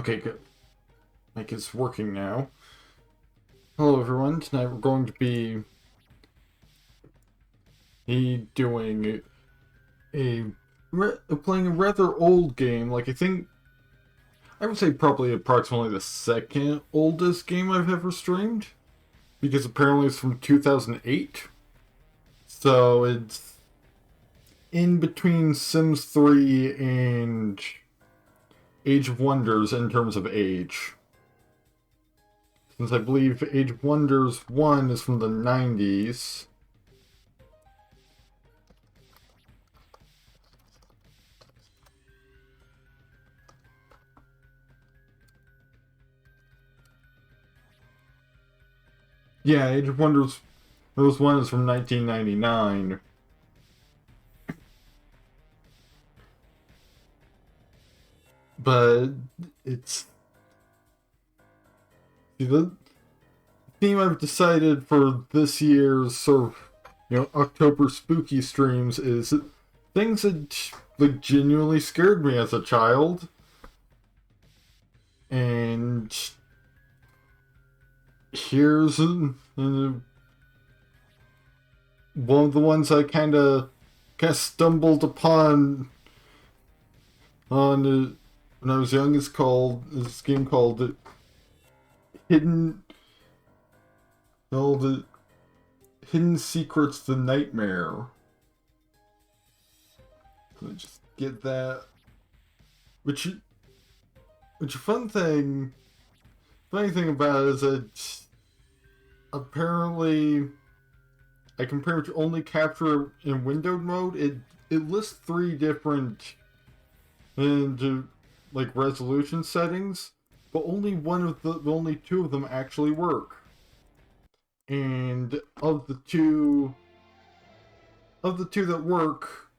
Okay, good. Like it's working now. Hello everyone, tonight we're going to be doing playing a rather old game. Like I would say probably approximately the second oldest game I've ever streamed. Because apparently it's from 2008. So it's in between Sims 3 and Age of Wonders in terms of age. Since I believe Age of Wonders 1 is from the 90s. Yeah, Age of Wonders 1 is from 1999. But it's... the theme I've decided for this year's sort of, October spooky streams is things that like genuinely scared me as a child. And here's one of the ones I kind of stumbled upon on when I was young. Is called this game called Hidden. No, the Hidden Secrets: The Nightmare. Let me just get that. Which funny thing about it is that apparently I can pretty much only capture in windowed mode. It lists 3 different like resolution settings, but only 2 of them actually work. And of the two that work,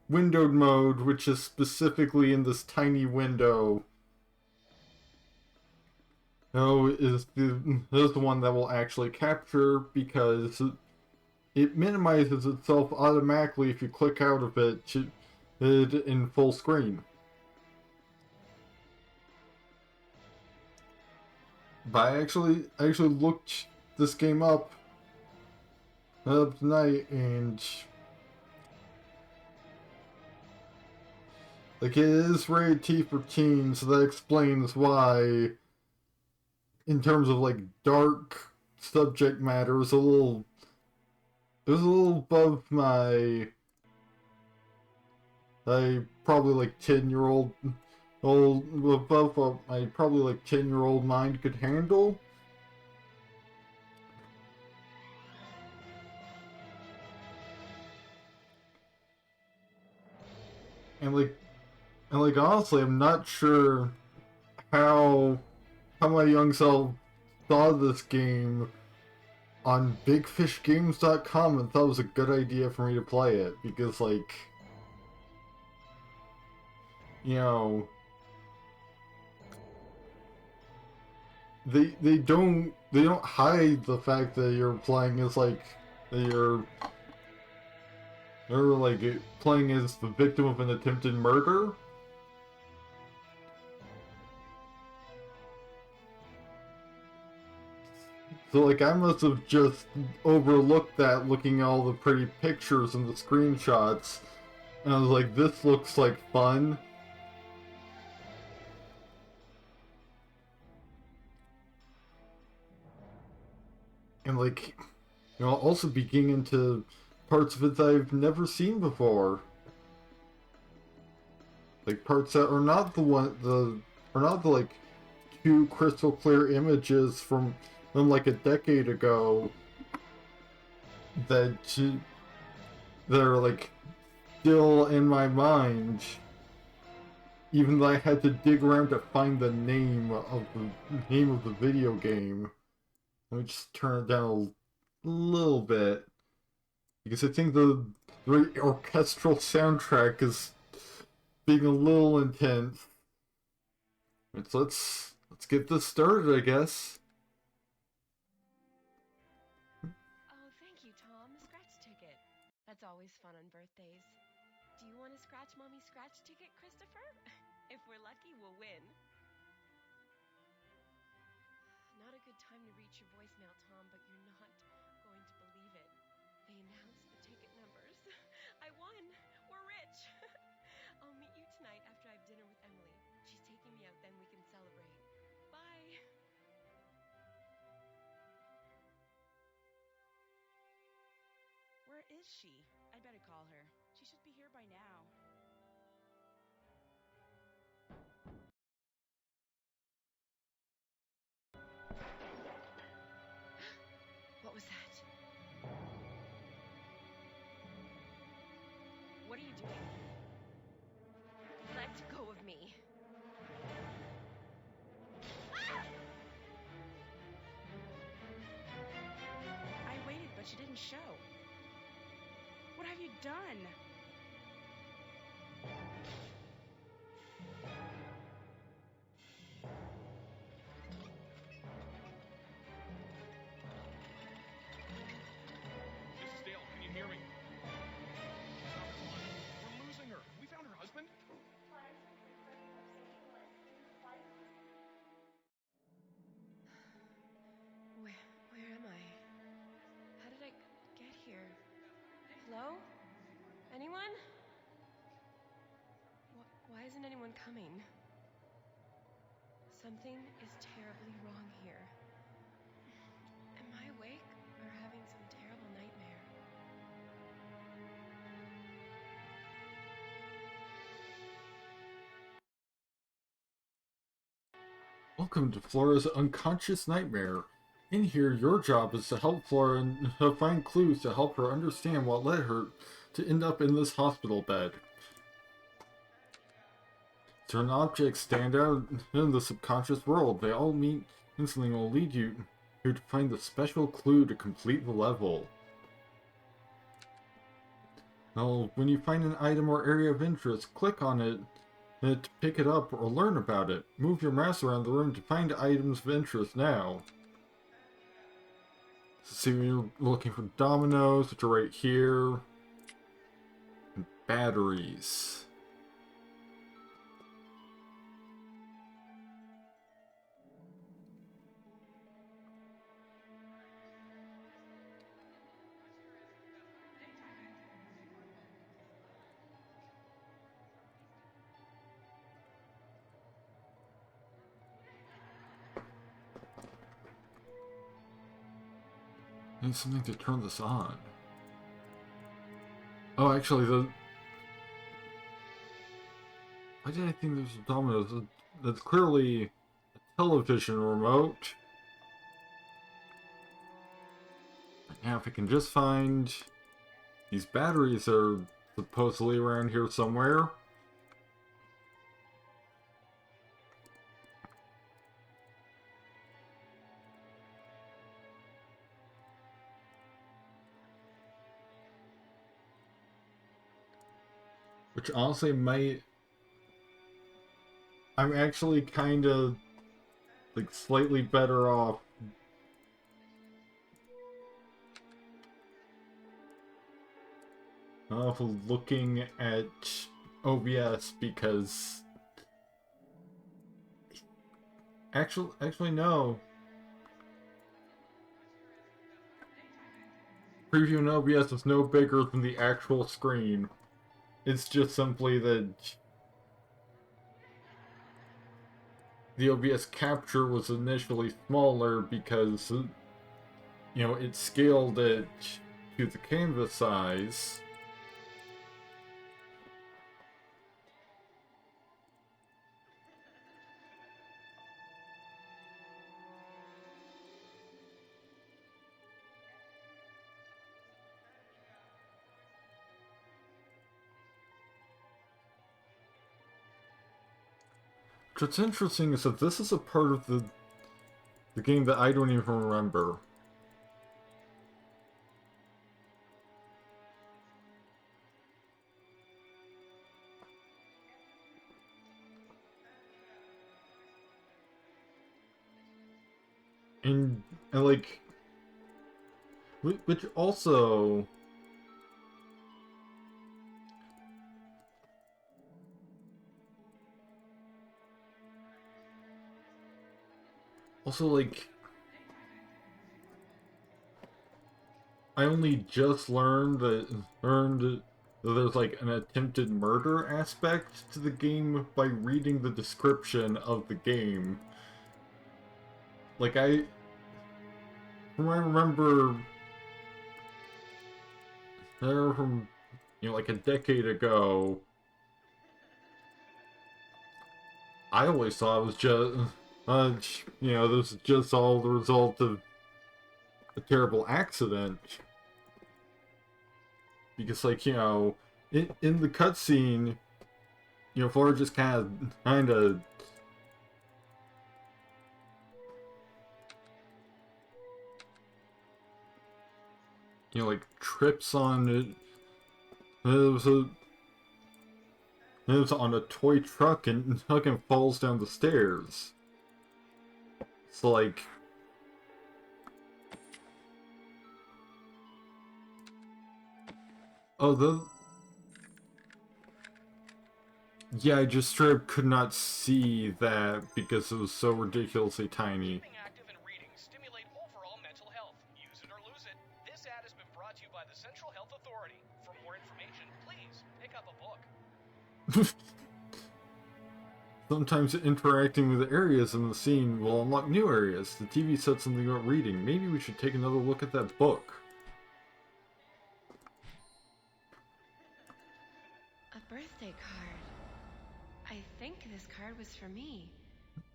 windowed mode, which is specifically in this tiny window, is the one that will actually capture, because it minimizes itself automatically if you click out of it in full screen. But I actually looked this game up tonight, and like it is rated T for teens, so that explains why, in terms of like dark subject matter, it was a little above my probably like 10-year-old above what my probably like 10-year-old mind could handle. And honestly, I'm not sure how my young self saw this game on bigfishgames.com and thought it was a good idea for me to play it, because like, they don't hide the fact that you're playing as like that you're like playing as the victim of an attempted murder. So like I must have just overlooked that, looking at all the pretty pictures and the screenshots, and I was like, this looks like fun. And like, also beginning into parts of it that I've never seen before. Like parts that are not the like 2 crystal clear images from like a decade ago that are like still in my mind, even though I had to dig around to find the name of the video game. Let me just turn it down a little bit, because I think the orchestral soundtrack is being a little intense. Let's get this started, I guess. Oh, thank you, Tom. A scratch ticket. That's always fun on birthdays. Do you want a scratch Mommy's scratch ticket, Christopher? If we're lucky, we'll win. good time to reach your voicemail, Tom, but you're not going to believe it. They announced the ticket numbers. I won! We're rich! I'll meet you tonight after I have dinner with Emily. She's taking me out, then we can celebrate. Bye! Where is she? I'd better call her. She should be here by now. What was that? What are you doing? Let go of me. I waited, but she didn't show. What have you done? Mrs. Dale, can you hear me? We're losing her. We found her husband. Where am I? How did I get here? Hello? Anyone? Why isn't anyone coming? Something is terribly wrong here. Am I awake or having some terrible nightmare? Welcome to Flora's Unconscious Nightmare. In here, your job is to help Flora find clues to help her understand what led her to end up in this hospital bed. Certain objects stand out in the subconscious world. They all meet instantly will lead you to find the special clue to complete the level. Now, when you find an item or area of interest, click on it to pick it up or learn about it. Move your mouse around the room to find items of interest now. So you're looking for dominoes, which are right here, and batteries. I need something to turn this on. Oh, actually, why did I think there's a dominoes? That's clearly a television remote. Now, if I can just find these batteries are supposedly around here somewhere. Which honestly might... I'm actually kind of like slightly better off looking at OBS because actually no. Preview in OBS is no bigger than the actual screen. It's just simply that the OBS capture was initially smaller because, you know, it scaled it to the canvas size. What's interesting is that this is a part of the game that I don't even remember. And like, which also... Also, like, I only just learned that there's like an attempted murder aspect to the game by reading the description of the game. Like from what I remember, there from like a decade ago, I always thought it was this is just all the result of a terrible accident. Because, like, in the cutscene, Flora just kind of, like, trips on it. It was on a toy truck and fucking falls down the stairs. It's like, oh, yeah, I just straight up could not see that because it was so ridiculously tiny. Keeping active and reading stimulate overall mental health. Use it or lose it. This ad has been brought to you by the Central Health Authority. For more information, please pick up a book. Sometimes interacting with areas in the scene will unlock new areas. The TV said something about reading. Maybe we should take another look at that book. A birthday card. I think this card was for me.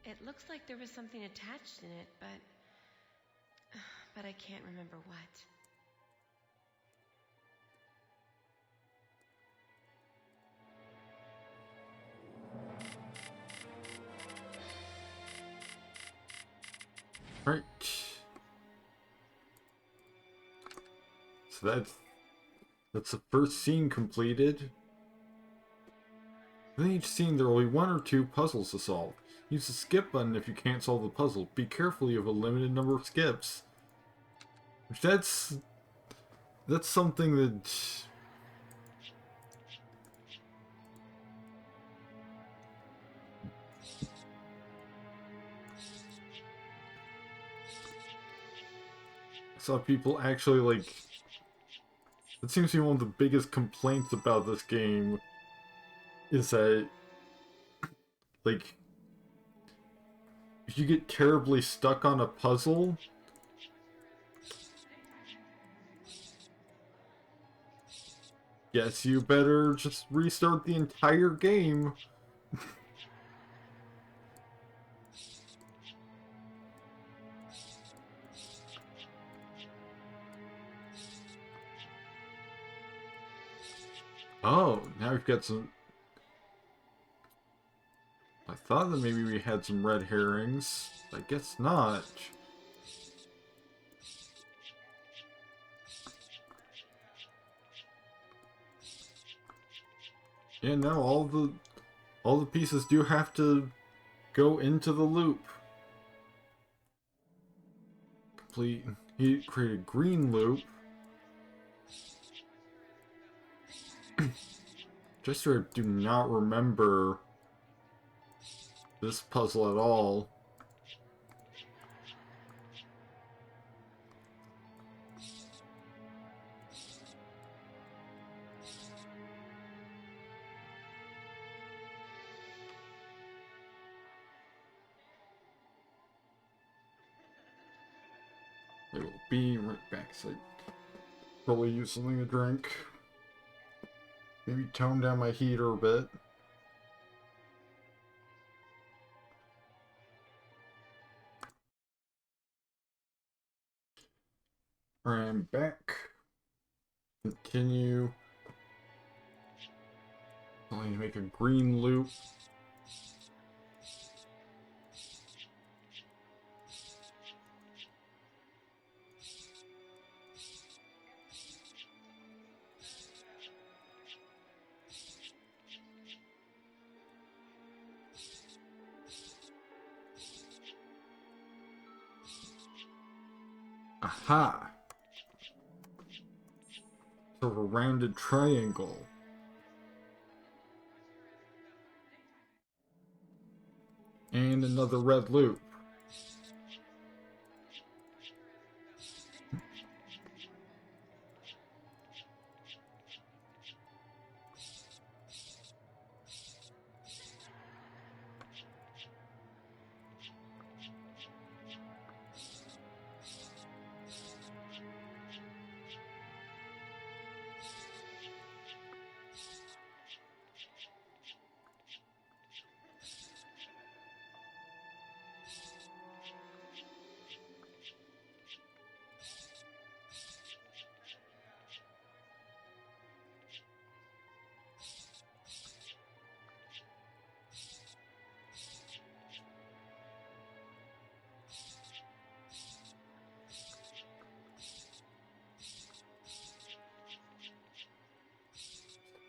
It looks like there was something attached in it, but I can't remember what. Right. So that's the first scene completed. Within each scene there will be one or two puzzles to solve. Use the skip button if you can't solve the puzzle. Be careful, you have a limited number of skips. Which that's something that I saw people actually like. It seems to be one of the biggest complaints about this game is that, like, if you get terribly stuck on a puzzle, yes, you better just restart the entire game. Oh, now we've got some. I thought that maybe we had some red herrings. I guess not. Yeah, no, all the pieces do have to go into the loop. Create a green loop. Just sort of do not remember this puzzle at all. I will be right back, so I probably use something to drink. Maybe tone down my heater a bit. Alright, I'm back. Continue. I need to make a green loop. Aha! Sort of a rounded triangle. And another red loop.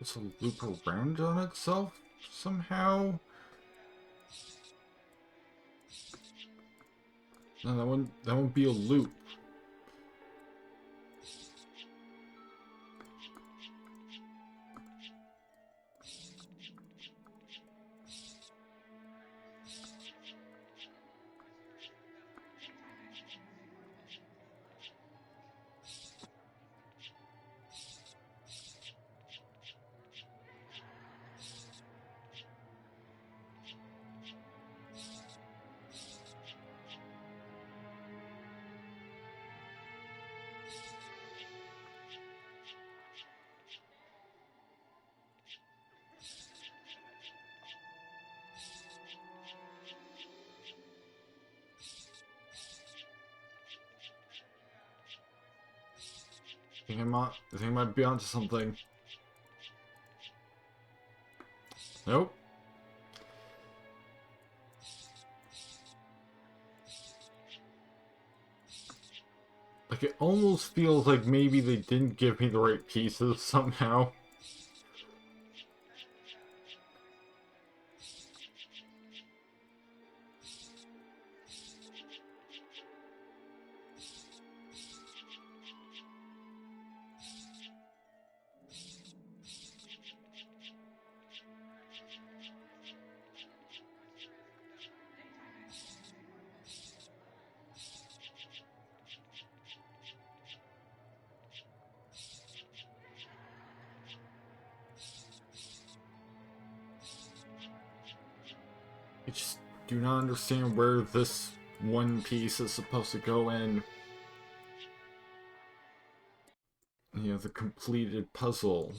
It's a loop around on itself somehow. No, that won't be a loop. I think I might be onto something. Nope. Like, it almost feels like maybe they didn't give me the right pieces somehow. I just do not understand where this one piece is supposed to go in. You know, the completed puzzle.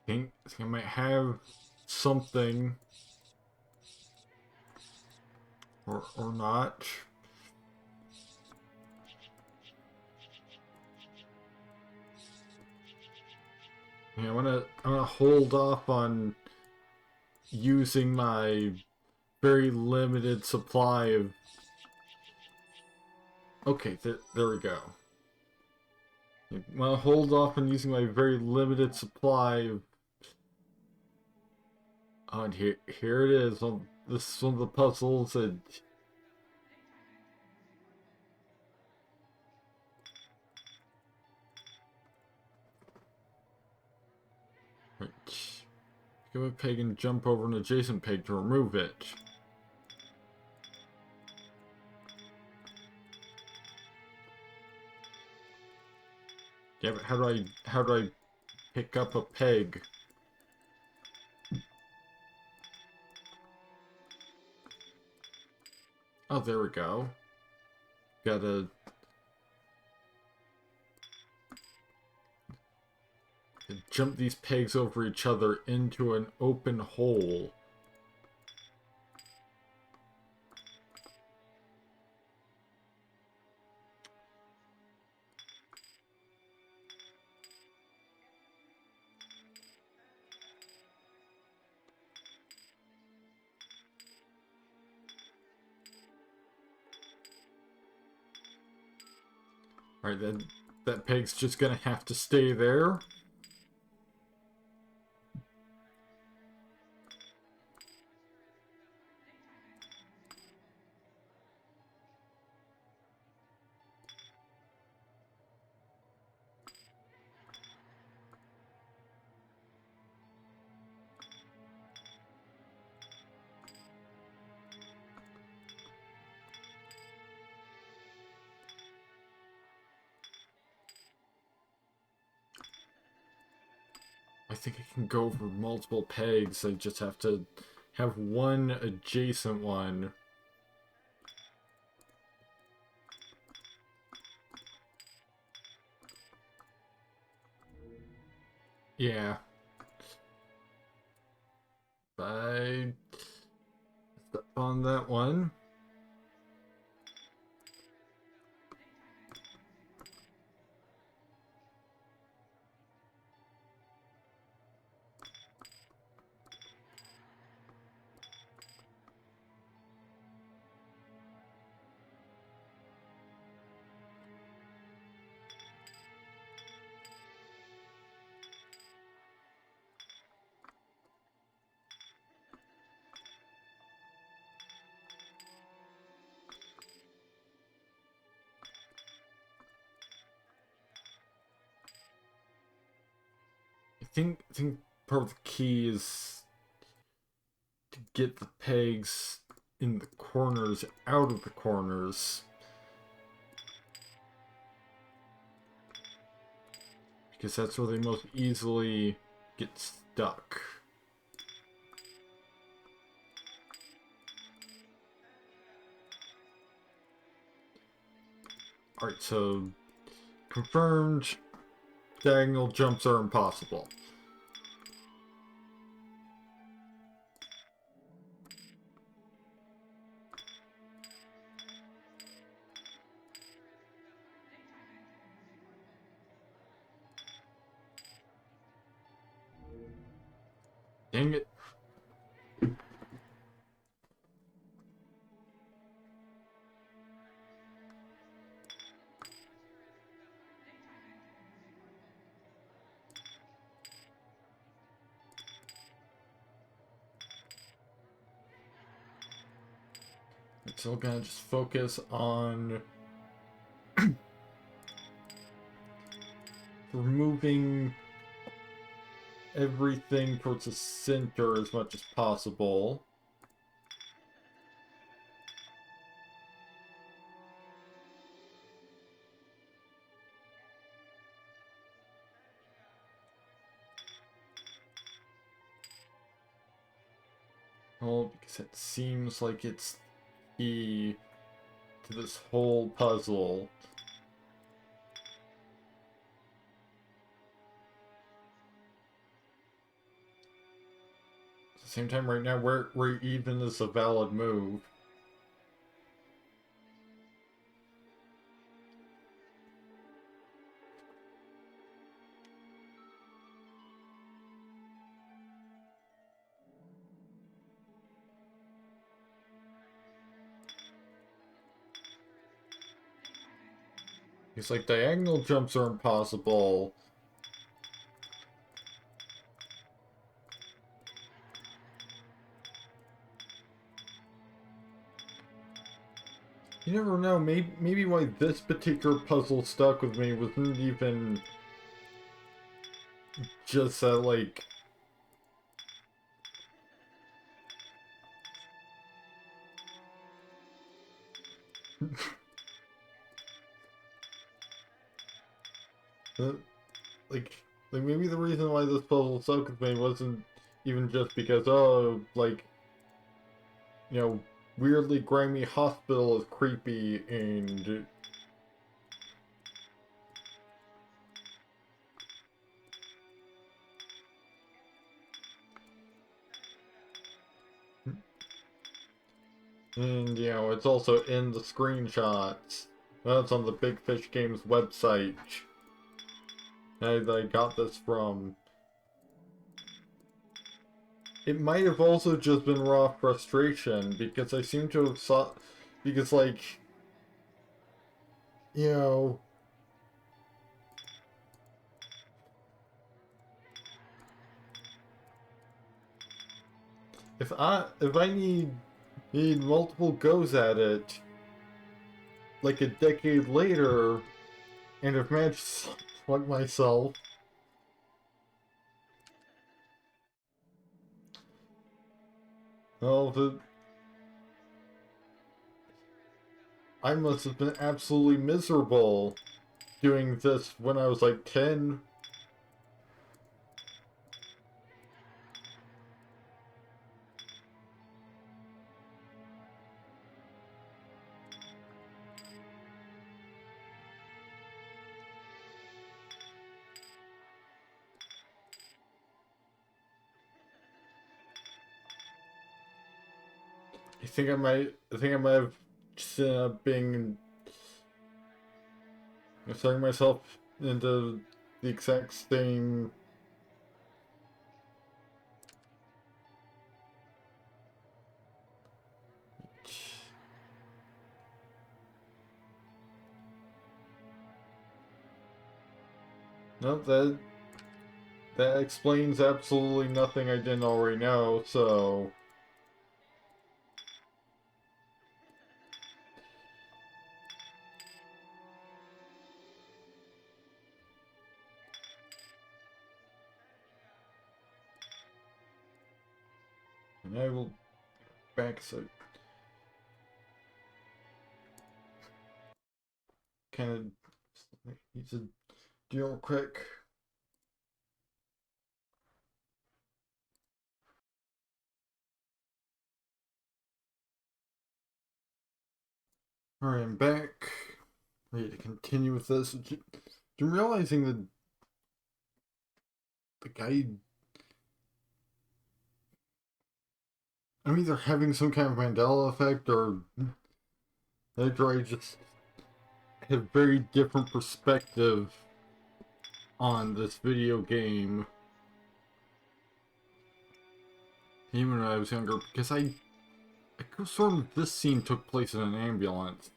I think I might have something. Or not. Yeah, I'm gonna hold off on using my very limited supply of... Okay, there we go. I'm gonna hold off on using my very limited supply of... Oh, and here it is. This is one of the puzzles, and... Right. Pick up a peg and jump over an adjacent peg to remove it. Yeah, but how do I pick up a peg? Oh, there we go. Gotta jump these pegs over each other into an open hole. Alright, then that peg's just gonna have to stay there. think I can go for multiple pegs. I just have to have one adjacent one. Yeah. I step on that one. I think part of the key is to get the pegs in the corners out of the corners. Because that's where they most easily get stuck. Alright, so confirmed diagonal jumps are impossible. Dang it. I'm still gonna just focus on removing everything towards the center as much as possible. Well, because it seems like it's key to this whole puzzle. At the same time, right now, where even is a valid move. It's like diagonal jumps are impossible. You never know, maybe why this particular puzzle stuck with me wasn't even just that, like... uh, like, maybe the reason why this puzzle stuck with me wasn't even just because, oh, like, you know, weirdly grimy hospital is creepy and... And, you know, it's also in the screenshots. That's on the Big Fish Games website. I got this from. It might have also just been raw frustration, because I seem to have saw... Because, like... You know... If I need multiple goes at it, like a decade later, and have managed to fuck myself, well, I must have been absolutely miserable doing this when I was like 10. I think I might have just ended up being throwing myself into the exact same. No, that explains absolutely nothing I didn't already know, so. And I will back so kind of need to do real quick. Alright, I'm back. Ready to continue with this. I'm realizing that the guy. I'm either having some kind of Mandela effect or I just have very different perspective on this video game even when I was younger, because I could sort of this scene took place in an ambulance,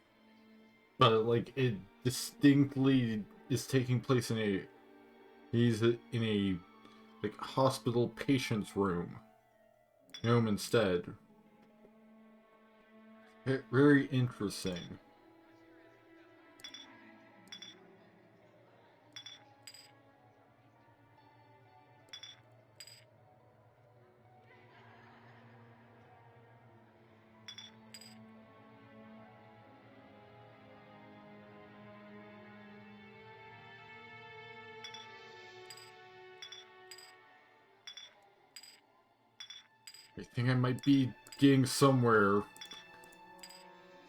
but like it distinctly is taking place in a he's in a like hospital patient's room instead. Very interesting. I think I might be getting somewhere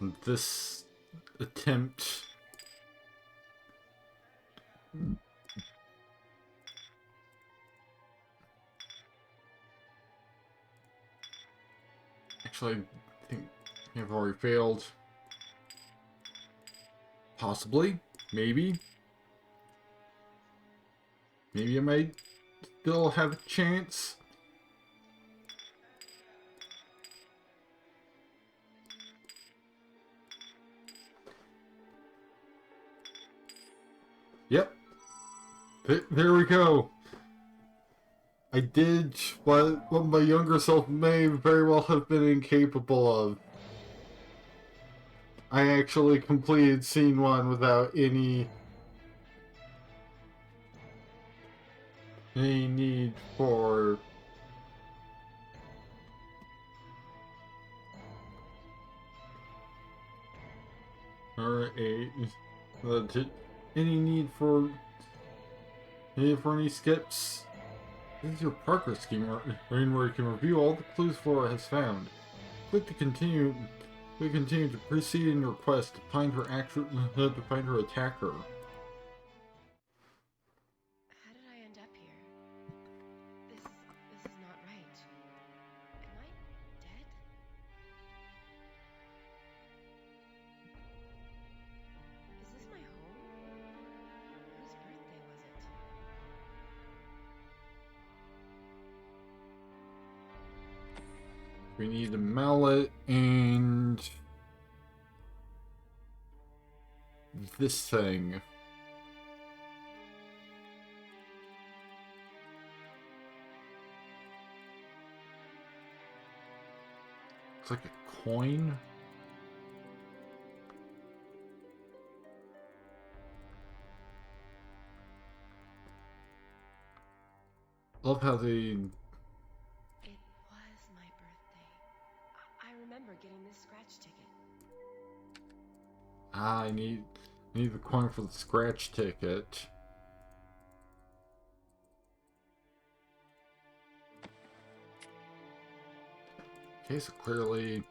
in this attempt. Actually, I think I've already failed. Possibly. Maybe. Maybe I might still have a chance. Yep. There we go. I did what my younger self may very well have been incapable of. I actually completed scene 1 without any need for any need for any skips. This is your progress scheme where you can review all the clues Flora has found. Click to continue. We continue to proceed in your quest to find her attacker. How did I end up here? This is not right. Am I dead? Is this my home? Whose birthday was it? We need a mallet and this thing. Looks like a coin. Love how they. It was my birthday. I remember getting this scratch ticket. I need the coin for the scratch ticket. Okay, so clearly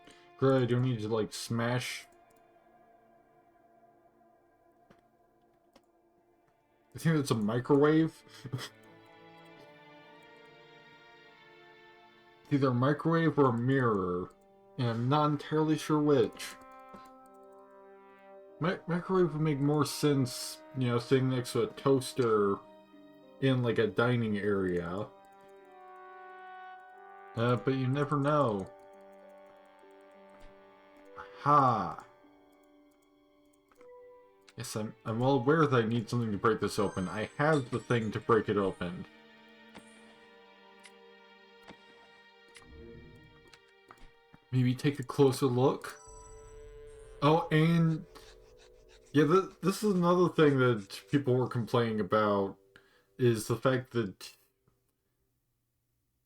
I don't need to like smash. I think that's a microwave. Either a microwave or a mirror And I'm not entirely sure which. Microwave would make more sense, you know, sitting next to a toaster in like a dining area. But you never know. Ha! Yes, I'm well aware that I need something to break this open. I have the thing to break it open. Maybe take a closer look. Oh, and yeah, this is another thing that people were complaining about, is the fact that,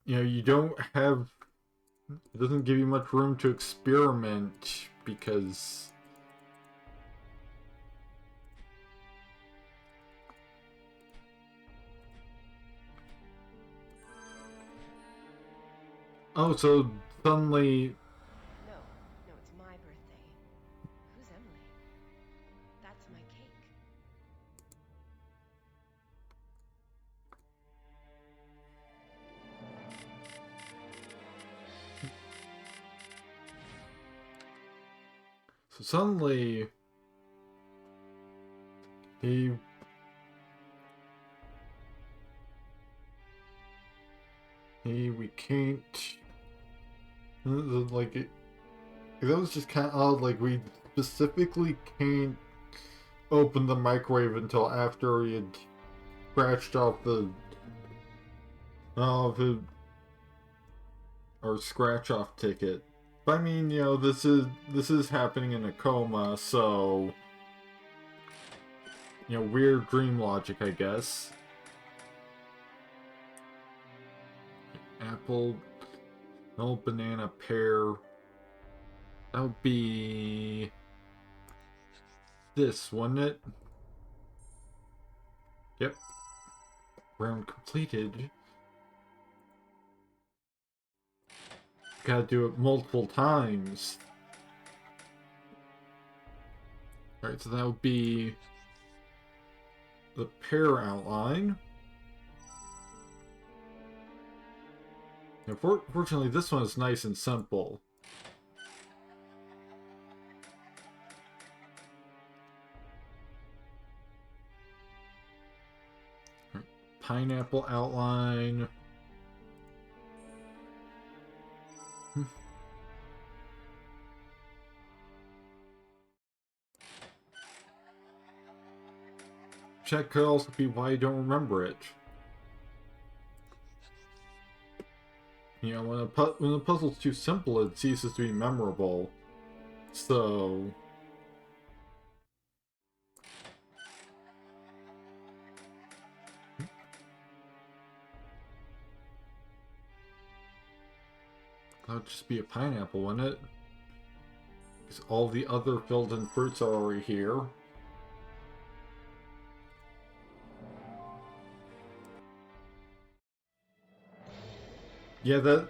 you know, you don't have, it doesn't give you much room to experiment, because oh, so suddenly, No, no, it's my birthday. Who's Emily? That's my cake. so suddenly, he, we can't, like, that was just kind of odd, like, we specifically can't open the microwave until after he had scratched off the, the, or scratch off ticket. But I mean, you know, this is happening in a coma, so, you know, weird dream logic, I guess. Apple, no banana, pear. That would be this, wouldn't it? Yep. Round completed. Gotta do it multiple times. Alright, so that would be the pear outline. Now, fortunately, this one is nice and simple. Pineapple outline. Check could also be why you don't remember it. You know, when a puzzle's too simple, it ceases to be memorable. So, that would just be a pineapple, wouldn't it? Because all the other filled-in fruits are already here. Yeah, that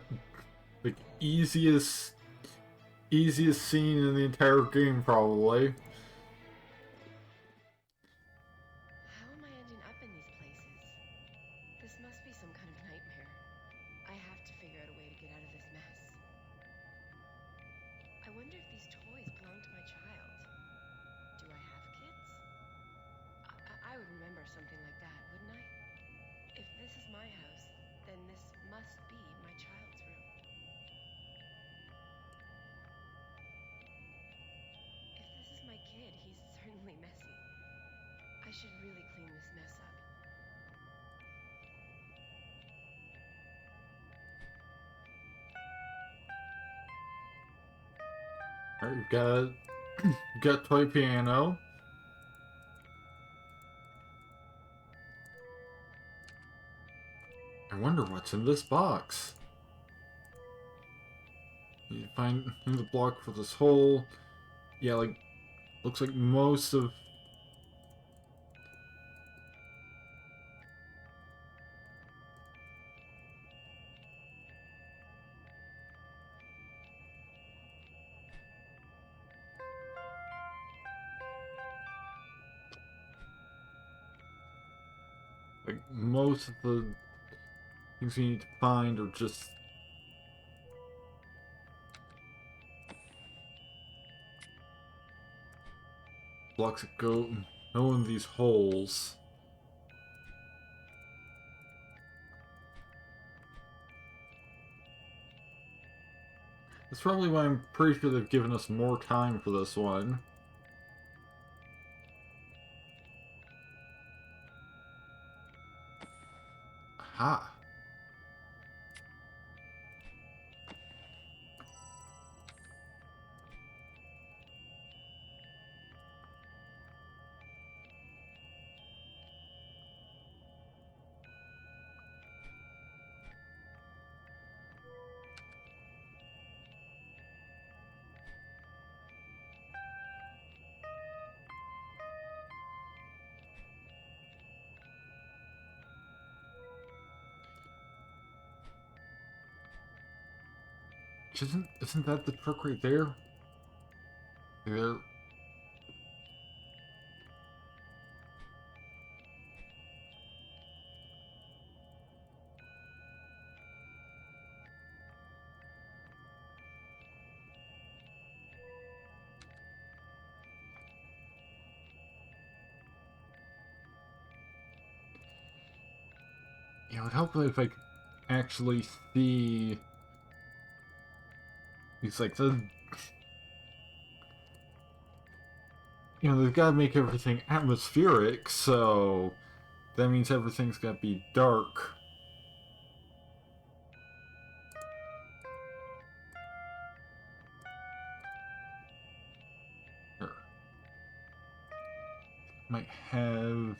like easiest scene in the entire game, probably. How am I ending up in these places? This must be some kind of nightmare. I have to figure out a way to get out of this mess. I wonder if these toys belong to my child. Do I have kids? I would remember something like that, wouldn't I? If this is my house, then this must be my child's room. If this is my kid, he's certainly messy. I should really clean this mess up. Alright, we've got toy piano. I wonder what's in this box. You find the block for this hole. Yeah, like, looks like most of... like, most of the things you need to find are just... blocks that go in these holes. That's probably why I'm pretty sure they've given us more time for this one. Aha! Isn't that the truck right there? There. Yeah, it would help if I could actually see. It's like the. You know, they've got to make everything atmospheric, so that means everything's got to be dark. Here. Might have.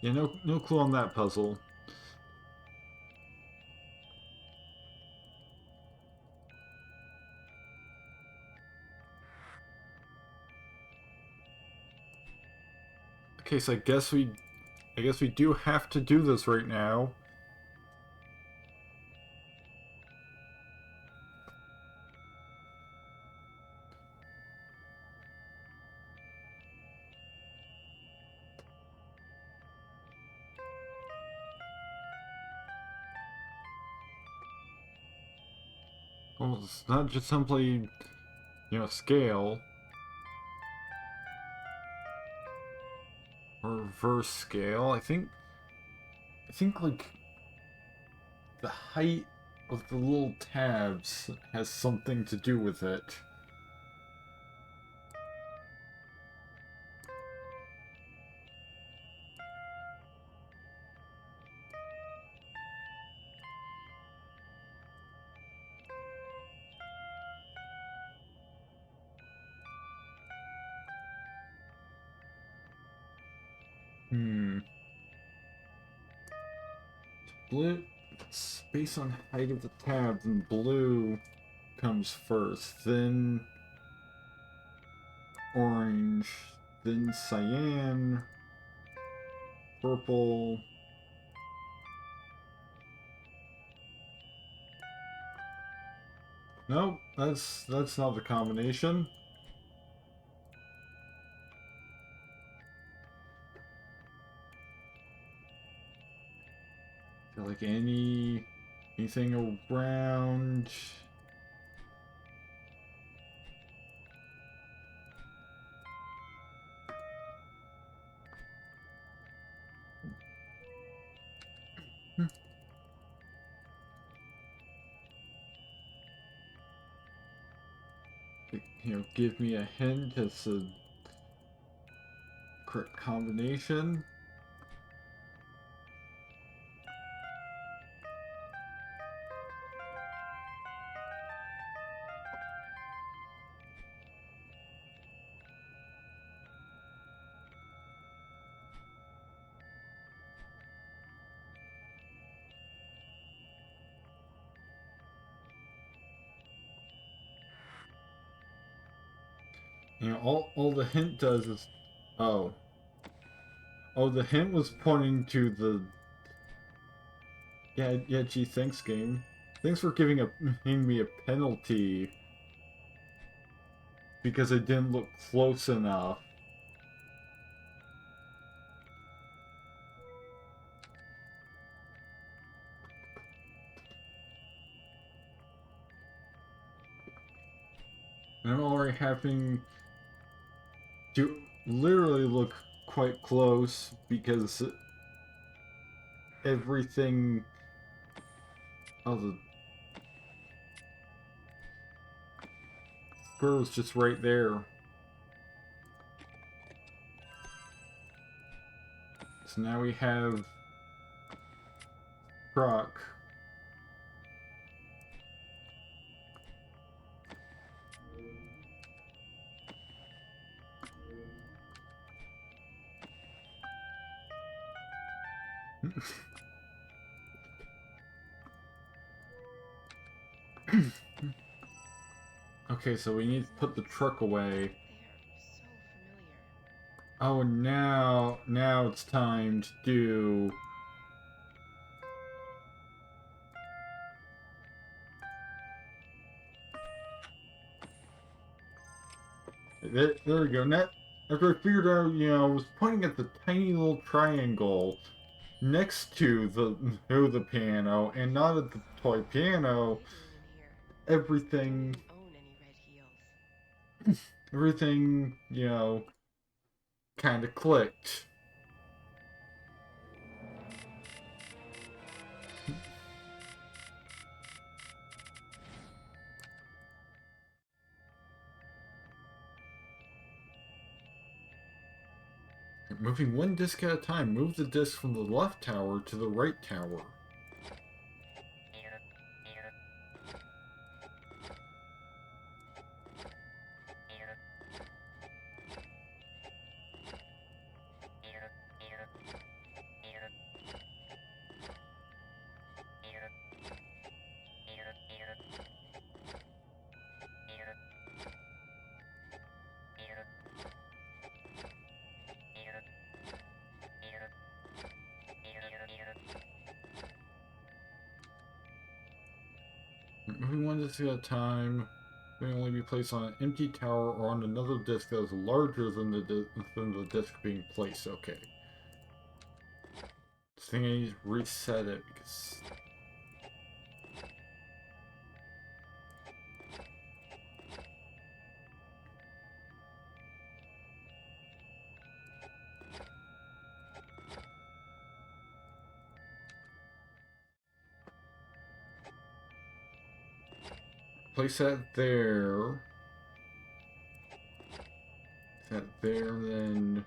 Yeah, no clue on that puzzle. Okay, so I guess we do have to do this right now. Well, it's not just simply, you know, scale. Or reverse scale. I think like the height of the little tabs has something to do with it. Hmm. Blue, it's based on height of the tabs, and blue comes first, then orange, then cyan, purple. Nope, that's not the combination. Feel like anything around. You know, give me a hint as to correct combination. You know, all the hint does is, oh, the hint was pointing to the. Yeah. Gee, thanks, game. Thanks for giving me a penalty because I didn't look close enough. by having to literally look quite close because everything... Oh, the squirrel's just right there. So now we have Croc. Okay, so we need to put the truck away. They are so familiar. Oh, now it's time to do... There we go. After I figured out, I was pointing at the tiny little triangle next to the piano and not at the toy piano, What are you doing in here? everything, You don't even own any red heels. everything, kind of clicked. Moving one disc at a time, move the disc from the left tower to the right tower. Moving one disc at a time, may only be placed on an empty tower or on another disc that is larger than the disc being placed. Okay. I think I need to reset it because... Place that there. That there, then...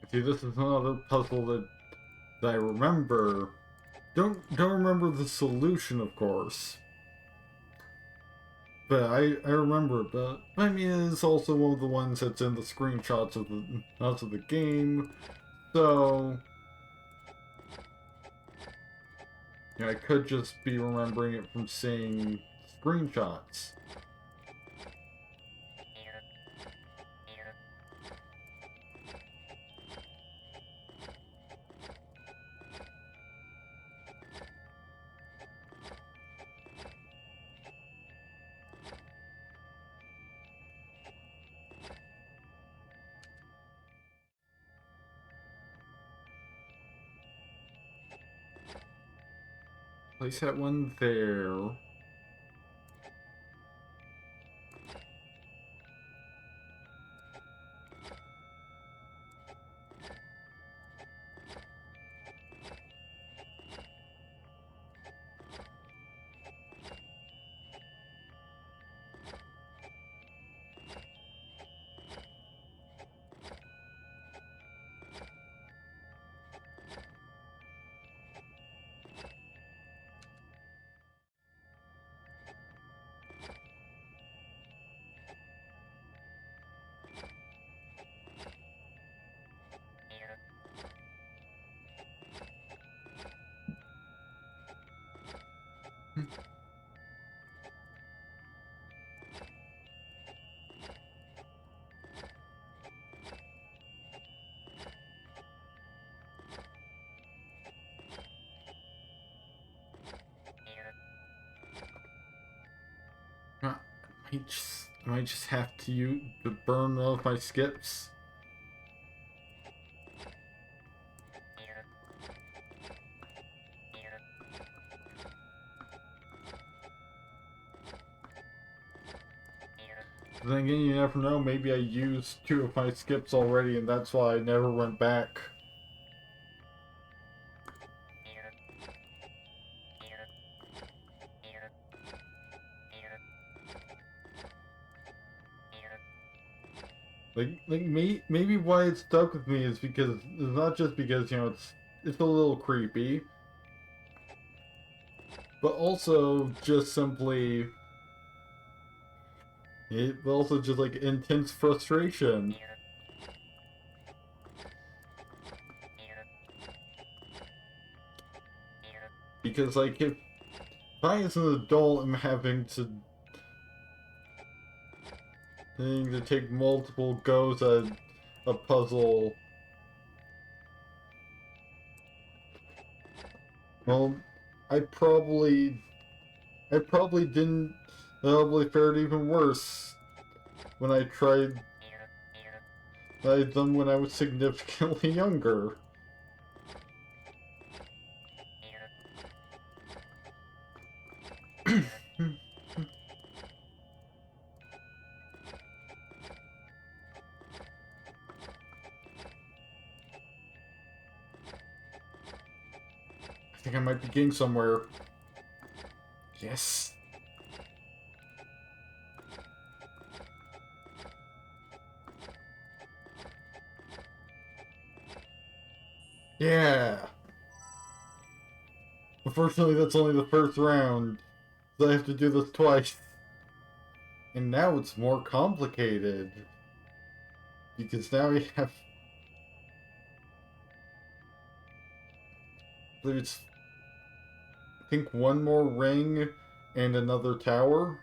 See, this is another puzzle that I remember. Don't remember the solution, of course. But I remember it, but I mean, it's also one of the ones that's in the screenshots of the game. So, I could just be remembering it from seeing screenshots. Place that one there. I might just have to burn all of my skips. Then again, you never know. Maybe I used 2 of my skips already, and that's why I never went back. Maybe why it stuck with me is because it's not just because, you know, it's a little creepy, but also just simply it also just like intense frustration. Because like if I as an adult am having to take multiple goes at a puzzle, well, I probably didn't probably fared even worse when I tried them when I was significantly younger. I think I might be getting somewhere. Yes. Yeah. Unfortunately, that's only the first round, so I have to do this twice. And now it's more complicated. Because now we have... There's, I think, one more ring and another tower.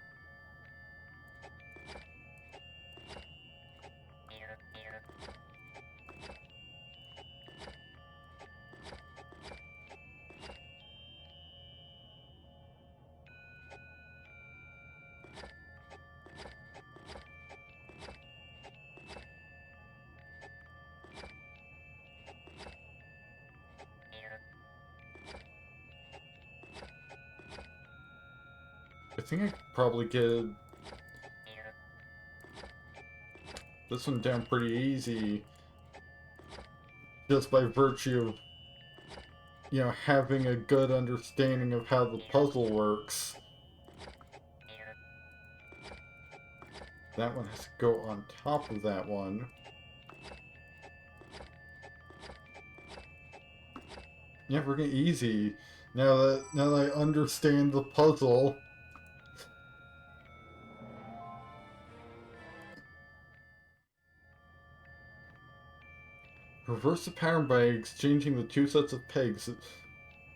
I think I could probably get this one down pretty easy. Just by virtue of, you know, having a good understanding of how the puzzle works. That one has to go on top of that one. Yeah, freaking easy. Now that I understand the puzzle. Reverse the pattern by exchanging the 2 sets of pegs.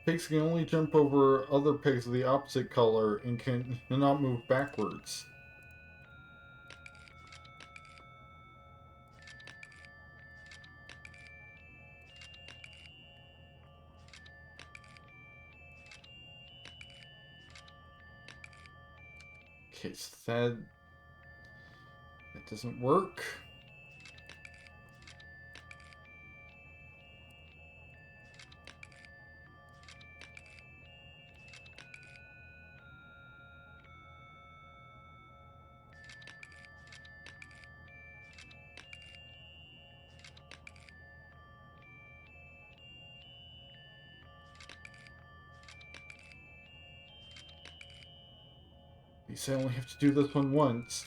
Pegs can only jump over other pegs of the opposite color and cannot move backwards. Okay, so that doesn't work. At least I only have to do this one once.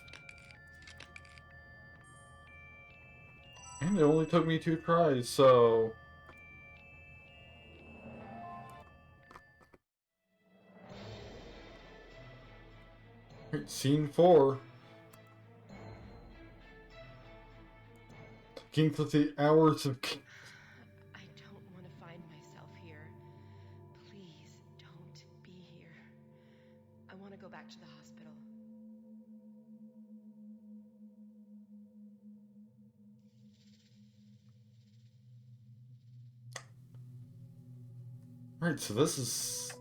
And it only took me 2 tries, so... Alright, scene 4. Getting to the hours of... I don't want to find myself here. Please don't be here. I want to go back to the hospital. Alright, so this is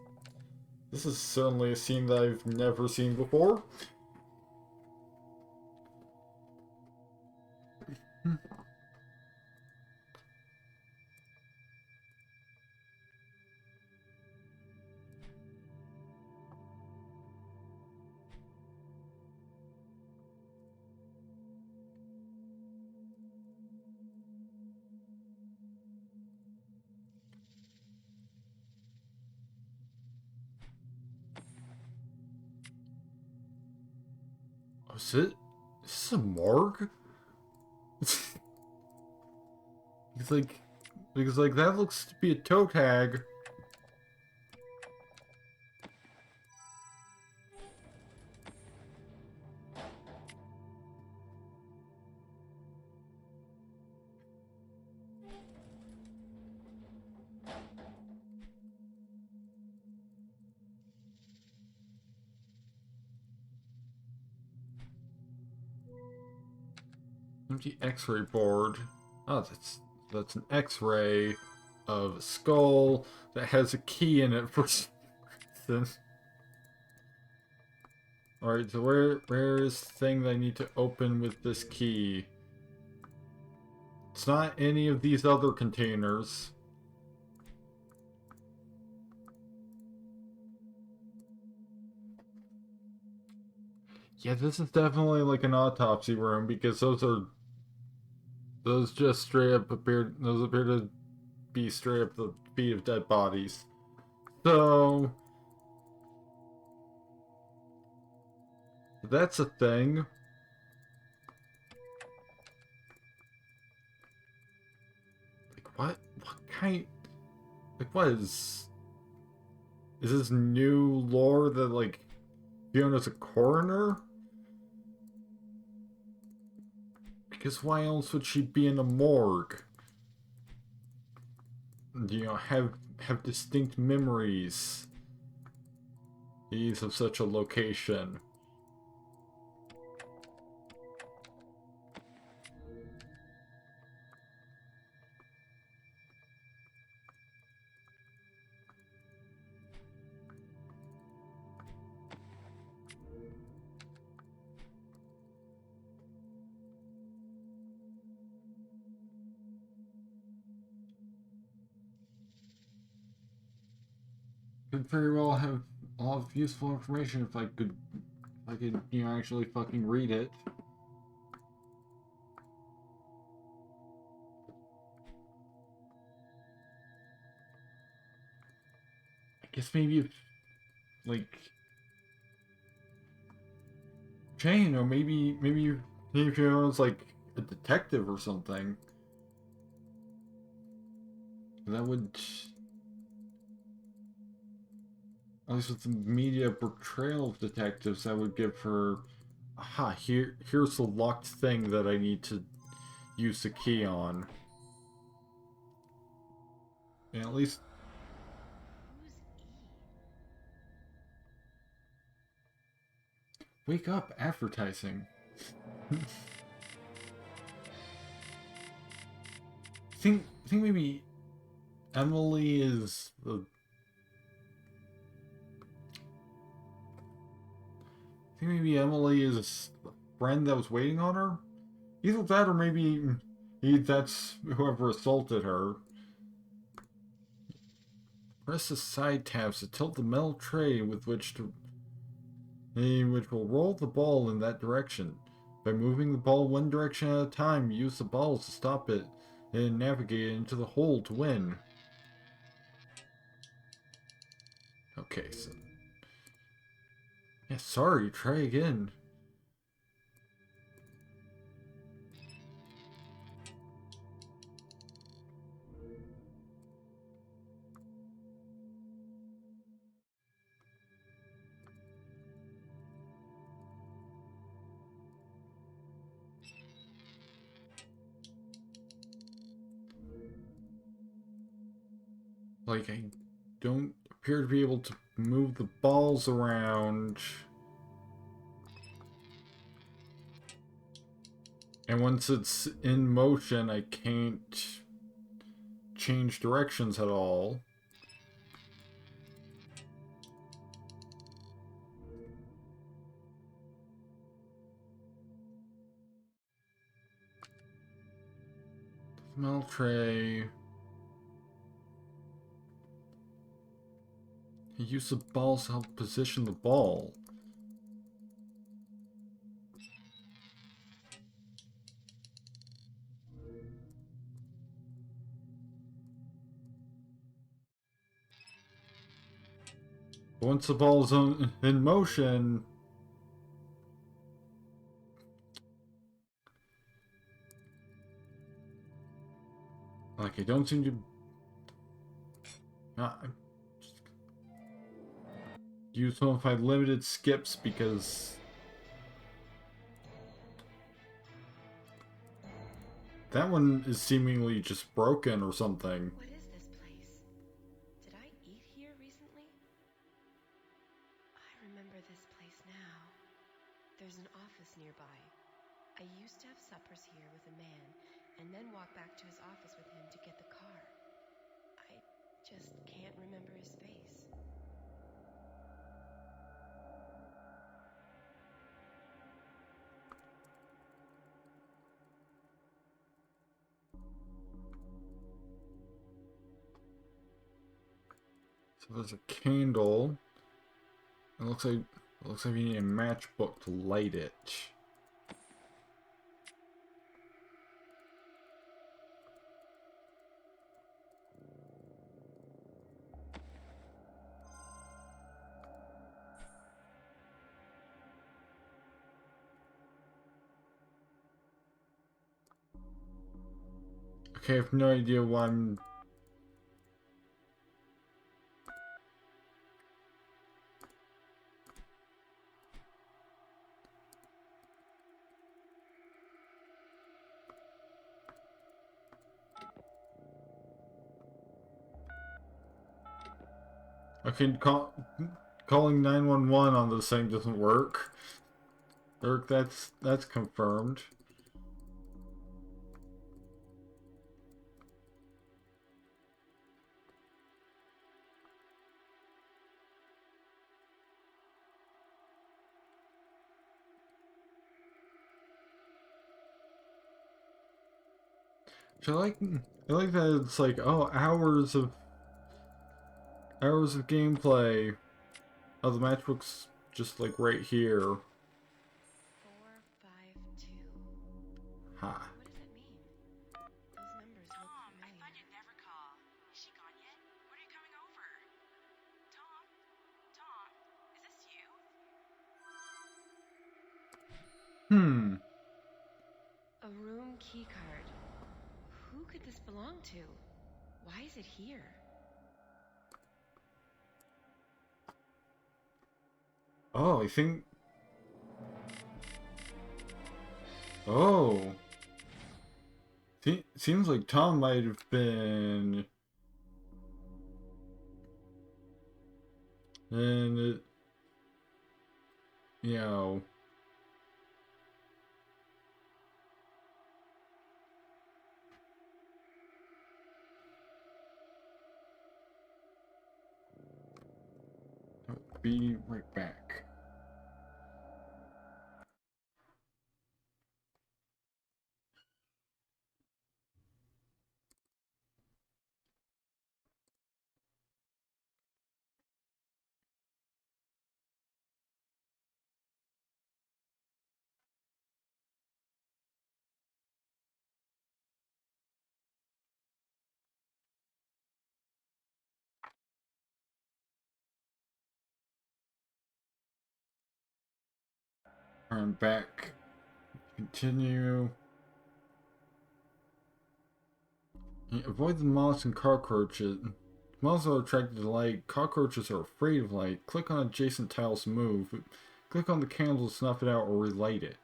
certainly a scene that I've never seen before. Oh, is this a morgue? It's like, because like that looks to be a toe tag. Empty X-ray board. Oh, that's an X-ray of a skull that has a key in it for some reason. All right, so where is the thing that I need to open with this key? It's not any of these other containers. Yeah, this is definitely like an autopsy room because those just straight up appear to be straight up the feet of dead bodies. So that's a thing. Like what kind like what is this new lore that like Fiona's a coroner? Because why else would she be in a morgue? You know, have distinct memories. These of such a location. Could very well have a lot of useful information if I could, you know, actually fucking read it. I guess maybe if, like, Jane, or maybe if you was like a detective or something, that would, at least with the media portrayal of detectives, that would give her, aha, here's the locked thing that I need to use the key on. And at least, Who's E? wake up, advertising. think maybe Emily is the. I think maybe Emily is the friend that was waiting on her. Either that, or maybe that's whoever assaulted her. Press the side tabs to tilt the metal tray with which will roll the ball in that direction. By moving the ball one direction at a time, use the balls to stop it and navigate it into the hole to win. Okay, so yeah, sorry, try again. Like, I don't appear to be able to move the balls around. And once it's in motion, I can't change directions at all. Smell tray. Use the balls to help position the ball. Once the ball is in motion, Like, I don't seem to... use some of my limited skips because... that one is seemingly just broken or something. What is this place? Did I eat here recently? I remember this place now. There's an office nearby. I used to have suppers here with a man, and then walk back to his office with him to get the car. I just can't remember his face. So there's a candle. It looks like we need a matchbook to light it. Okay, I have no idea why I'm... Okay, calling 911 on this thing doesn't work. That's confirmed. So I like that it's like, oh, hours of gameplay. Oh, the matchbook's just like right here. 452. Ha. What does that mean? Those numbers look Tom, I familiar. thought you'd never call. Is she gone yet? When are you coming over? Tom? Tom? Is this you? A room keycard. Who could this belong to? Why is it here? Oh, I think... oh. Seems like Tom might have been... and it... you know... I'll be right back. I'm back. Continue. Avoid the moths and cockroaches. Moths are attracted to light. Cockroaches are afraid of light. Click on adjacent tiles to move. Click on the candle to snuff it out or relight it.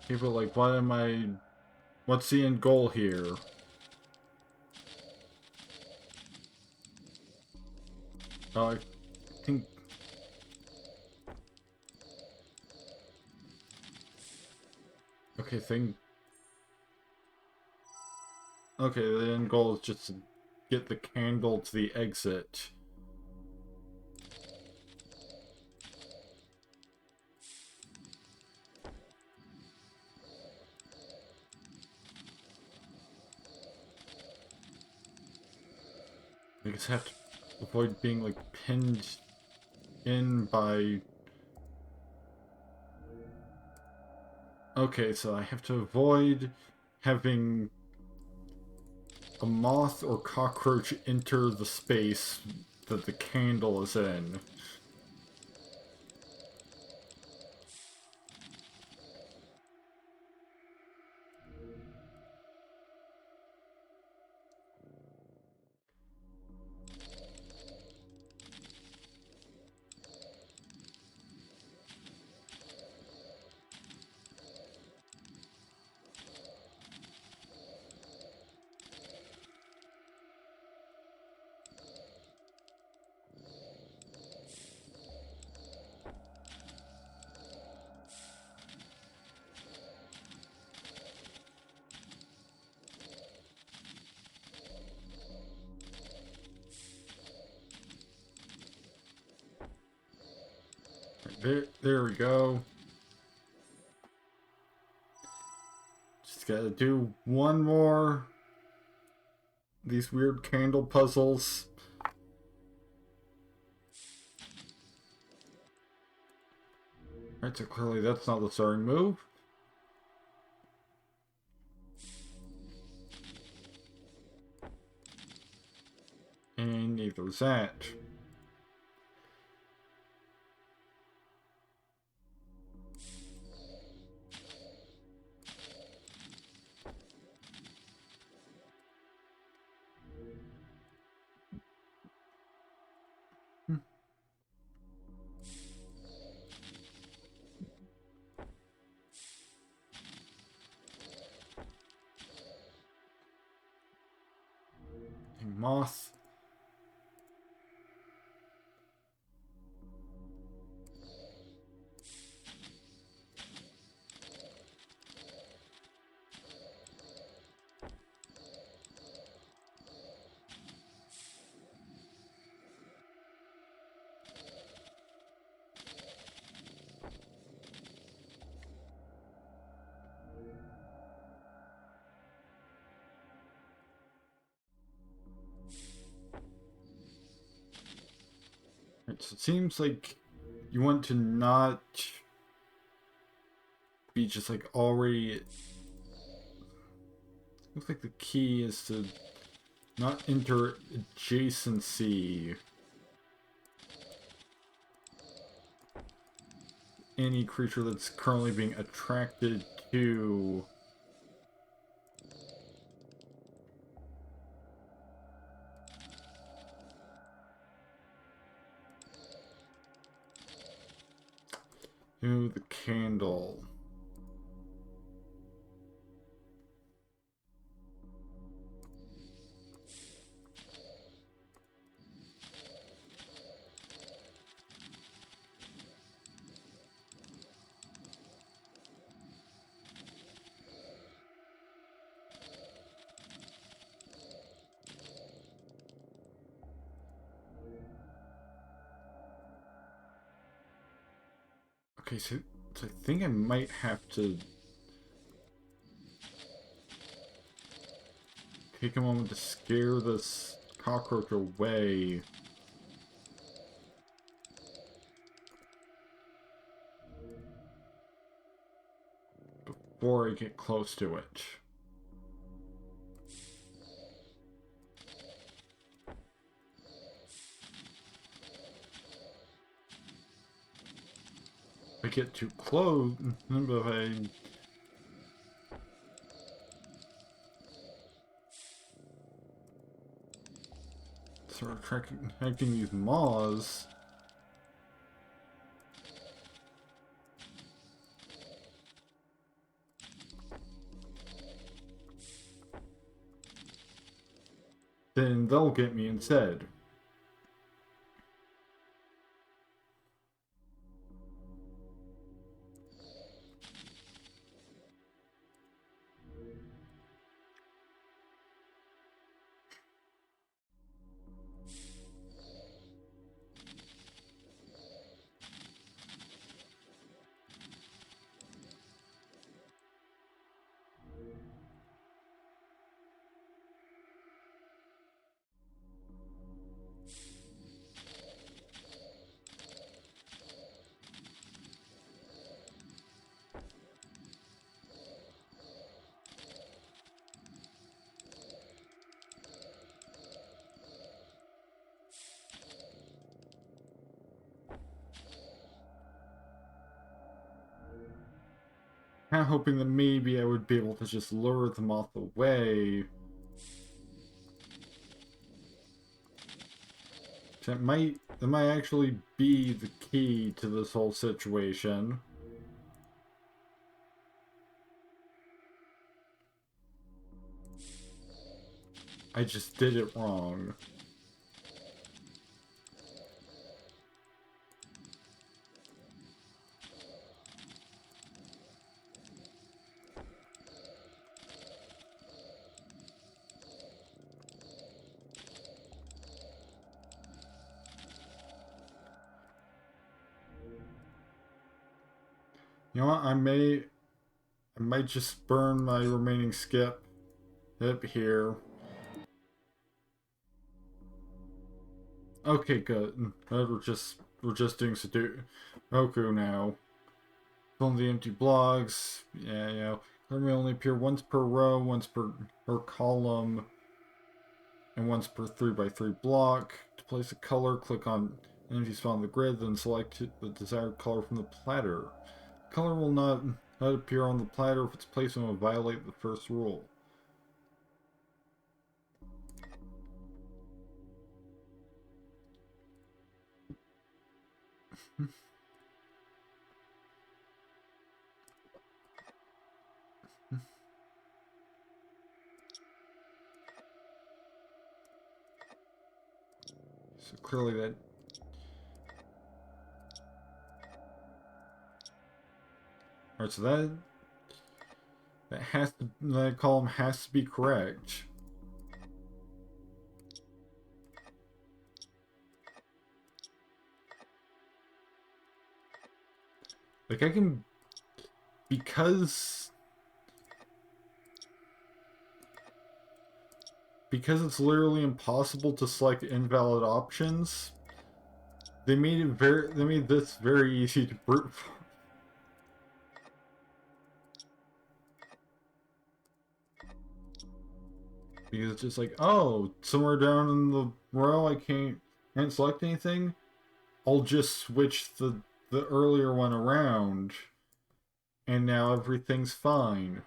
Okay, but like, what's the end goal here? I think... okay, okay, the end goal is just to get the candle to the exit. I just have to avoid being like pinned in by... okay, so I have to avoid having a moth or cockroach enter the space that the candle is in. There we go. Just gotta do one more. These weird candle puzzles. Right, so clearly that's not the starting move. And neither is that. Moth. Right, so it seems like you want to not be just like already. Looks like the key is to not enter adjacency. Any creature that's currently being attracted to. The candle. Okay, so I think I might have to take a moment to scare this cockroach away. Before I get close to it. If I get too close, if I start attracting these moths, then they'll get me instead. kind of hoping that maybe I would be able to just lure the moth away. That might actually be the key to this whole situation. I just did it wrong. You know what? I might just burn my remaining skip here. Okay, good. We're just doing Sudoku now. Fill in the empty blocks. Yeah, you know, color may only appear once per row, once per column, and once per 3x3 block. To place a color, click on an empty spot on the grid, then select the desired color from the platter. The color will not appear on the platter if its placement will violate the first rule. So clearly that... Alright, so that column has to be correct. Like I can... Because it's literally impossible to select invalid options, they made this very easy to brute force. Because it's just like, oh, somewhere down in the row I can't select anything. I'll just switch the earlier one around, and now everything's fine.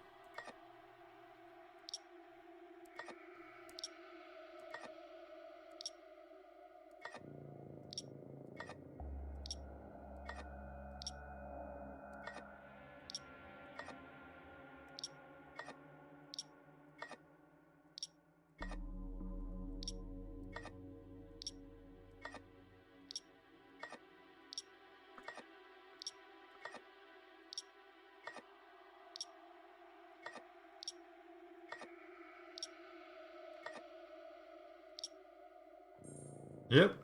Yep.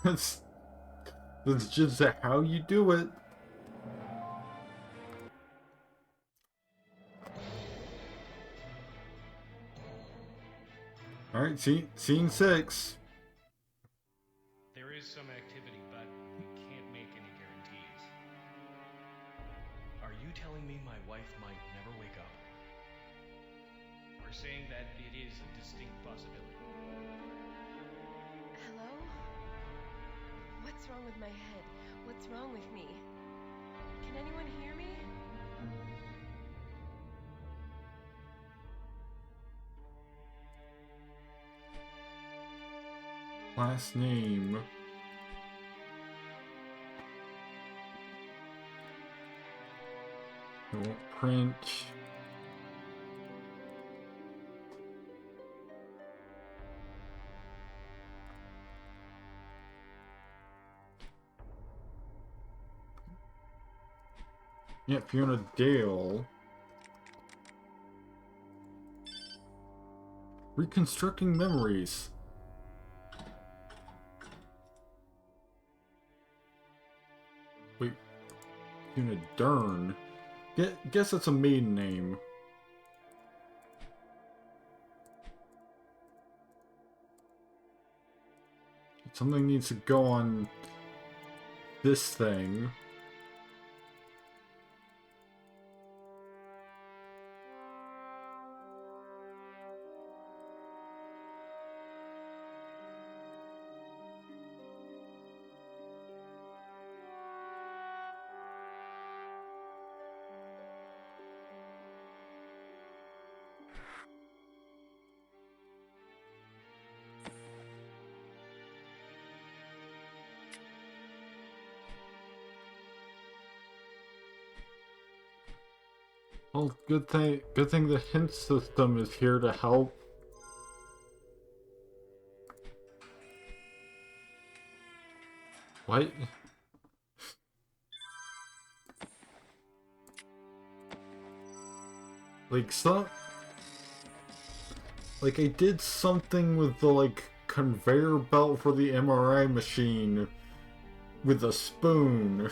That's just how you do it. Alright, scene 6. There is some activity, but we can't make any guarantees. Are you telling me my wife might never wake up? We're saying that it is a distinct possibility. Hello? What's wrong with my head? What's wrong with me? Can anyone hear me? Last name. It won't print. Yeah, Fiona Dale. Reconstructing memories. Wait, Fiona Dern. Guess that's a maiden name. Something needs to go on this thing. Well, good thing the hint system is here to help. What? Like, like, I did something with the, like, conveyor belt for the MRI machine with a spoon.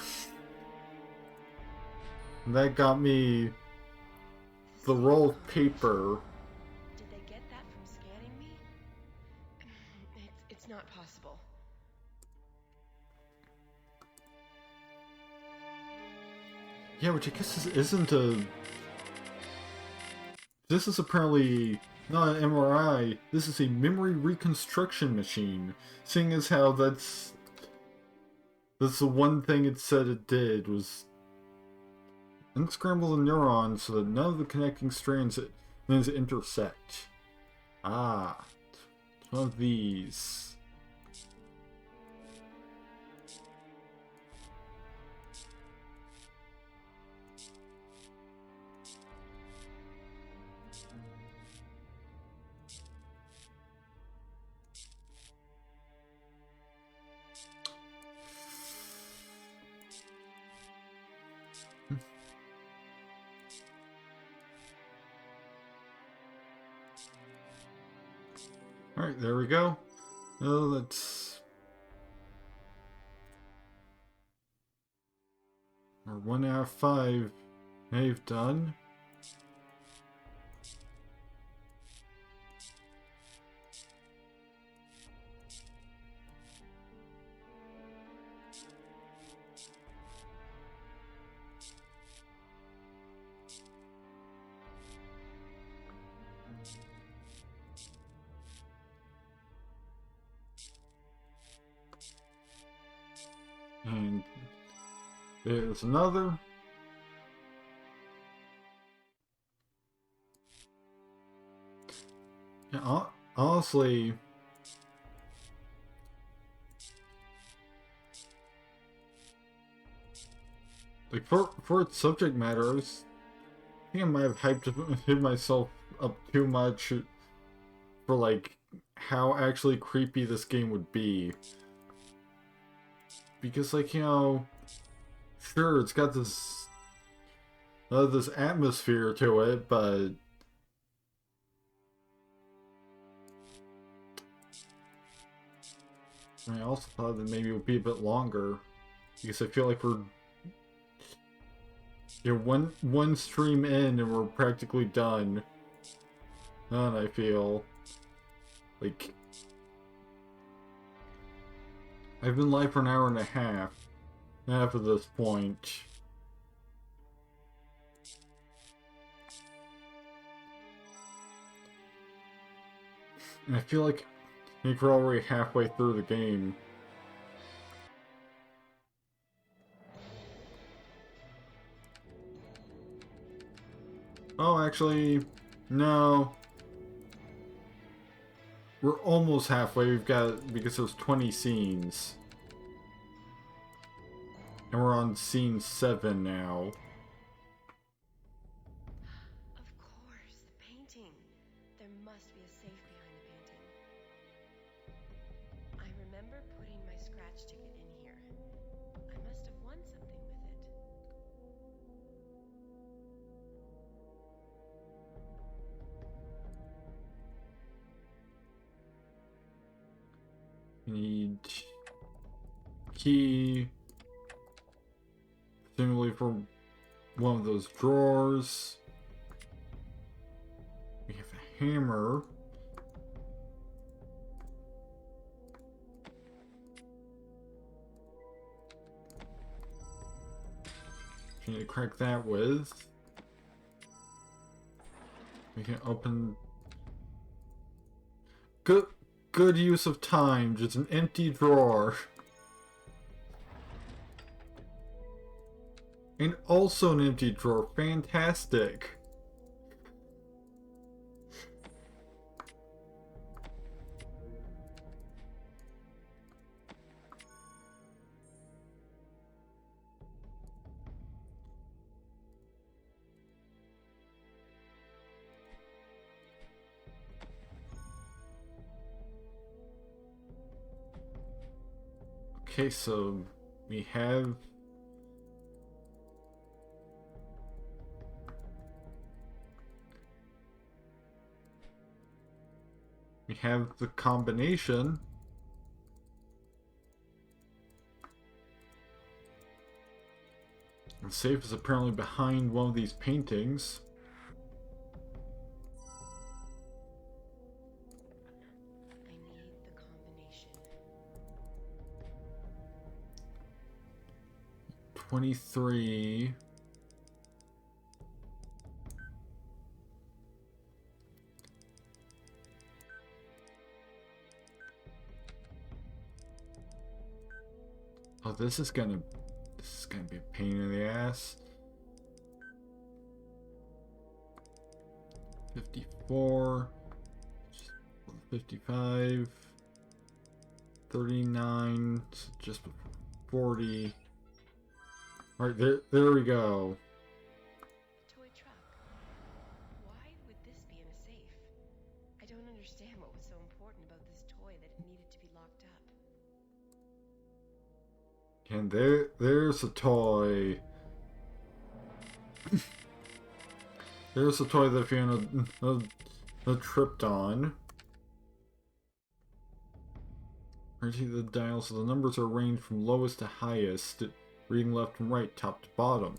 And that got me the roll of paper. Did they get that from scanning me? It's not possible. Yeah, which I guess this isn't a... This is apparently not an MRI. This is a memory reconstruction machine. Seeing as how that's the one thing it said it did was unscramble the neurons so that none of the connecting strands intersect. Ah, it's one of these. Alright, there we go. Let's... Our 1 out of 5 I've done. And there's another. Yeah, honestly, like for its subject matter, I think I might have hit myself up too much for like how actually creepy this game would be. Because, like, you know, sure, it's got this atmosphere to it, but I also thought that maybe it would be a bit longer, because I feel like we're, you know, one stream in and we're practically done. And I feel like I've been live for an hour and a half after this point. And I feel like we're already halfway through the game. Oh, actually, no. We're almost halfway. We've got, because there's 20 scenes. And we're on scene 7 now. Of course, the painting. There must be a safe behind the painting. I remember putting my scratch ticket in here. I must have won something with it. We need key. Presumably for one of those drawers. We have a hammer. We need to crack that with. We can open. Good use of time. Just an empty drawer. And also an empty drawer. Fantastic. Okay, so we have the combination. The safe is apparently behind one of these paintings. I need the combination. 23. Oh, this is gonna be a pain in the ass. 54, 55, 39, just before 40. Alright, there we go. A toy truck. Why would this be in a safe? I don't understand what was so important about this toy that it needed to be locked up. And there's a toy. There's a toy that Fiona tripped on. See the dial, so the numbers are arranged from lowest to highest, reading left and right, top to bottom.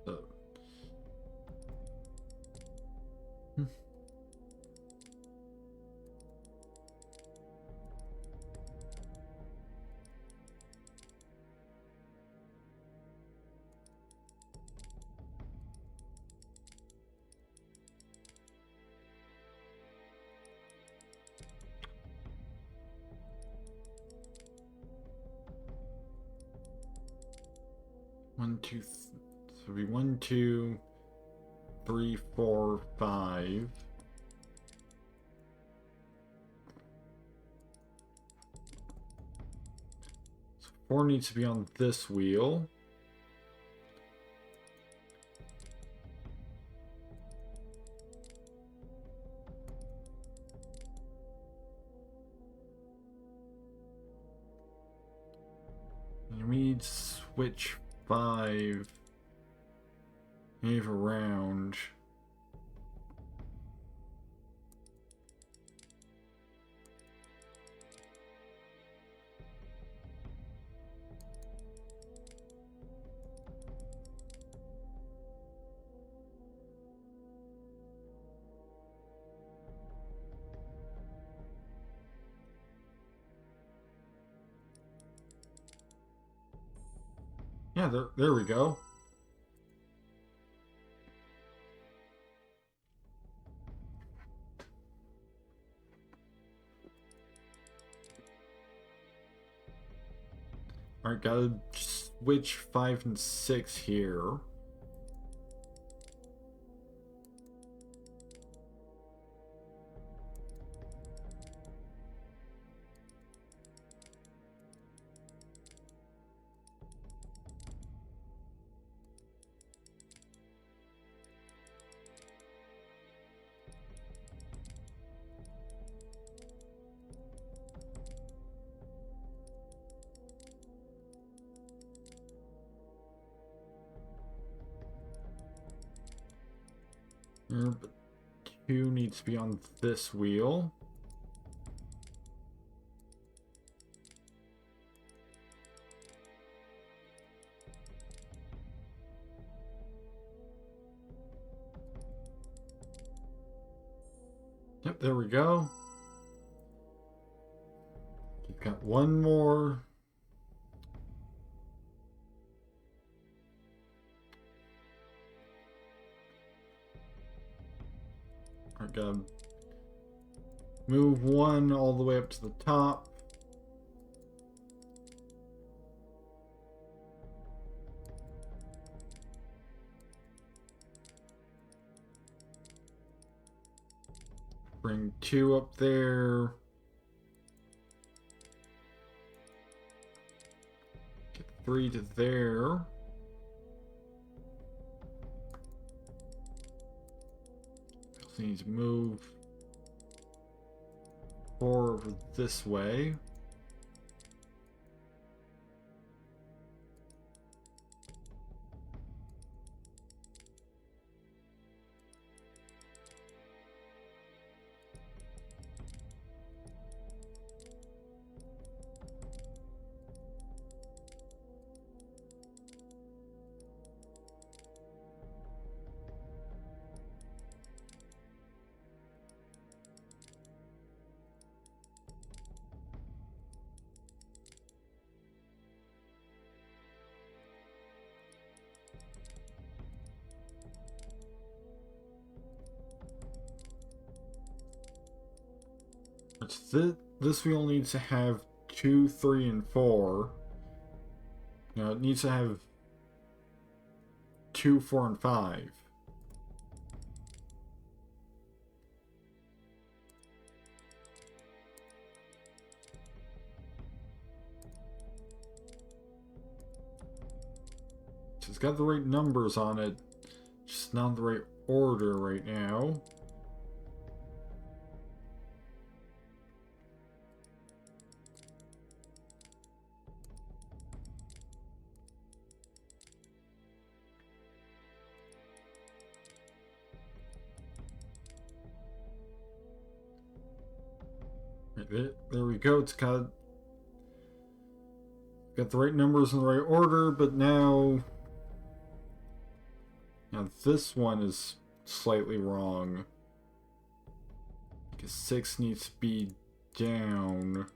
So. 1, 2, so it'll be 1, 2, 3, 4, 5. So 4 needs to be on this wheel. And we need switch 5. Move around. Yeah, there we go. Alright, gotta switch 5 and 6 here. But 2 needs to be on this wheel. Yep, there we go. We've got one more. I gotta move 1 all the way up to the top. Bring 2 up there. Get 3 to there. Also need to move 4 over this way. This wheel needs to have 2, 3, and 4. No, it needs to have 2, 4, and 5. It's got the right numbers on it, just not the right order right now. There we go. It's got the right numbers in the right order, but now this one is slightly wrong because 6 needs to be down.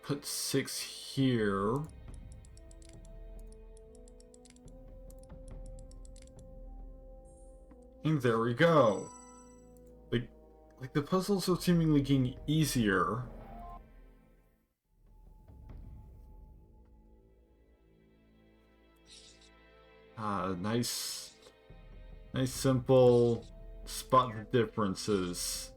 Put 6 here. And there we go. Like the puzzles are seemingly getting easier. Nice simple spot the differences.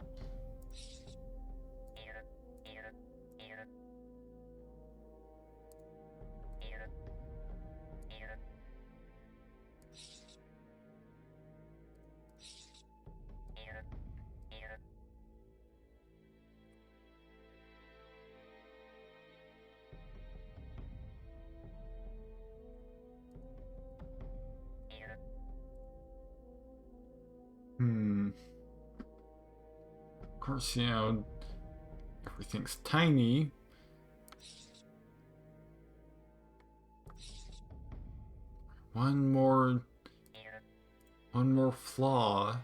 Of course, you know, everything's tiny. One more flaw.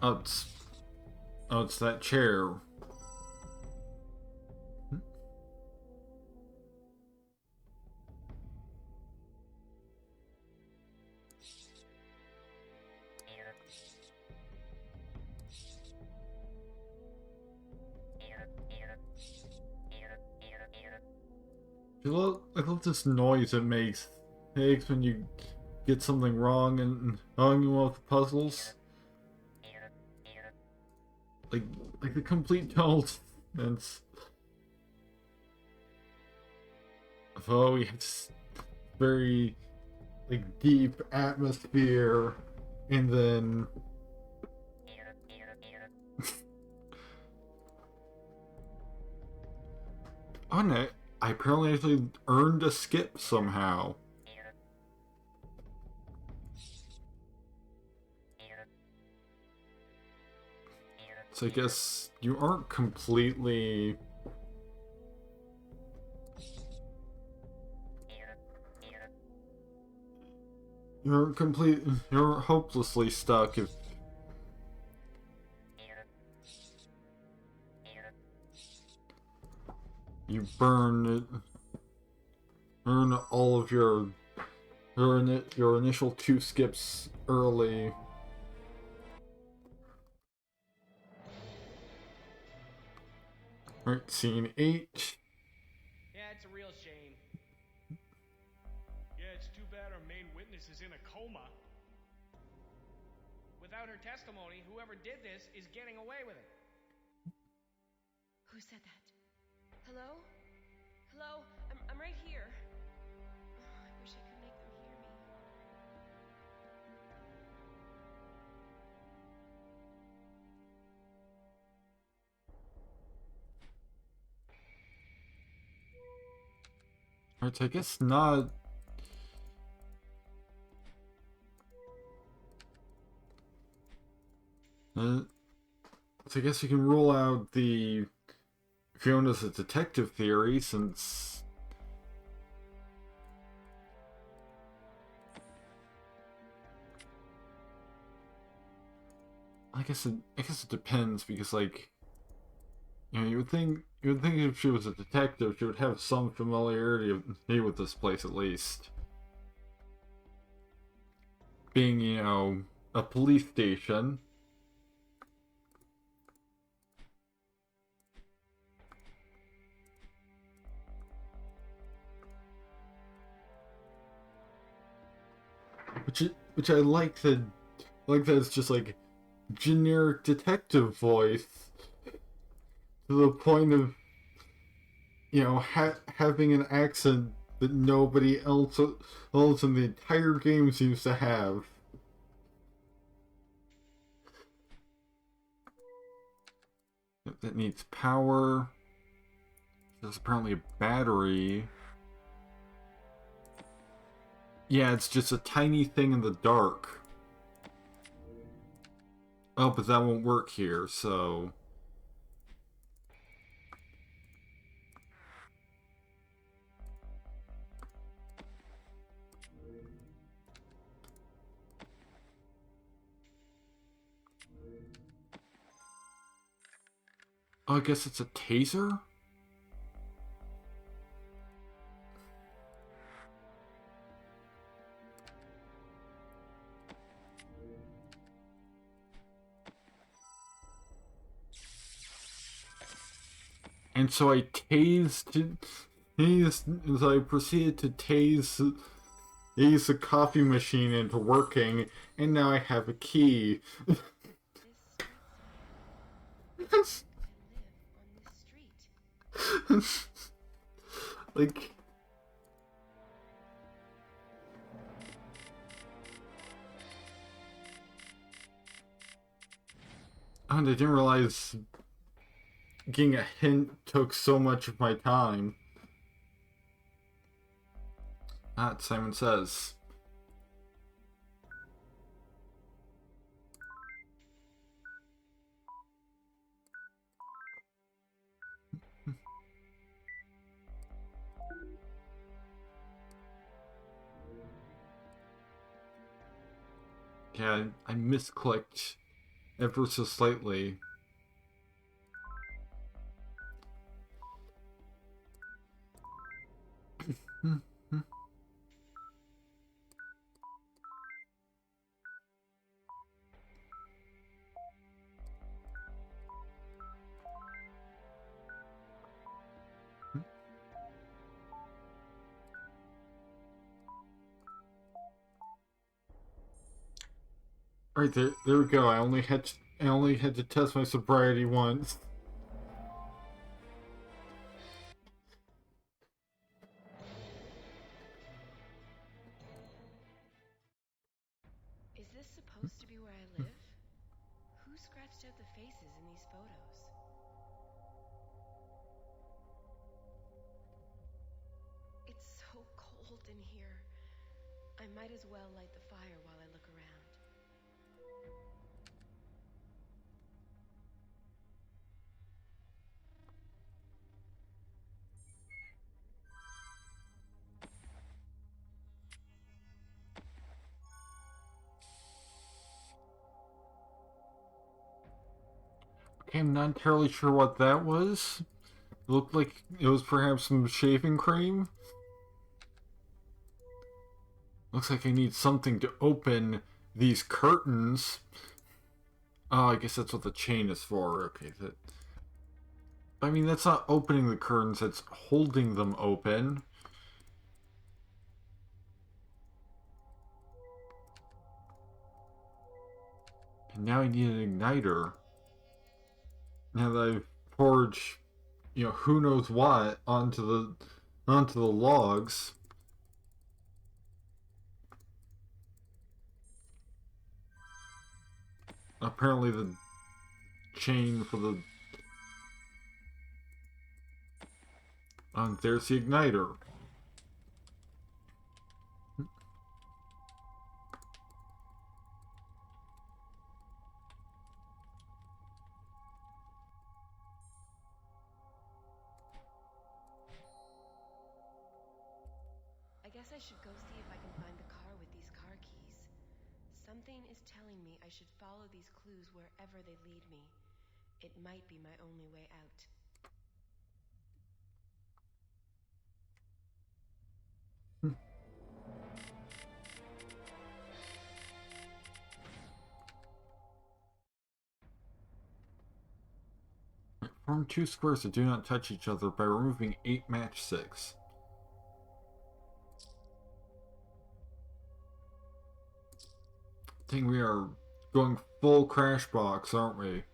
Oh, it's that chair. I love this noise it makes when you get something wrong and knowing one of the puzzles. Like the complete nonsense. Oh, it's very deep atmosphere, and then on it, I apparently actually earned a skip somehow. So I guess you aren't completely... You're hopelessly stuck if... you burn all of your initial 2 skips early. Alright, scene 8. Yeah, it's a real shame. Yeah, it's too bad our main witness is in a coma. Without her testimony, whoever did this is getting away with it. Who said that? Hello? Hello? I'm right here. Oh, I wish I could make them hear me. Alright, so I guess not. So I guess you can rule out the Fiona's a detective theory, since I guess it depends, because, like, you know, you would think if she was a detective, she would have some familiarity with this place at least. Being, you know, a police station. Which I like that it's just like generic detective voice, to the point of, you know, having an accent that nobody else in the entire game seems to have. That needs power. There's apparently a battery. Yeah, it's just a tiny thing in the dark. Oh, but that won't work here, so... Oh, I guess it's a taser? And so I I proceeded to ease the coffee machine into working, and now I have a key. This street sign. I live on this street. Like... And I didn't realize getting a hint took so much of my time. Simon Says. Yeah, I misclicked ever so slightly. Alright, there we go. I only had to test my sobriety once. Is this supposed to be where I live? Who scratched out the faces in these photos? It's so cold in here. I might as well light the fire while I look around. Okay, I'm not entirely sure what that was. looked like it was perhaps some shaving cream. Looks like I need something to open these curtains. Oh, I guess that's what the chain is for. Okay, I mean, that's not opening the curtains, that's holding them open. And now I need an igniter. Now that I've forged, who knows what onto the logs. Apparently the chain for the... there's the igniter. I guess I should go see if I can find the car with these car keys. Something is telling me I should follow these clues wherever they lead me. It might be my only way out. Form 2 squares that do not touch each other by removing 8 matchsticks. I think we are going full crash box, aren't we?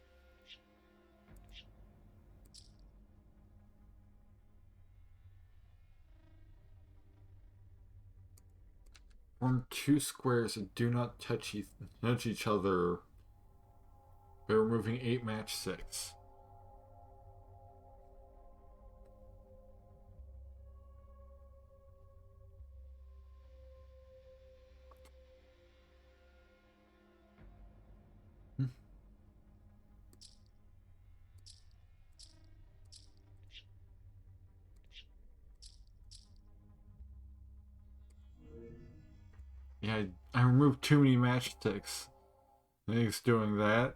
Form 2 squares that do not touch each other by removing 8 matchsticks. Yeah, I removed too many matchsticks. I think it's doing that.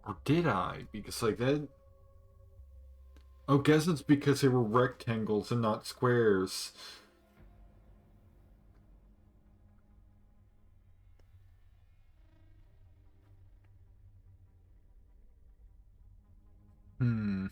Or did I? Because, like, that... Oh, guess it's because they were rectangles and not squares. Hmm.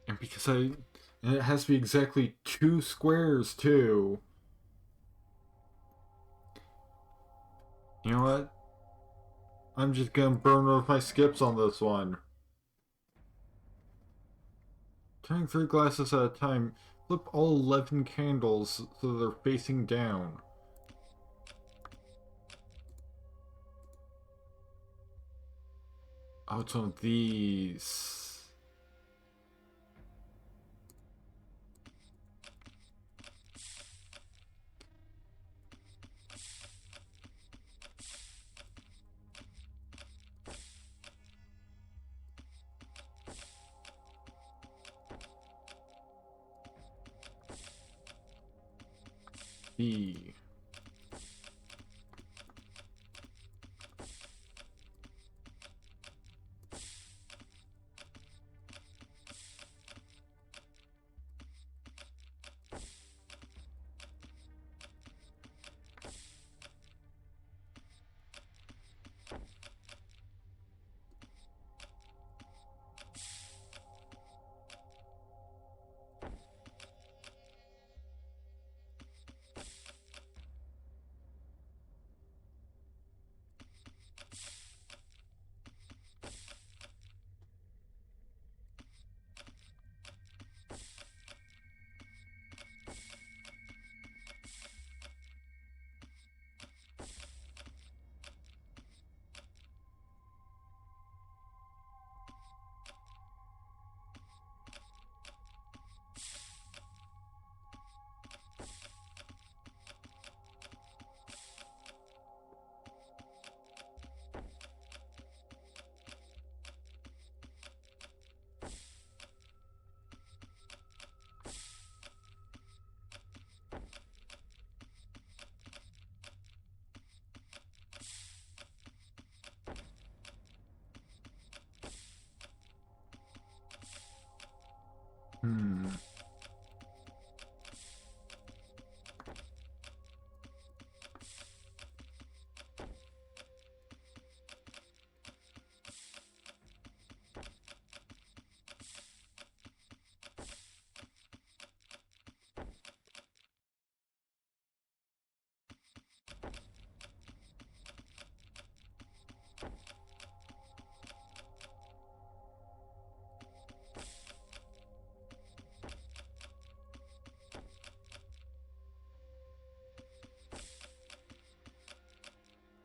And because and it has to be exactly 2 squares, too. You know what? I'm just gonna burn one of my skips on this one. Turning 3 glasses at a time, flip all 11 candles so they're facing down. Oh, it's one of these. B.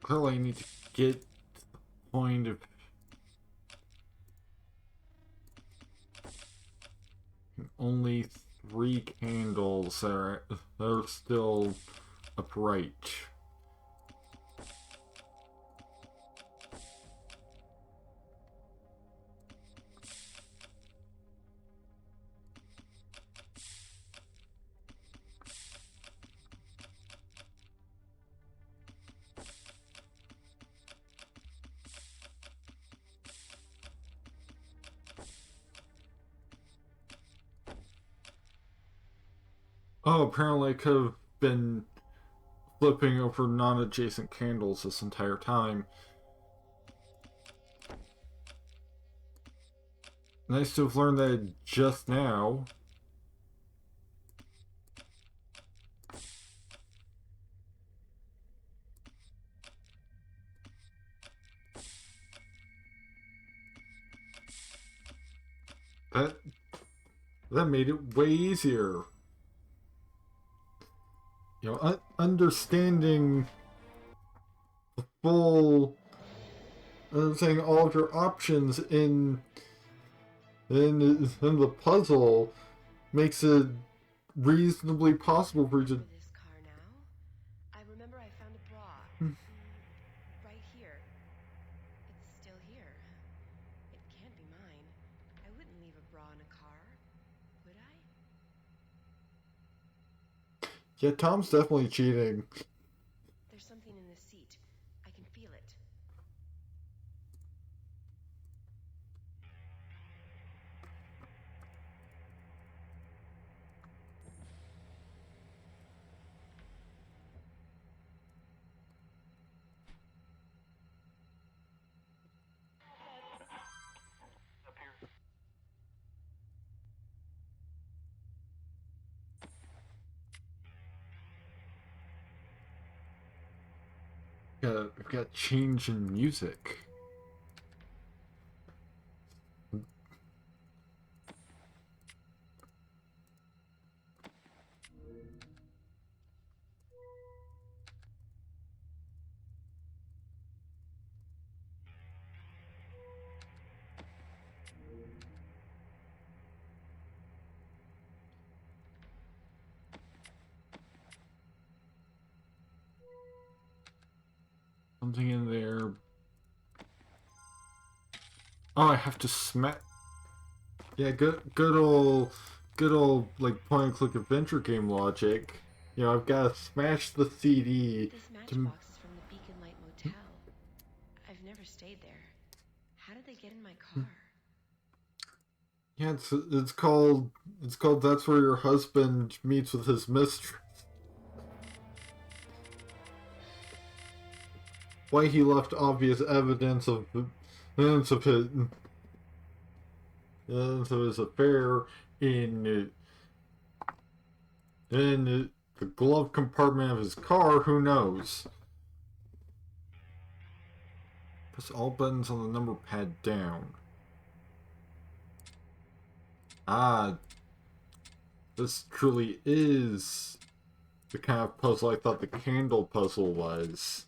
Clearly I need to get to the point of only 3 candles that are still upright. Oh, apparently I could have been flipping over non-adjacent candles this entire time. Nice to have learned that just now. That that made it way easier. You know, understanding the full, saying all of your options in the puzzle makes it reasonably possible for you to. This car now. I remember I found a bra. Right here. It's still here. It can't be mine. I wouldn't leave a bra in a car, would I? Yeah, Tom's definitely cheating. There's something in the seat. I can feel it. We've got change in music. Something in there. Oh, I have to smack. Yeah, good old like point and click adventure game logic. You know, I've got to smash the CD This to. matchbox is from the Beacon Light Motel. I've never stayed there. How did they get in my car? Yeah, it's called That's Where Your Husband Meets with His Mistress. Why he left obvious evidence of his evidence of his affair in in the glove compartment of his car. Who knows? Press all buttons on the number pad down. Ah, this truly is the kind of puzzle I thought the candle puzzle was.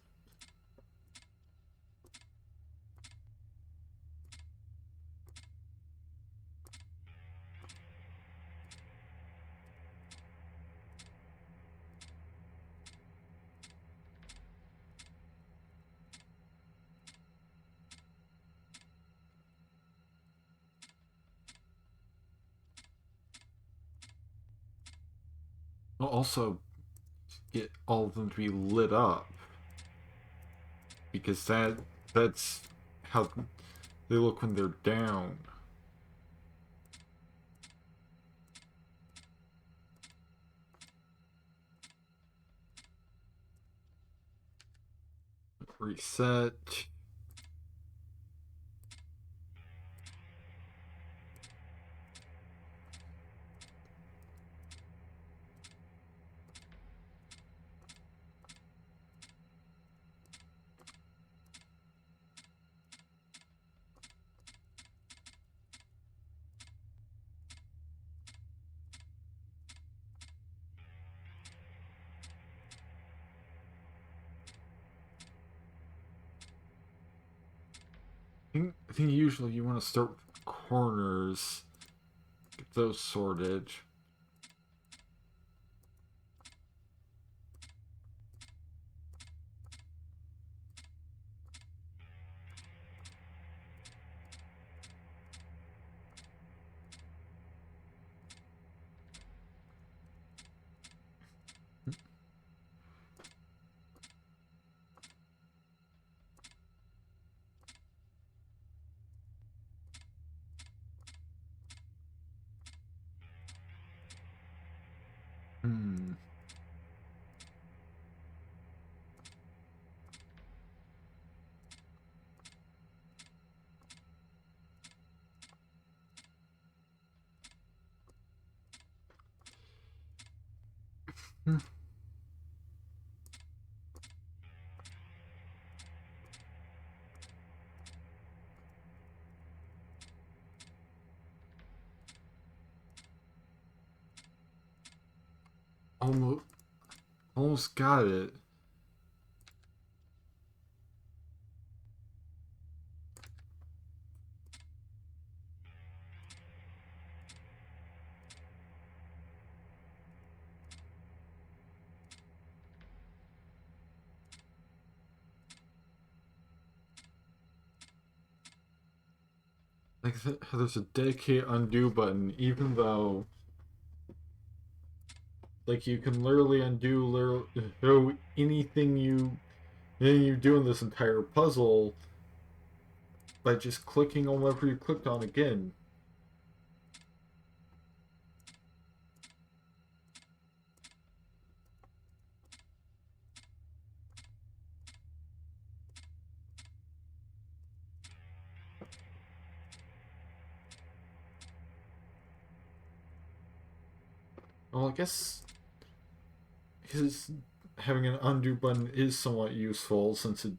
I'll also get all of them to be lit up, because that's how they look when they're down. Reset. I think usually you want to start with corners. Get those sorted. Hmm. Hmm. Almost, almost got it. Like there's a dedicate undo button, even though like you can literally undo anything you do in this entire puzzle by just clicking on whatever you clicked on again. Well, I guess his having an undo button is somewhat useful since it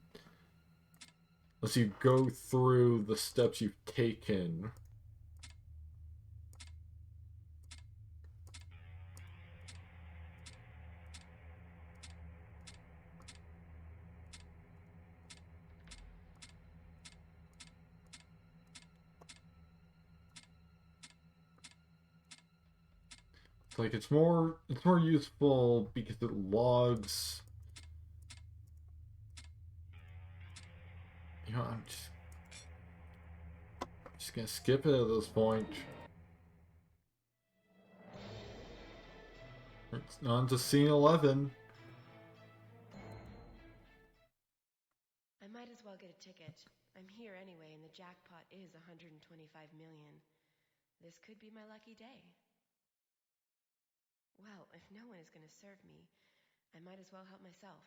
lets you go through the steps you've taken. It's like it's more useful because it logs. I'm just gonna skip it at this point. It's on to scene 11. I might as well get a ticket. I'm here anyway, and the jackpot is 125 million. This could be my lucky day. Well, if no one is going to serve me, I might as well help myself.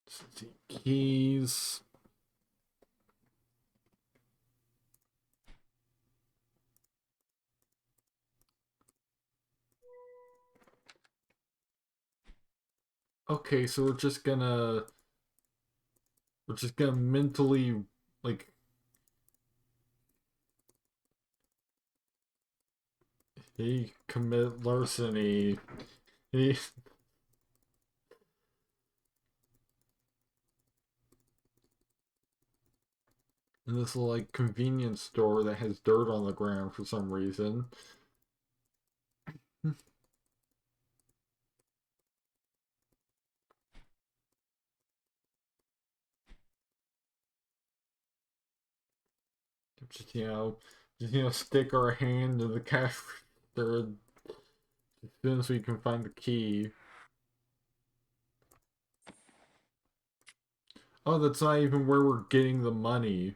Let's see, keys. Okay, so we're just gonna mentally like he commit larceny. He in this like convenience store that has dirt on the ground for some reason. just you know, stick our hand in the cash register as soon as we can find the key. Oh, that's not even where we're getting the money.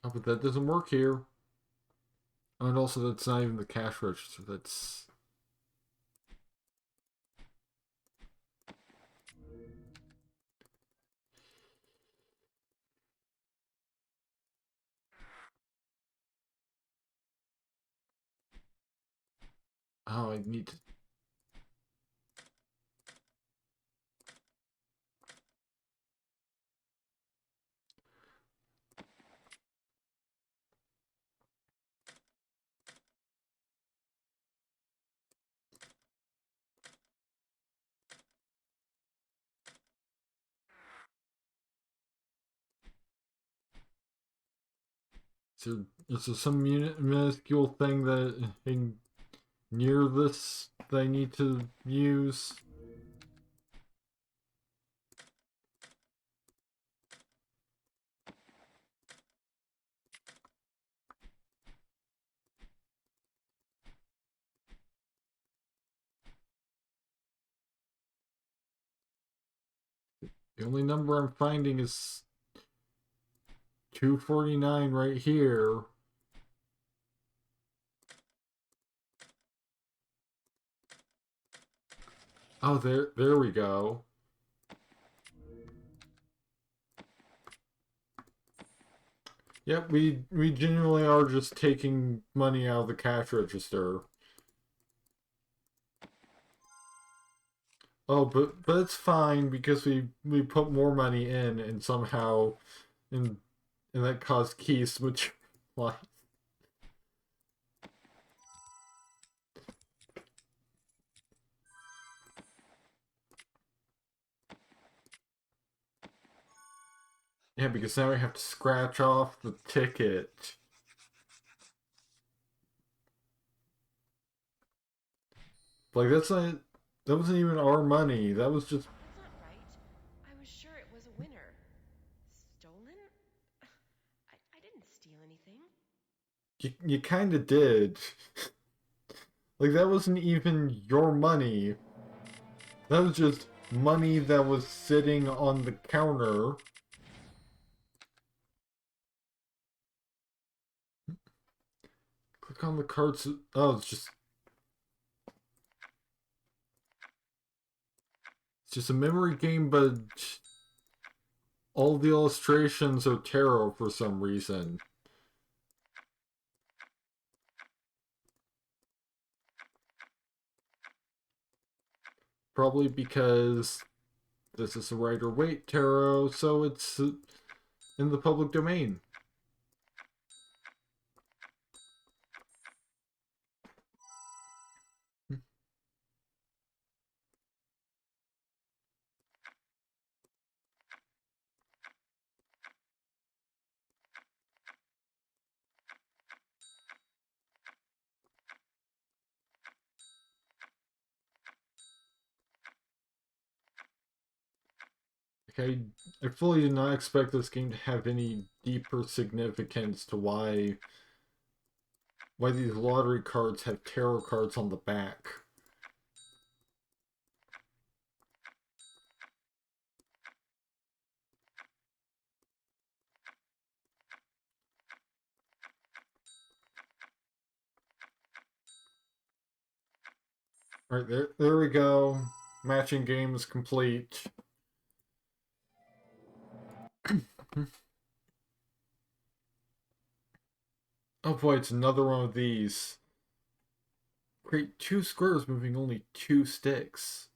Oh, but that doesn't work here. And also, that's not even the cash register. That's. Oh, I need to. So is there some minuscule thing that near this that I need to use? The only number I'm finding is 249 right here. Oh, there we go. Yep, we genuinely are just taking money out of the cash register. Oh, but it's fine because we put more money in and somehow and that caused keys to materialize. Yeah, because now we have to scratch off the ticket. Like that wasn't even our money. That was just That's not right. I was sure it was a winner. Stolen? I didn't steal anything. you kind of did. Like that wasn't even your money. That was just money that was sitting on the counter. Click on the cards. Oh, it's just a memory game, but all the illustrations are tarot for some reason. Probably because this is a Rider-Waite tarot, so it's in the public domain. Okay, I fully did not expect this game to have any deeper significance to why these lottery cards have tarot cards on the back. Alright, there we go. Matching game is complete. Oh boy, it's another one of these. Create 2 squares moving only 2 sticks.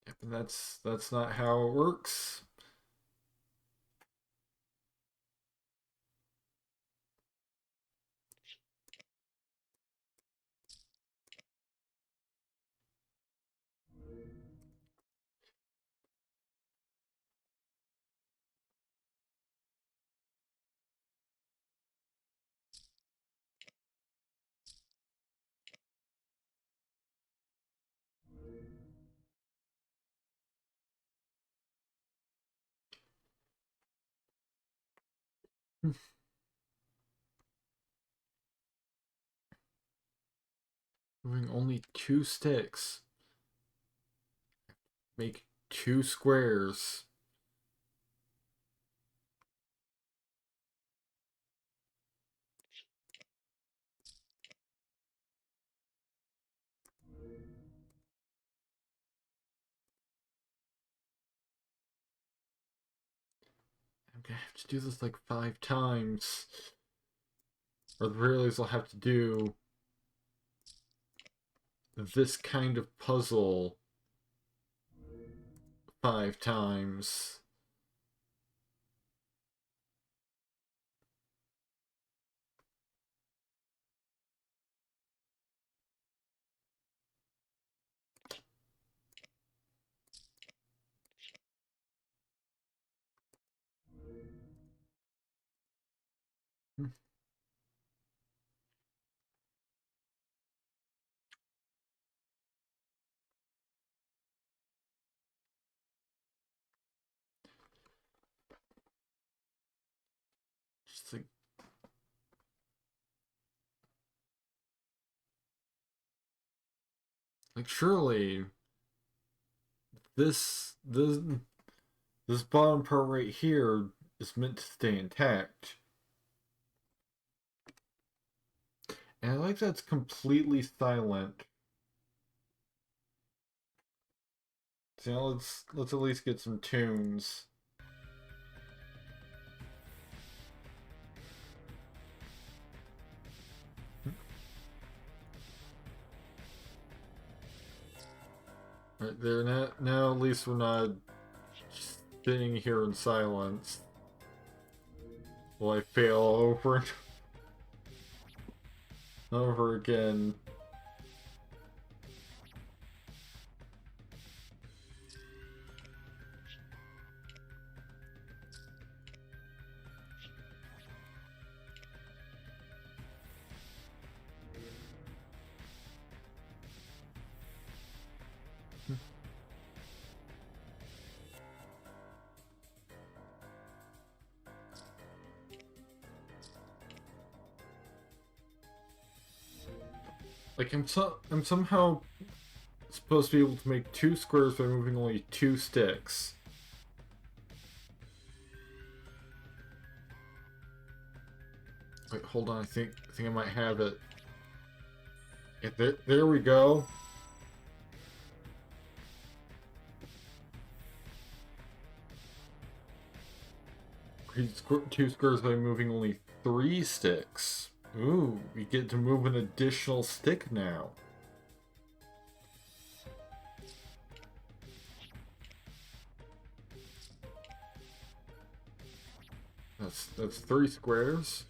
Yep, and that's not how it works. Moving only 2 sticks. Make 2 squares. I'm gonna have to do this like 5 times. Or the very least I'll have to do this kind of puzzle 5 times. Just like surely this this bottom part right here is meant to stay intact. And I like that it's completely silent. So now let's at least get some tunes. Right there, now at least we're not sitting here in silence. Will I fail over and over again? Like I'm somehow supposed to be able to make 2 squares by moving only 2 sticks. Wait, hold on. I think I might have it. Yeah, there we go. Create 2 squares by moving only 3 sticks. Ooh, we get to move an additional stick now. That's 3 squares.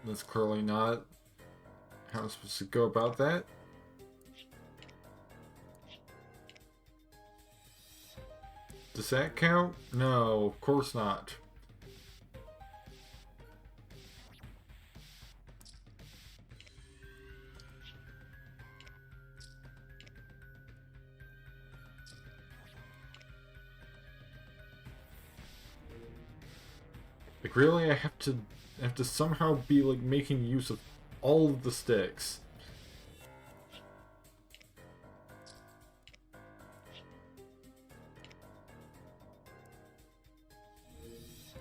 That's clearly not how I'm supposed to go about that. Does that count? No, of course not. Like really, I have to somehow be like making use of all of the sticks.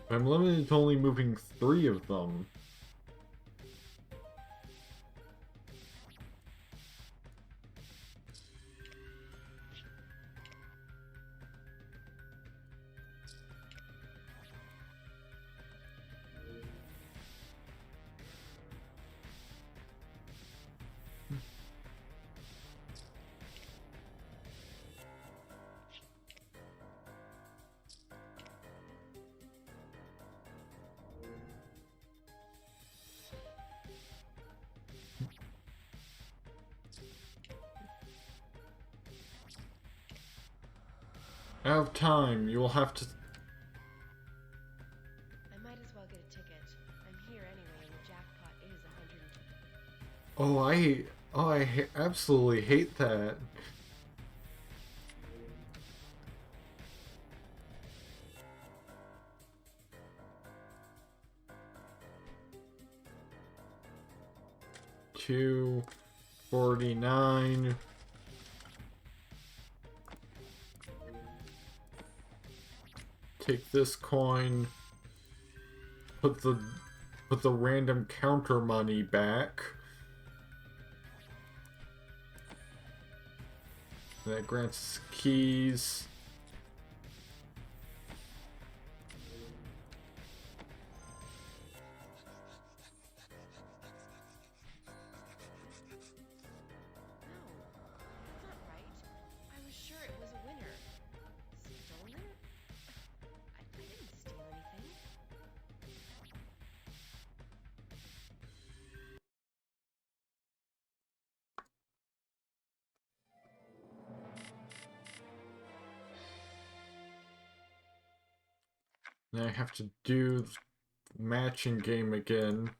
I'm limited to only moving 3 of them. Out of time, you will have to. I might as well get a ticket. I'm here anyway, and the jackpot is 120. I absolutely hate that. $2.49. Take this coin. Put the random counter money back. That grants keys. No, that's not right. I was sure it was a winner. Stolen? I didn't steal anything. Then I have to do the matching game again.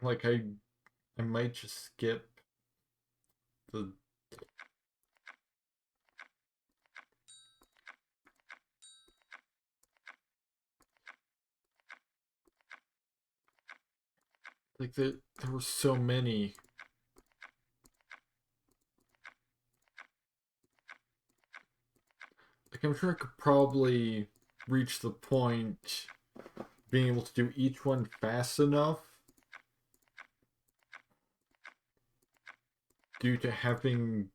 Like I might just skip the there were so many. Like I'm sure I could probably reach the point being able to do each one fast enough due to having,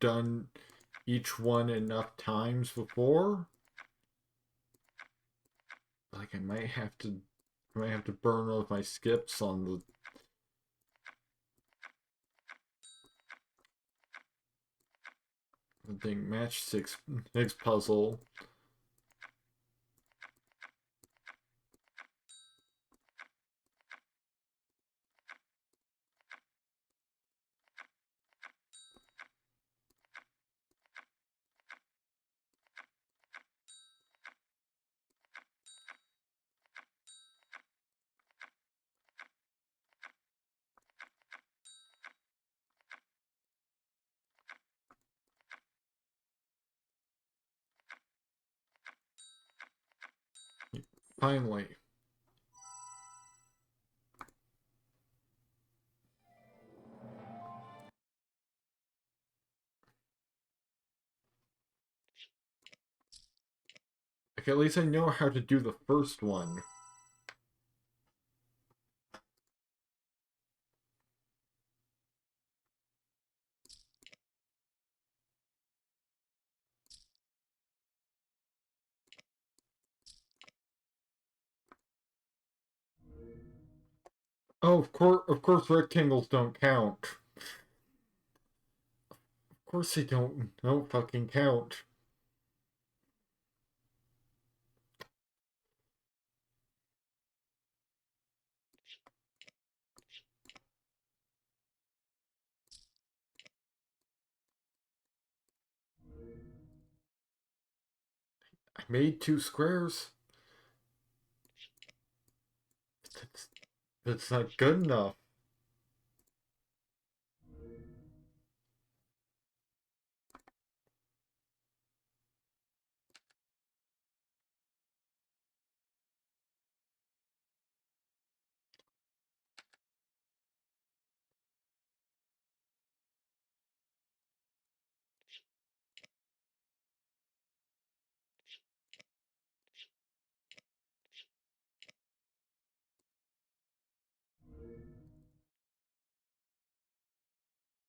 done each one enough times before. Like I might have to burn all of my skips on the thing match six puzzle. Finally. Like at least I know how to do the first one. Oh, of course, rectangles don't count. Of course they don't fucking count. I made two squares. That's, that's not good enough.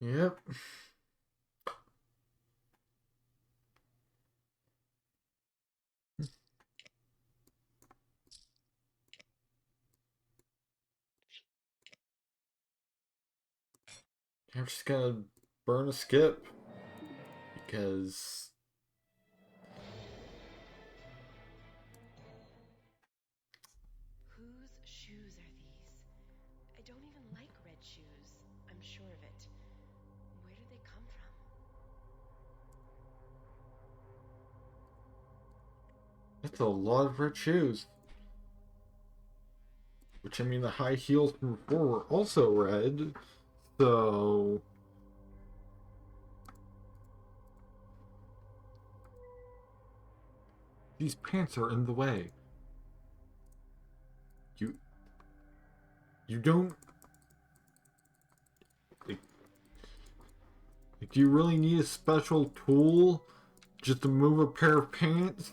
Yep. I'm just gonna burn a skip because Whose shoes are these? I don't even like red shoes. I'm sure of it. Where do they come from? that's a lot of red shoes. Which I mean, the high heels from before were also red, so these pants are in the way. You you don't like, do you really need a special tool just to move a pair of pants?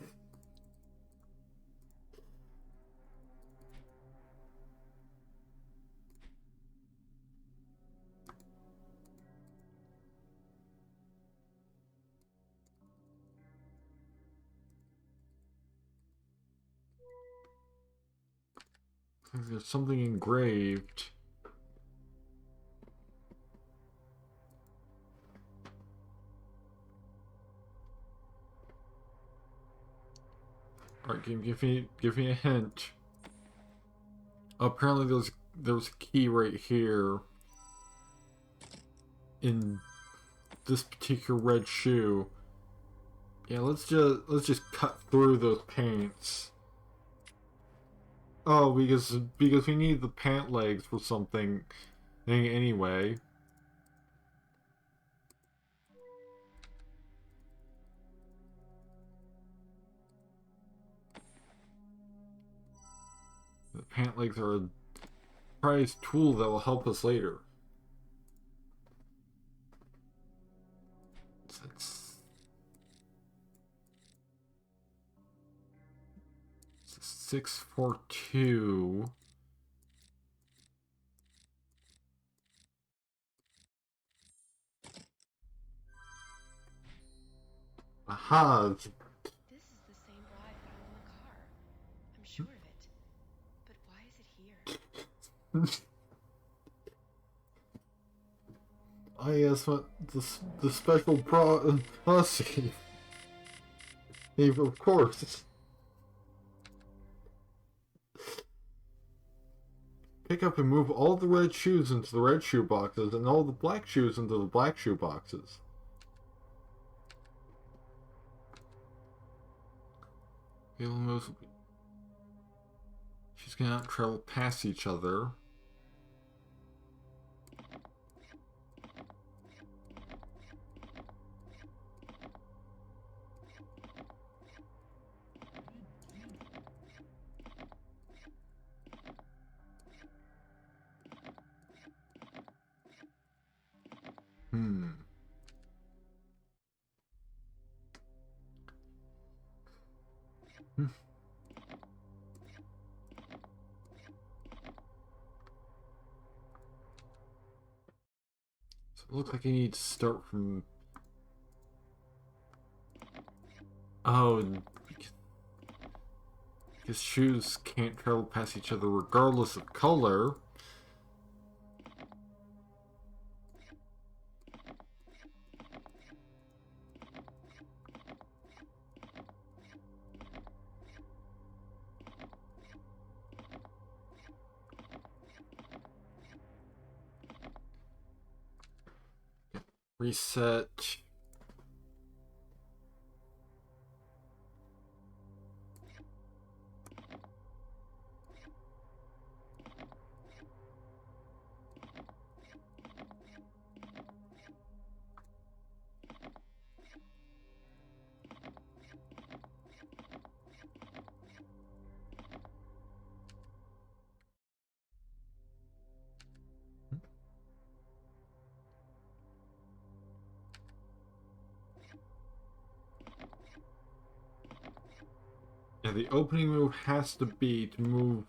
There's something engraved. Alright, give me a hint. Apparently there's a key right here in this particular red shoe. Yeah, let's just cut through those paints. Oh, because we need the pant legs for something anyway. The pant legs are a prized tool that will help us later. It's 642. Aha! This is the same bra I found in the car. I'm sure of it. But why is it here? I guess what the special policy. Of course. Pick up and move all the red shoes into the red shoe boxes and all the black shoes into the black shoe boxes. She's gonna travel past each other. Hmm. So it looks like you need to start from... Oh, because shoes can't travel past each other regardless of color. Reset. Yeah, the opening move has to be to move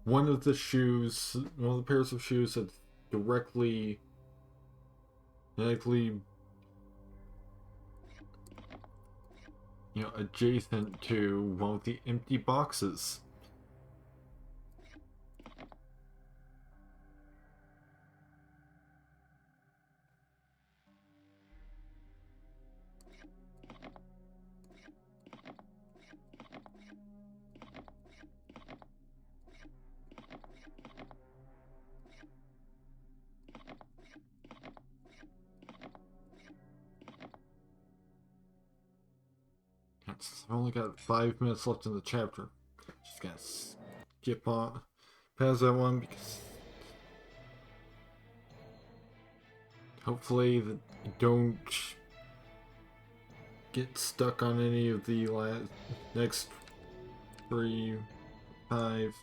one of the pairs of shoes that's directly, adjacent to one of the empty boxes. I've only got 5 minutes left in the chapter. Just gonna skip on past that one because hopefully I don't get stuck on any of the next 3, 5,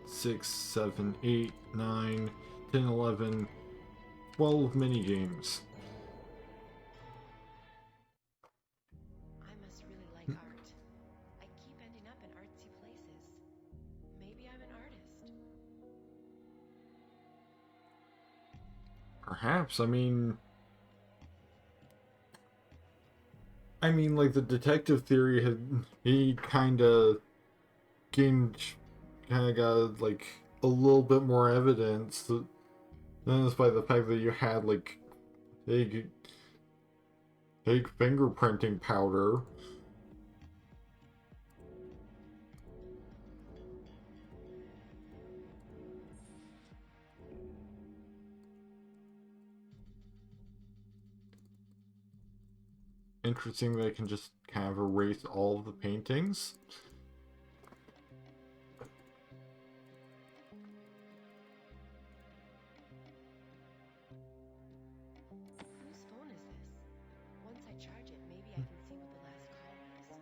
6, 7, 8, 9, 10, 11, 12 mini games. I must really like art. I keep ending up in artsy places. Maybe I'm an artist. Perhaps. Like the detective theory he kind of gained kind of got like a little bit more evidence. Than is by the fact that you had like big fingerprinting powder. Interesting that I can just kind of erase all of the paintings. Whose phone is this? Once I charge it, maybe I can see what the last call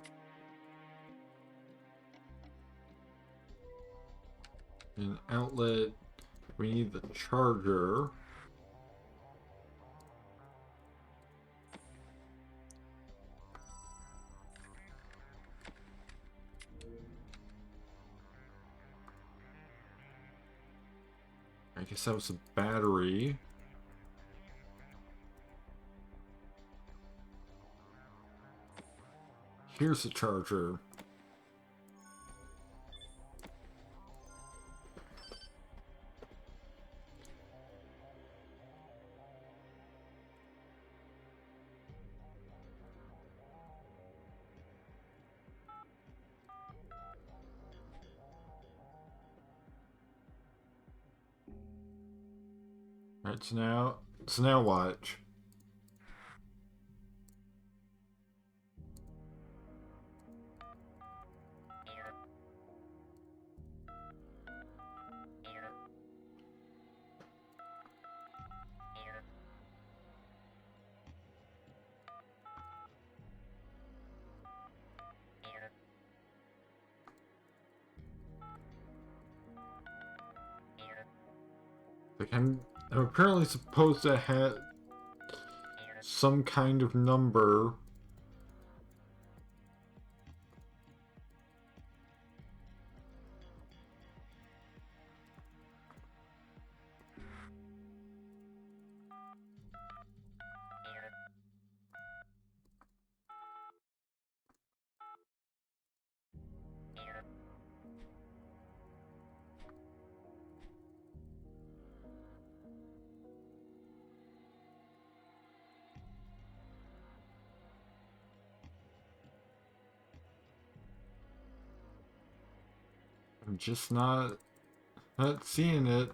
was. An outlet. We need the charger. I guess that was a battery. Here's the charger. Alright, so now watch. Like I'm apparently supposed to have some kind of number. I'm just not seeing it.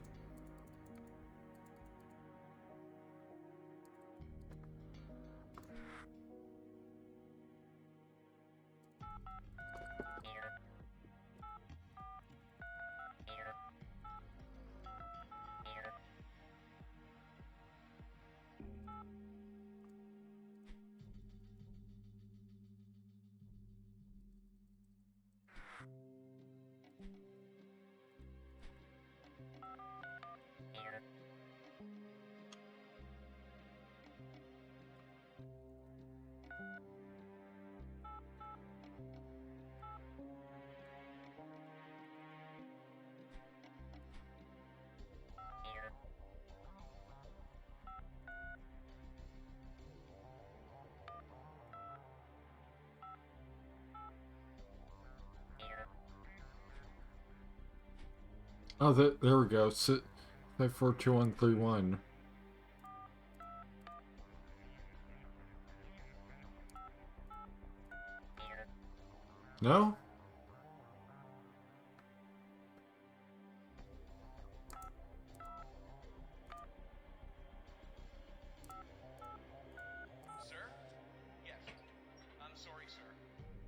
Oh, there we go. 542131. No? Sir? Yes. I'm sorry, sir.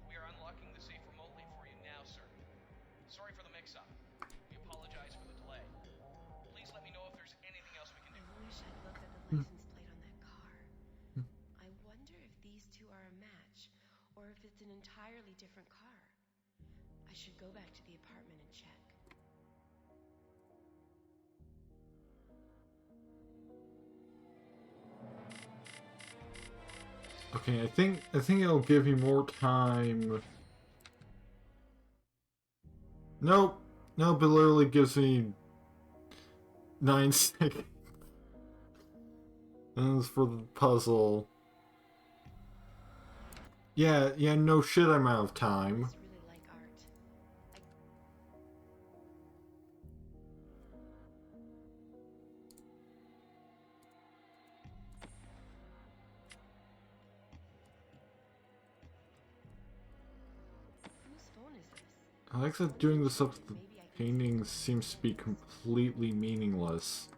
We are unlocking the safe remotely for you now, sir. Sorry for the mix-up. We apologize for the delay. Please let me know if there's anything else we can do. I wish I'd looked at the license plate on that car. I wonder if these two are a match, or if it's an entirely different car. I should go back to the apartment and check. Okay, I think it'll give you more time. Nope. Nope, it literally gives me 9 seconds. And it's for the puzzle. Yeah, no shit, I'm out of I time. just really like art. I like that doing this up with the paintings seems to be completely meaningless.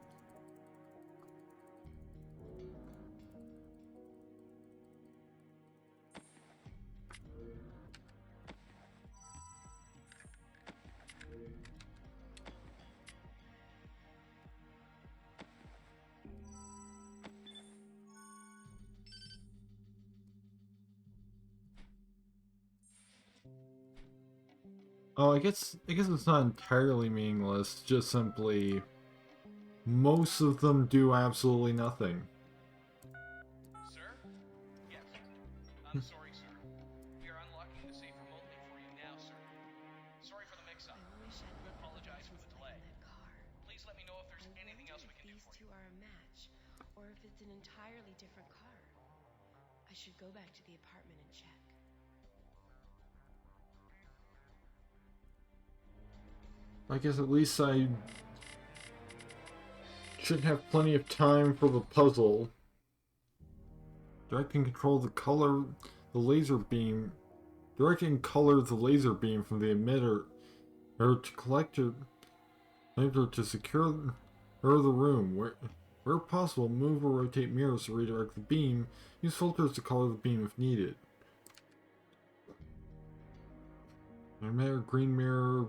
Oh, I guess it's not entirely meaningless, just simply most of them do absolutely nothing. Sir? Yes. I'm sorry, sir. We are unlocking the safe remotely for you now, sir. Sorry for the mix-up. I wish I'd We let the apologize for pieces the lay delay. in that car. Please let me know if there's I anything wonder else we if can do these for you. two are a match, or if it's an entirely different car. I should go back to the apartment and check. I guess at least I should have plenty of time for the puzzle. Direct and control the color, the laser beam. Direct and color the laser beam from the emitter, or to collect it, later to secure the room. Where possible, move or rotate mirrors to redirect the beam. Use filters to color the beam if needed. Emitter, green mirror.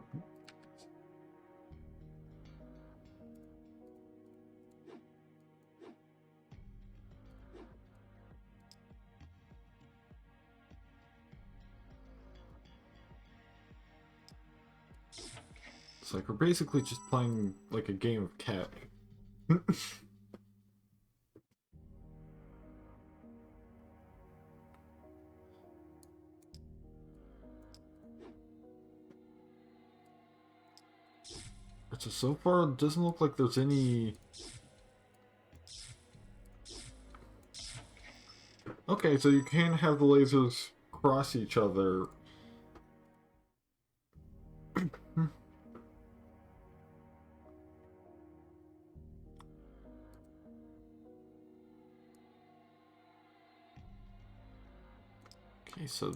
It's like we're basically just playing like a game of cat. So far, it doesn't look like there's any... Okay, so you can have the lasers cross each other. Okay, so...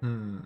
Hmm.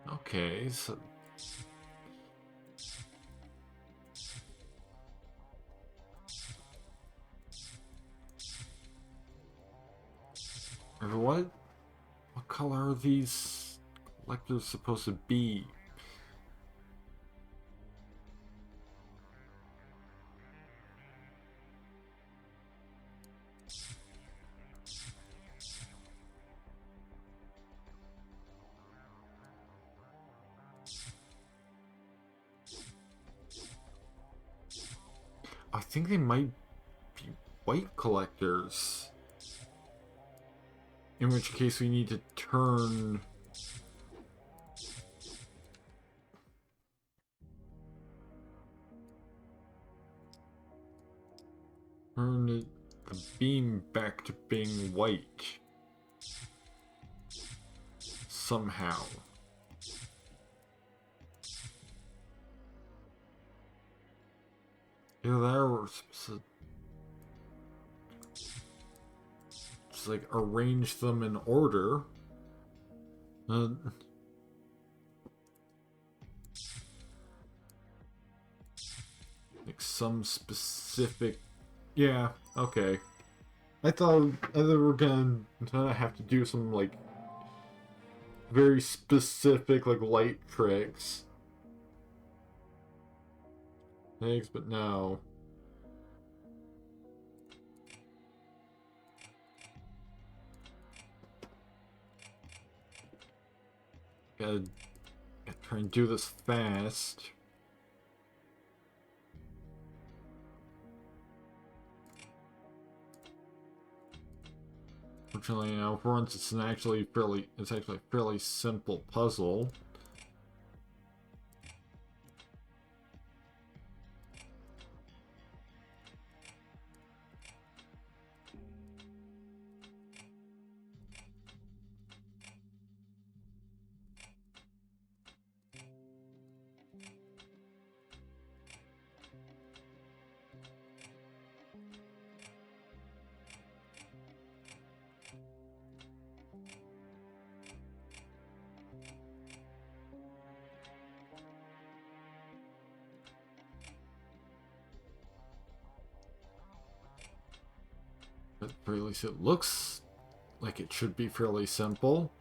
Okay, so... What color are these collectors supposed to be? I think they might be white collectors. In which case we need to turn... Turn the beam back to being white. Somehow. Either that or we're supposed to just like arrange them in order. Like some specific... Yeah, okay. I thought we were gonna have to do some like very specific like light tricks. Thanks, but no. Gotta Try and do this fast. Fortunately, you know, for once it's actually a fairly simple puzzle. But at the very least it looks like it should be fairly simple.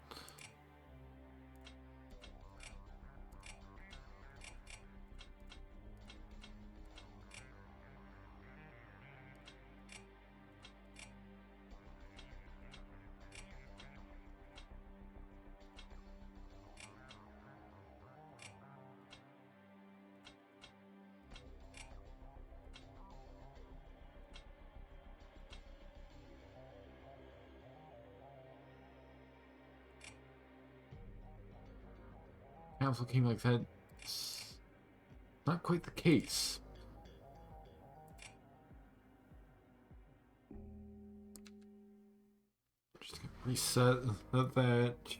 Now it's looking like that's not quite the case. Just gonna reset that.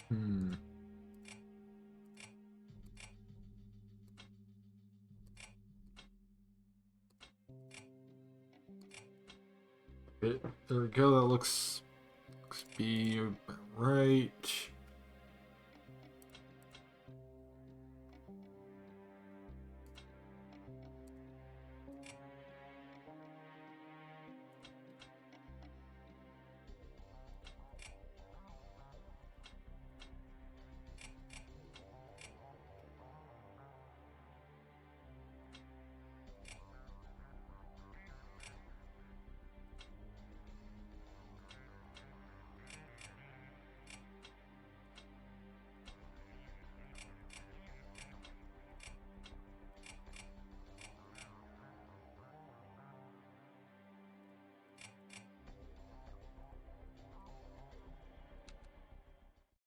Hmm. There we go. That looks to be about right.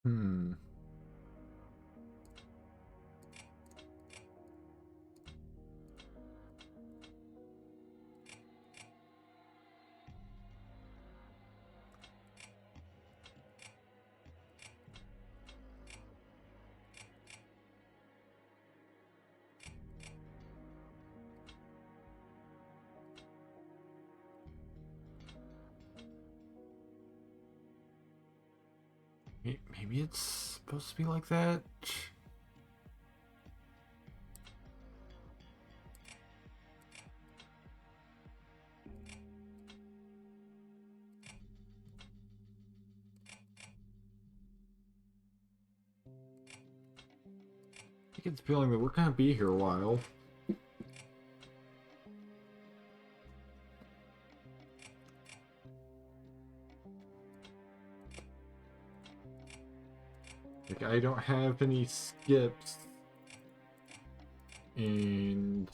Hmm. Maybe it's supposed to be like that. I get the feeling that we're gonna be here a while. Like, I don't have any skips. And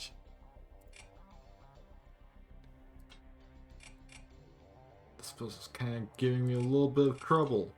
this puzzle is kind of giving me a little bit of trouble.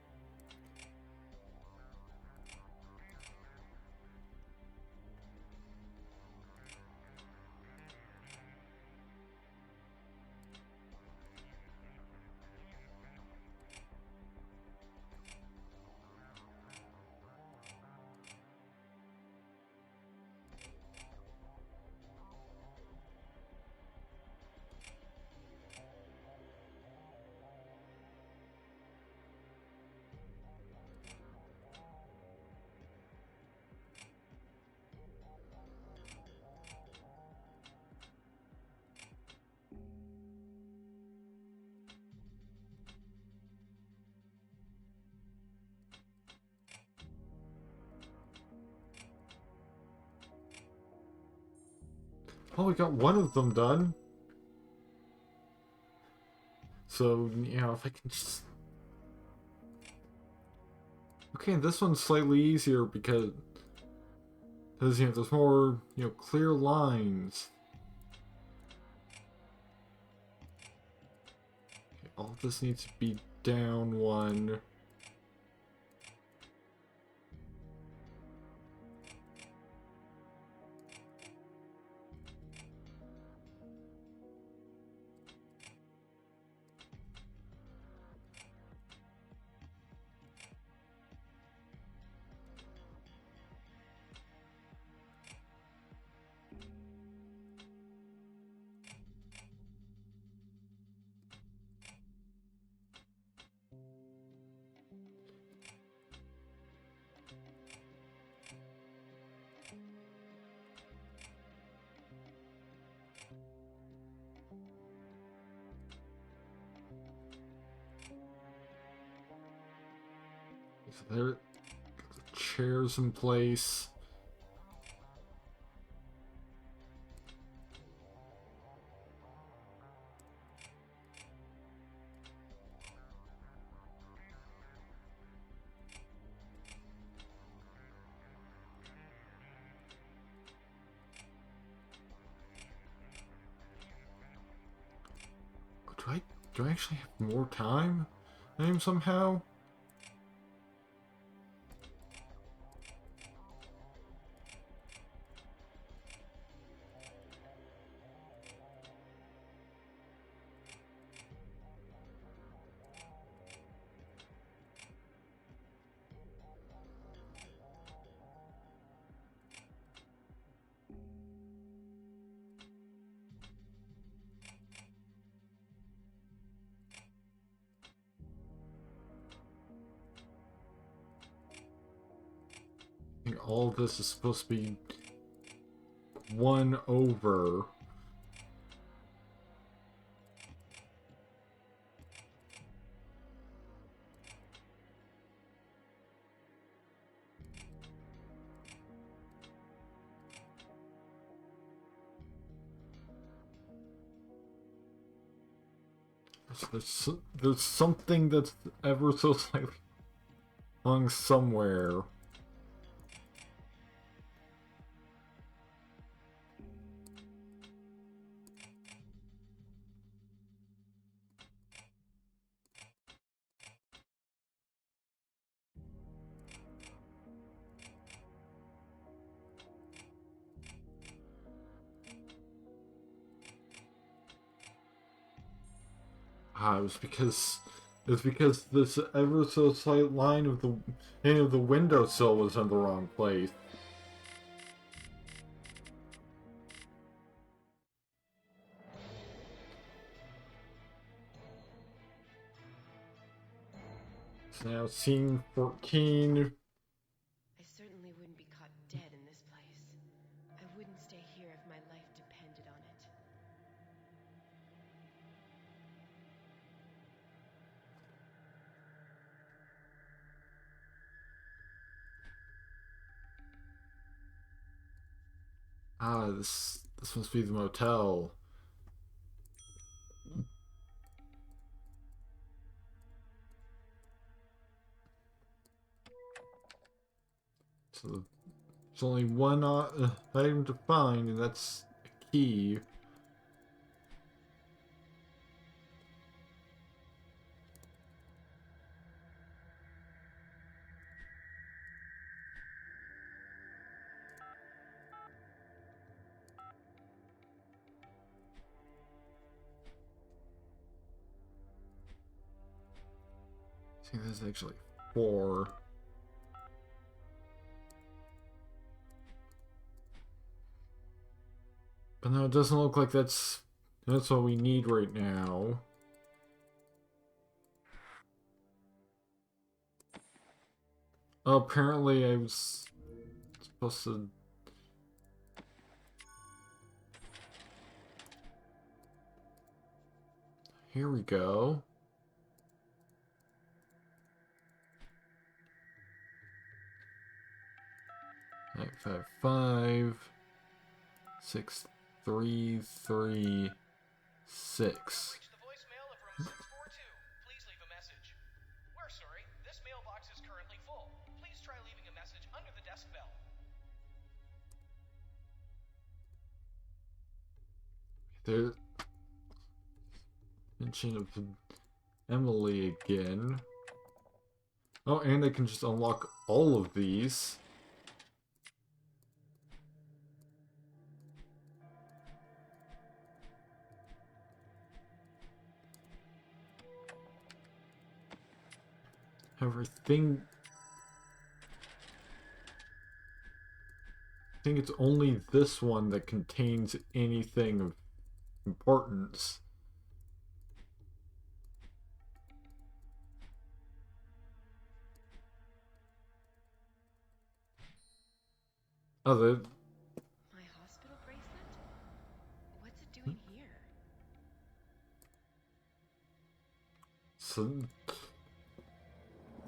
Oh, we got one of them done. So, you know, if I can just... Okay, this one's slightly easier because you know, there's more, you know, clear lines. Okay, all of this needs to be down one. So there, chairs in place. Do I actually have more time? Name somehow? I think all of this is supposed to be one over. So there's something that's ever so slightly wrong somewhere. Ah, it was because this ever so slight line of the windowsill was in the wrong place. So now scene 14. I certainly wouldn't be caught dead in this place. I wouldn't stay here if my life depended on it. Ah, this must be the motel. So there's only one item to find, and that's a key. See, there's actually 4. But no, it doesn't look like that's what we need right now. Apparently I was supposed to... Here we go. 955 6 336. Reach the voicemail of room 642. Please leave a message. We're sorry, this mailbox is currently full. Please try leaving a message under the desk bell. There. Mention of Emily again. Oh, and I can just unlock all of these. Everything. I think it's only this one that contains anything of importance. Oh, My hospital bracelet? What's it doing here? so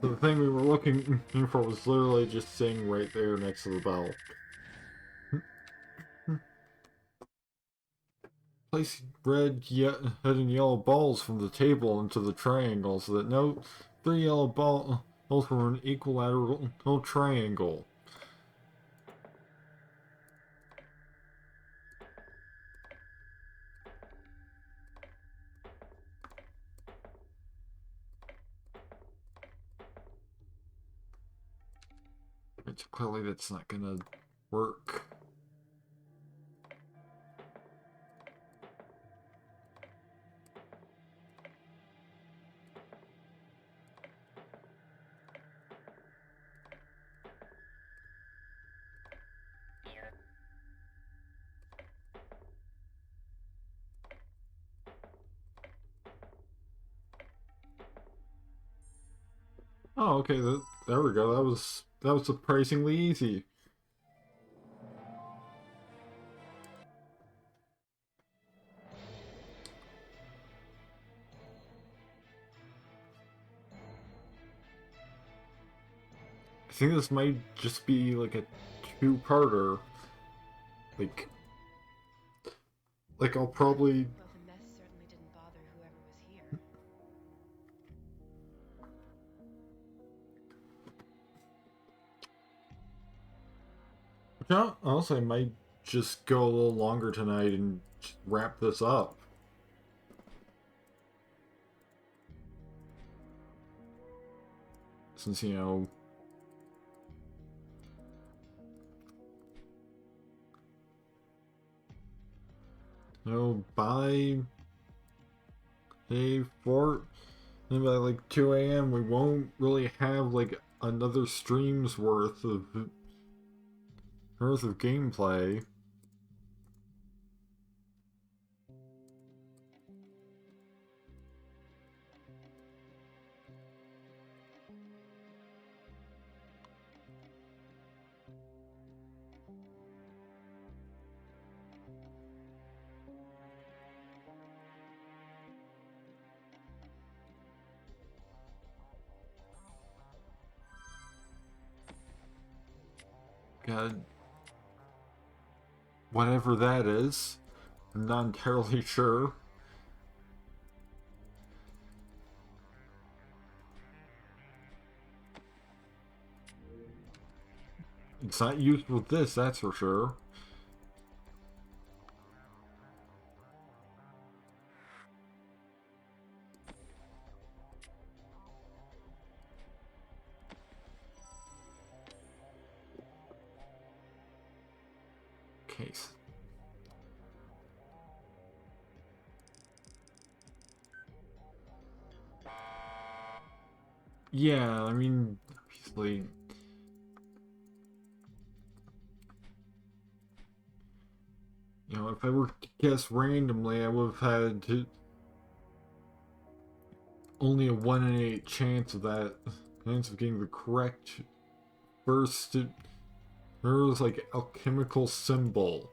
the thing we were looking for was literally just sitting right there next to the bell. Place red, and yellow balls from the table into the triangle so that no 3 yellow balls were an equilateral triangle. It's clearly that's not gonna work. Oh, okay. There we go. That was surprisingly easy. I think this might just be like a two-parter. Like, I'll probably. Well, the mess certainly didn't bother whoever was here. Honestly, I might just go a little longer tonight and just wrap this up. Since, by day 4, and by like 2 a.m. we won't really have like another stream's worth of gameplay. God, whatever that is, I'm not entirely sure. It's not used with this, that's for sure. Case. Yeah, I mean, obviously. If I were to guess randomly, I would have had only a 1 in 8 chance of getting the correct first. There was like alchemical symbol.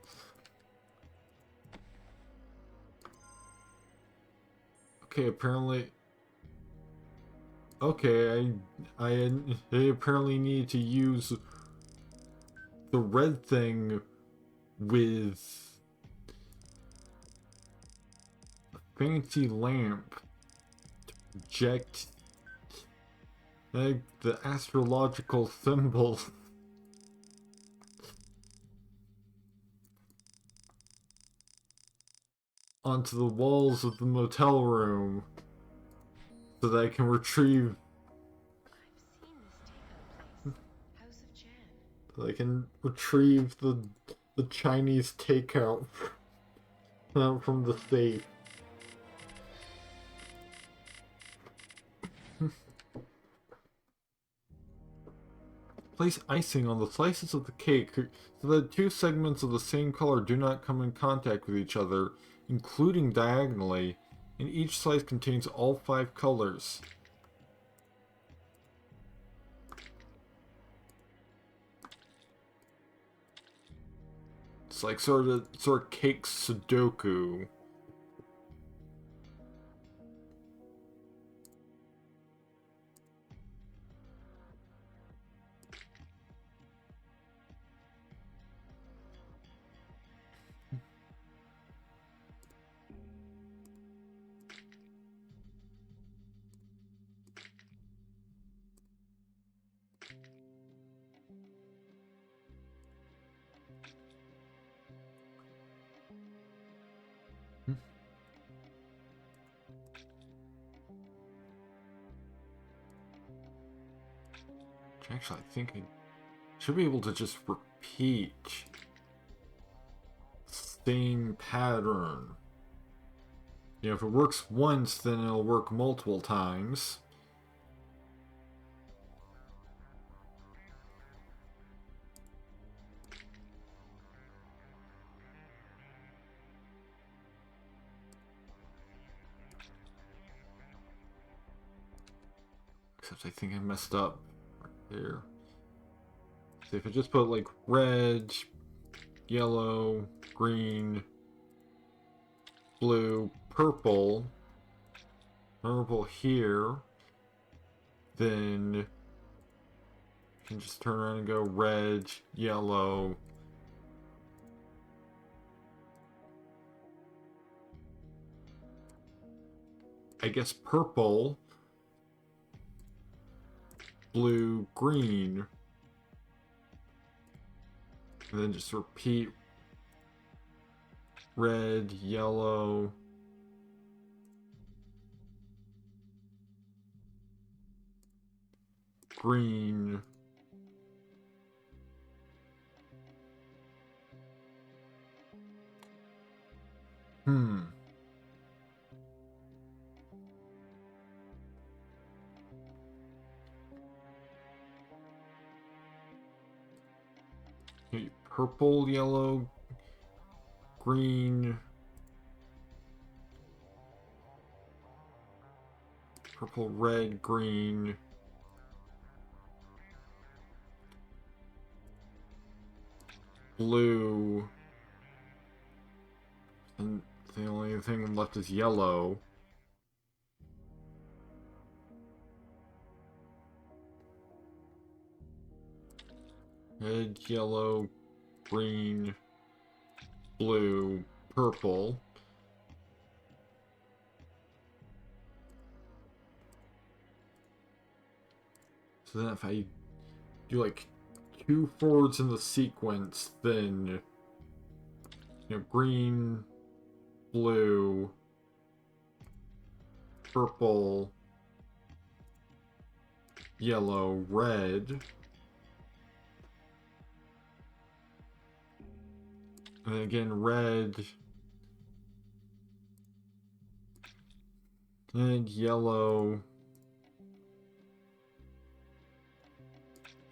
Okay, apparently. Okay, I apparently need to use the red thing with fancy lamp to project the astrological symbols onto the walls of the motel room so that I can retrieve. I've seen this takeout place. House of Chan. So I can retrieve the Chinese takeout from the safe. Place icing on the slices of the cake so that two segments of the same color do not come in contact with each other, including diagonally, and each slice contains all 5 colors. It's like sort of cake Sudoku. Actually, I think I should be able to just repeat same pattern. You know, if it works once, then it'll work multiple times. Except I think I messed up right there. So if I just put like red, yellow, green, blue, purple here, then you can just turn around and go red, yellow, I guess purple, blue, green, and then just repeat red, yellow, green, purple, yellow, green, purple, red, green, blue, and the only thing left is yellow. Red, yellow, green, blue, purple. So then if I do like 2 forwards in the sequence, then you know, green, blue, purple, yellow, red. And then again, red, and yellow,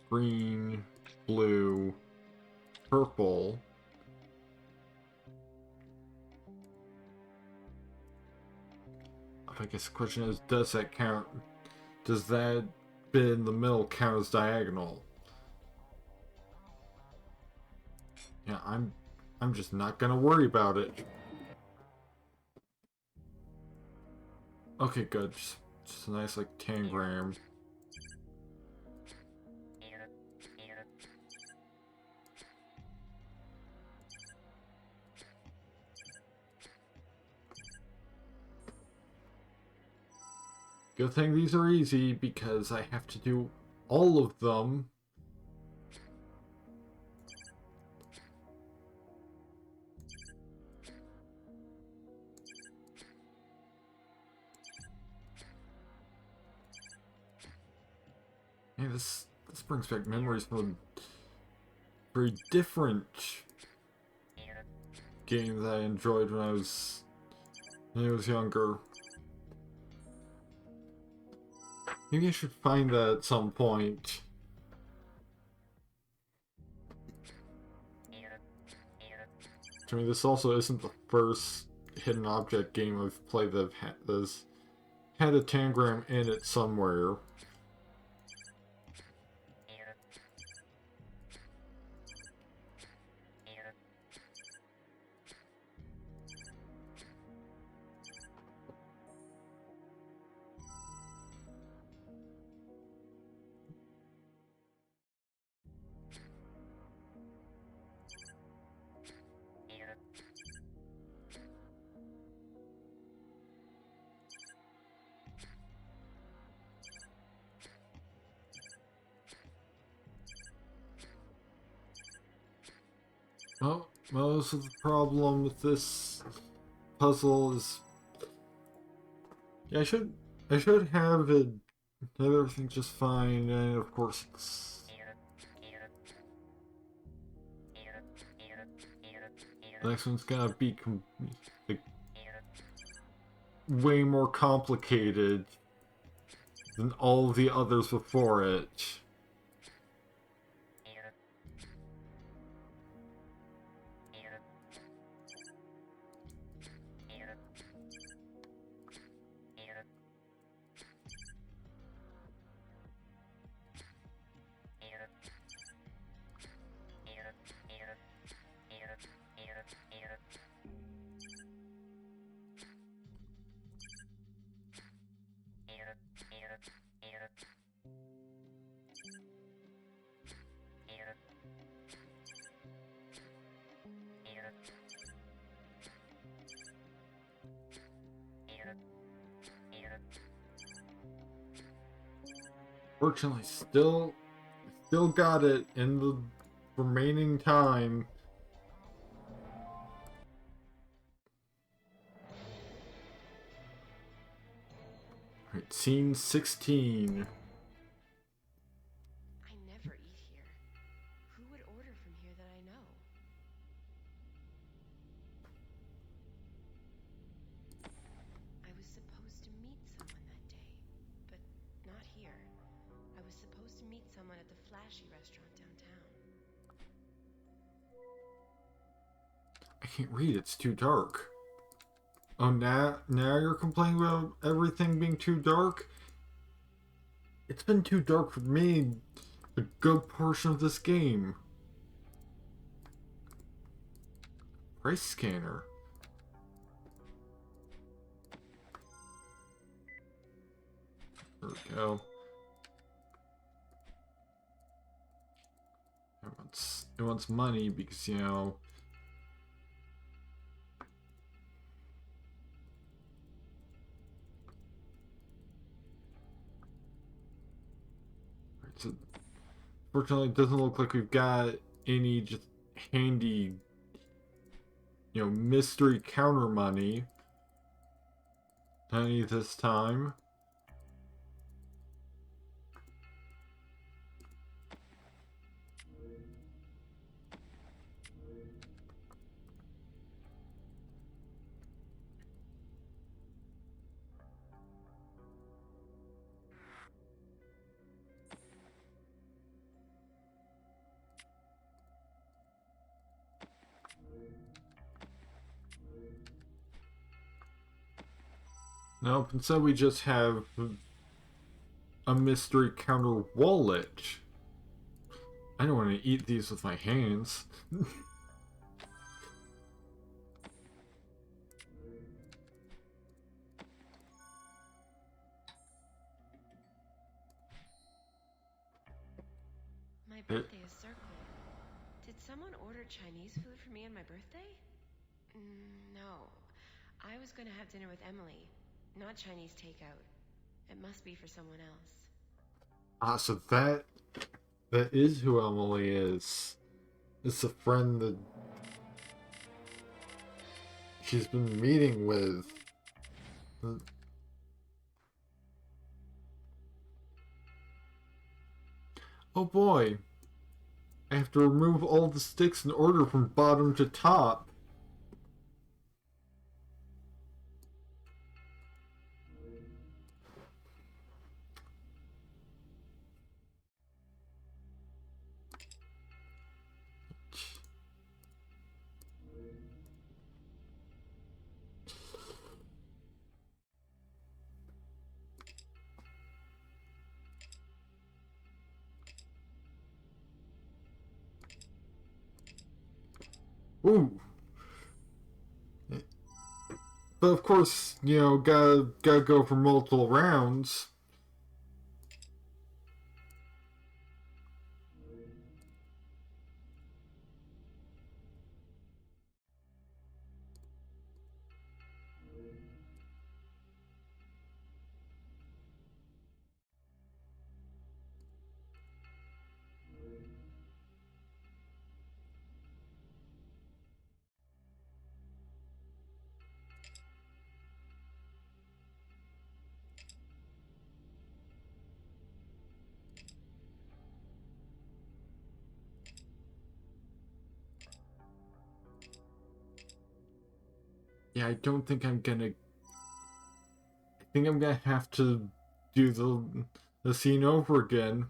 green, blue, purple. I guess the question is, does that count? Does that bit in the middle count as diagonal? Yeah, I'm just not gonna worry about it. Okay, good. Just a nice like tangram. Good thing these are easy because I have to do all of them. Hey, this brings back memories from a very different game that I enjoyed when I was younger. Maybe I should find that at some point. I mean, this also isn't the first hidden object game I've played that has had a tangram in it somewhere. Well, most of the problem with this puzzle is, yeah, I should have everything just fine, and of course the next one's gonna be like, way more complicated than all the others before it. Fortunately, still got it in the remaining time. Alright, scene 16. I never eat here. Who would order from here that I know? I was supposed to meet someone that day, but not here. I was supposed to meet someone at the flashy restaurant downtown. I can't read, it's too dark. Oh, now you're complaining about everything being too dark? It's been too dark for me a good portion of this game. Price scanner. There we go. It wants money because, you know... So, fortunately, it doesn't look like we've got any just handy, you know, mystery counter money. Any this time. Nope, instead we just have a mystery counter wallet. I don't want to eat these with my hands. My birthday is circled. Did someone order Chinese food for me on my birthday? No. I was going to have dinner with Emily, not Chinese takeout. It must be for someone else. Ah, so that is who Emily is. It's a friend that she's been meeting with. Oh boy. I have to remove all the sticks in order from bottom to top. Ooh. But of course, gotta go for multiple rounds. Yeah, I don't think I'm gonna. I think I'm gonna have to do the scene over again.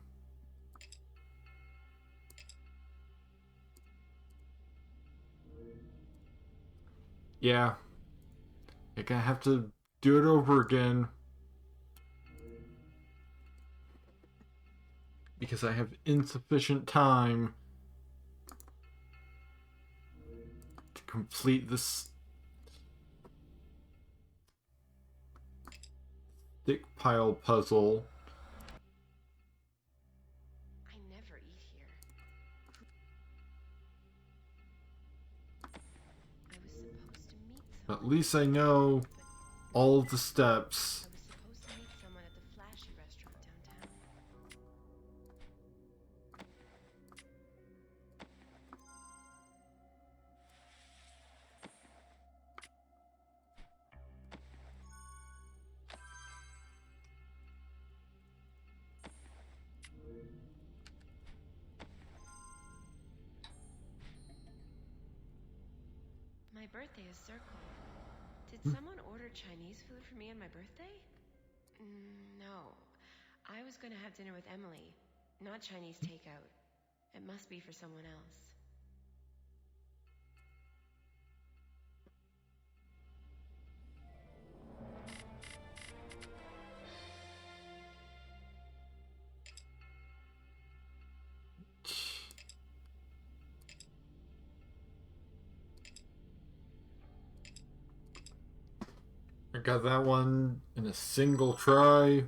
Yeah, I'm gonna have to do it over again because I have insufficient time to complete this stick pile puzzle. I never eat here. I was supposed to meet At someone. least I know But all of the steps. I was supposed to meet someone at the flashy restaurant downtown. My birthday is circled. Did someone order Chinese food for me on my birthday? No. I was going to have dinner with Emily, not Chinese takeout. It must be for someone else. I got that one in a single try.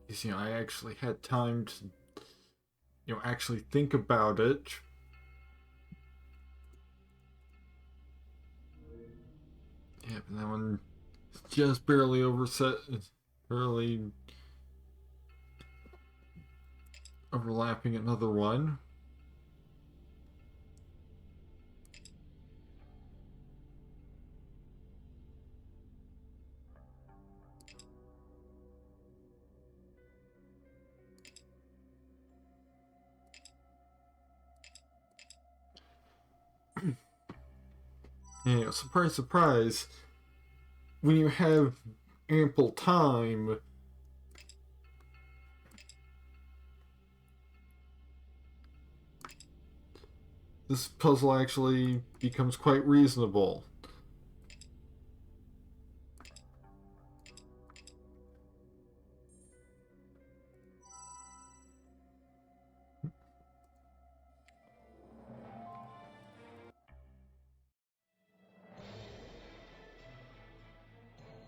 Because, I actually had time to, actually think about it. Yeah, but that one just barely barely overlapping another one. Surprise, surprise. When you have ample time, this puzzle actually becomes quite reasonable.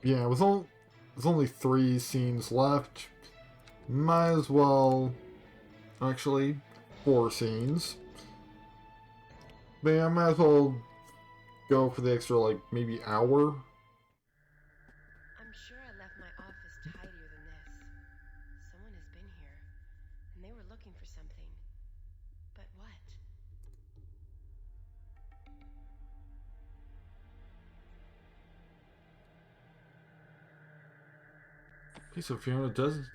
Yeah, with only 3 scenes left, might as well. Actually, 4 scenes. But yeah, I might as well go for the extra, maybe hour. I'm sure I left my office tidier than this. Okay, so Fiona does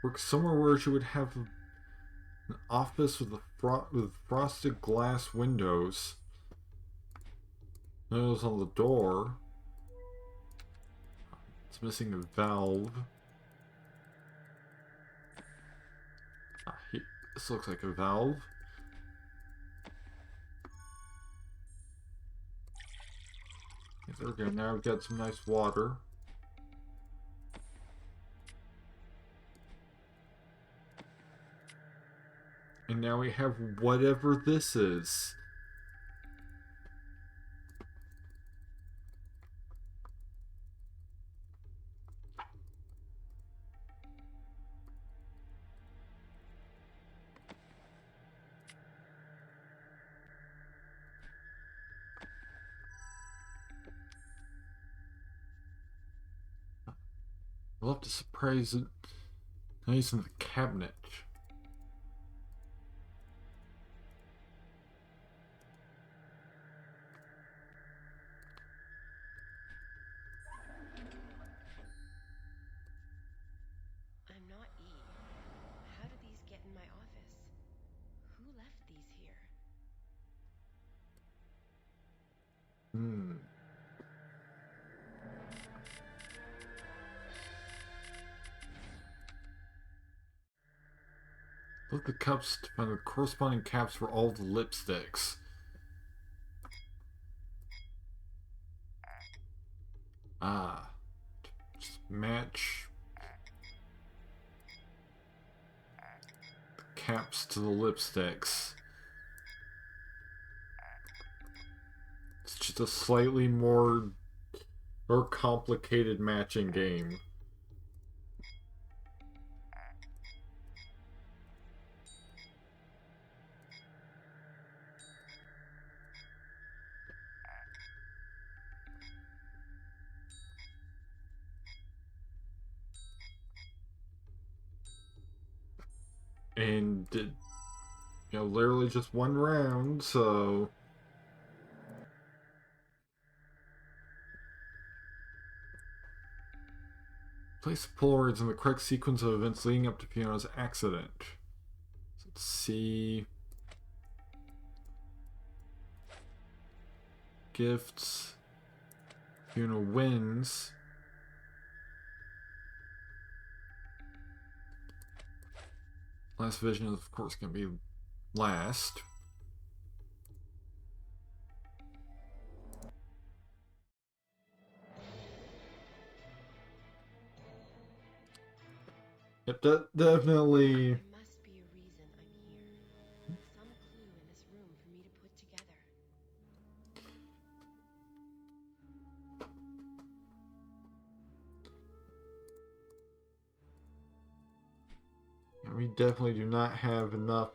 work somewhere where she would have an office with with frosted glass windows. Nose on the door. It's missing a valve. This looks like a valve. Okay, there we go. Now we've got some nice water. And now we have whatever this is. I'll have to surprise it. Nice in the cabinet. I'm not E. How did these get in my office? Who left these here? Hmm. Look at the cups to find the corresponding caps for all the lipsticks. Ah. Just match the caps to the lipsticks. It's just a slightly more complicated matching game. And literally just one round, so place the Polaroids in the correct sequence of events leading up to Fiona's accident. So let's see. Gifts. Fiona wins. Last vision is, of course, going to be last. Yep, definitely. There must be a reason I'm here. Some clue in this room for me to put together. We definitely do not have enough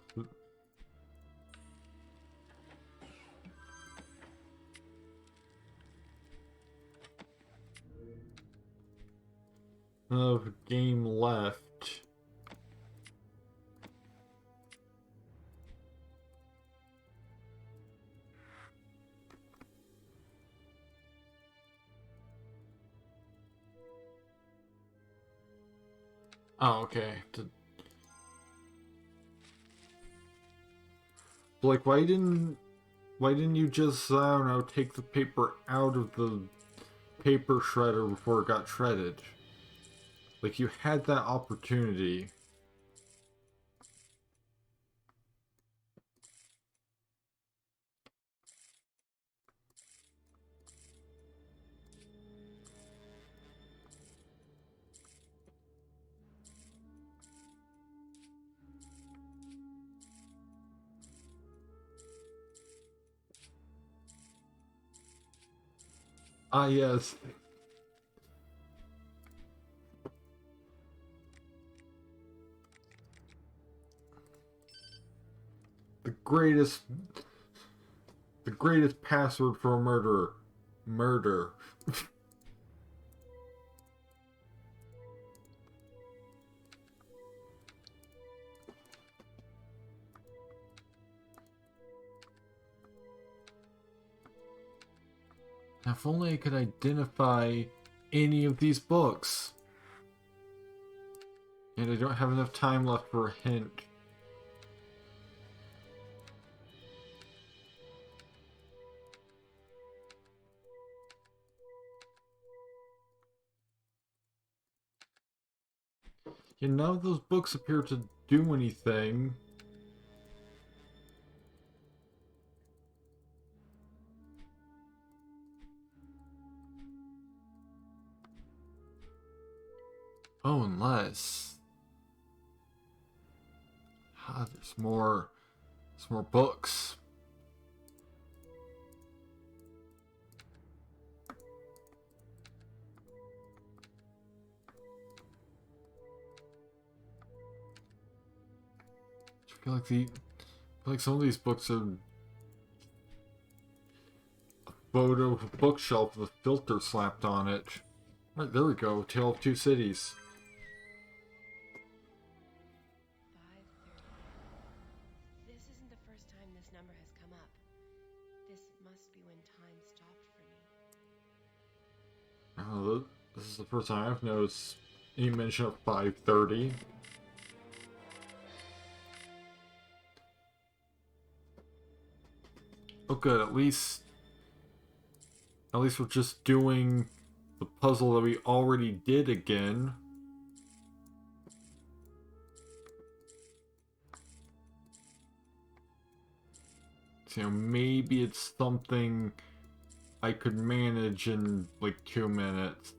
of game left. Oh, okay. Like, why didn't you just, I don't know, take the paper out of the paper shredder before it got shredded? Like, you had that opportunity. Ah, yes. The greatest password for a murderer. Murder. If only I could identify any of these books. And I don't have enough time left for a hint. Yeah, none of those books appear to do anything. Oh, unless... Ah, there's more... There's more books. I feel like some of these books are a photo of a bookshelf with a filter slapped on it. Right, there we go. Tale of Two Cities. 5:30. This isn't the first time this number has come up. This must be when time stopped for me. Oh, this is the first time I've noticed any mention of 5:30. Oh good, at least we're just doing the puzzle that we already did again. So, maybe it's something I could manage in like 2 minutes.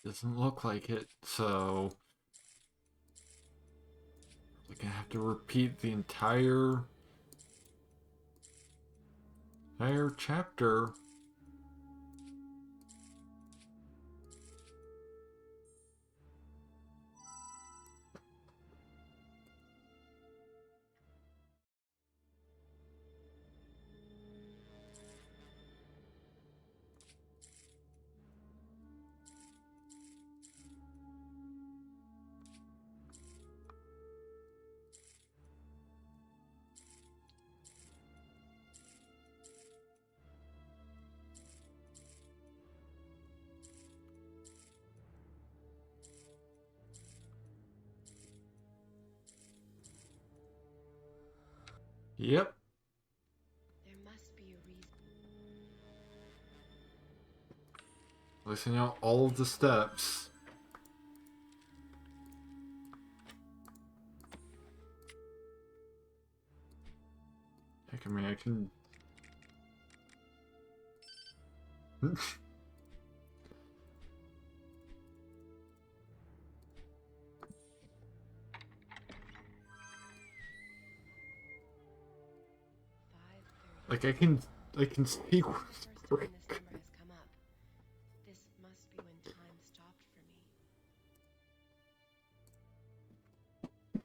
Doesn't look like it, so we're gonna have to repeat the entire chapter. Yep. There must be a reason. Listing out all of the steps. Heck, I mean, I can... like, I can speak with First time this number has come up. This must be when time stopped for me.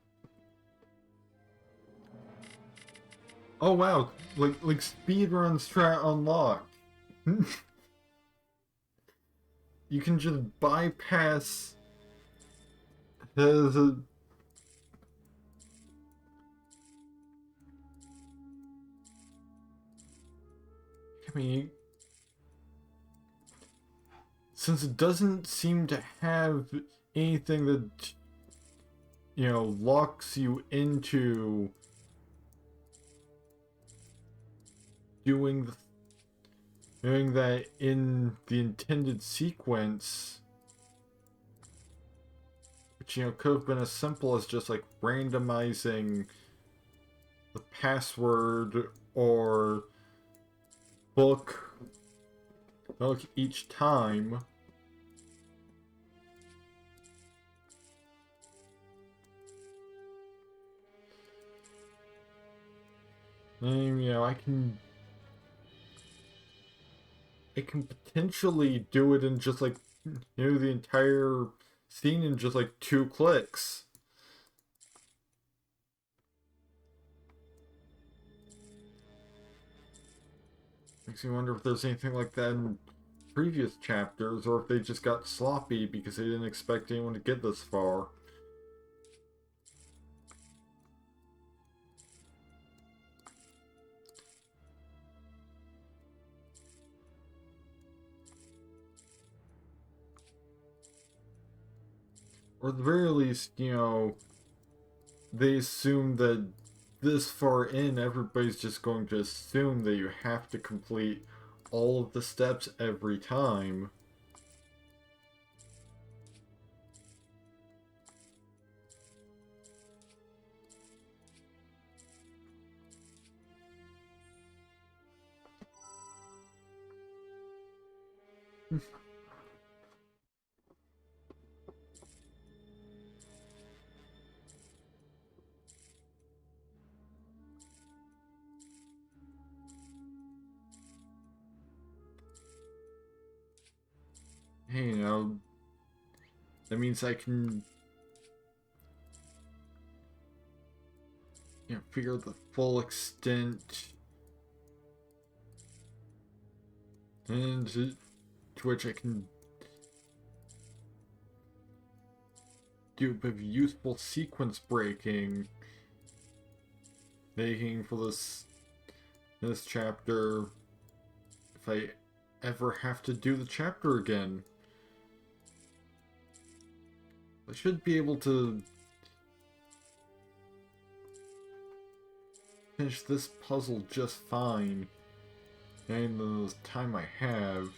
Oh wow, like speedrun strat unlocked. You can just bypass his. I mean, since it doesn't seem to have anything that, you know, locks you into doing that in the intended sequence, which, you know, could have been as simple as just like randomizing the password or book each time. And, I can potentially do it in just like, the entire scene in just like 2 clicks. Makes me wonder if there's anything like that in previous chapters, or if they just got sloppy because they didn't expect anyone to get this far. Or at the very least, they assume that this far in, everybody's just going to assume that you have to complete all of the steps every time. Hey, that means I can, figure the full extent and to which I can do a bit of useful sequence breaking, making for this chapter if I ever have to do the chapter again. I should be able to finish this puzzle just fine in the time I have.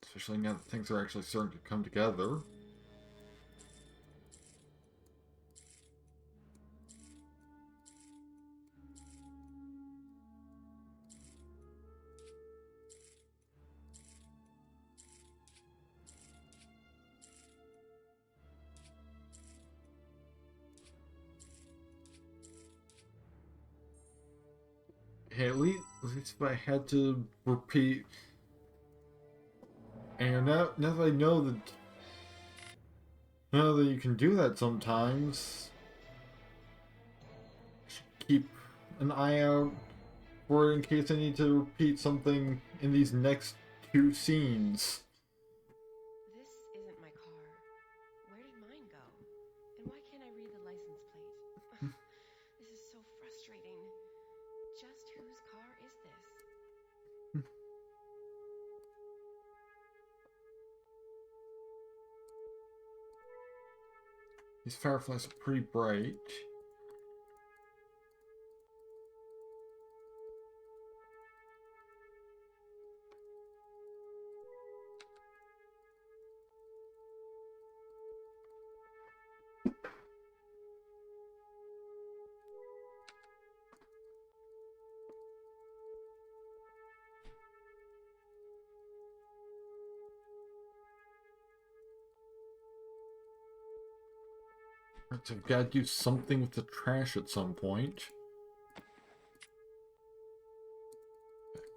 Especially now that things are actually starting to come together. Hey, at least if I had to repeat, and now that I know that you can do that sometimes, I should keep an eye out for it in case I need to repeat something in these next 2 scenes. This isn't my car. Where did mine go? And why can't I read the license plate? This is so frustrating. Just whose car is this? These fireflies are pretty bright. Right, so I've got to do something with the trash at some point.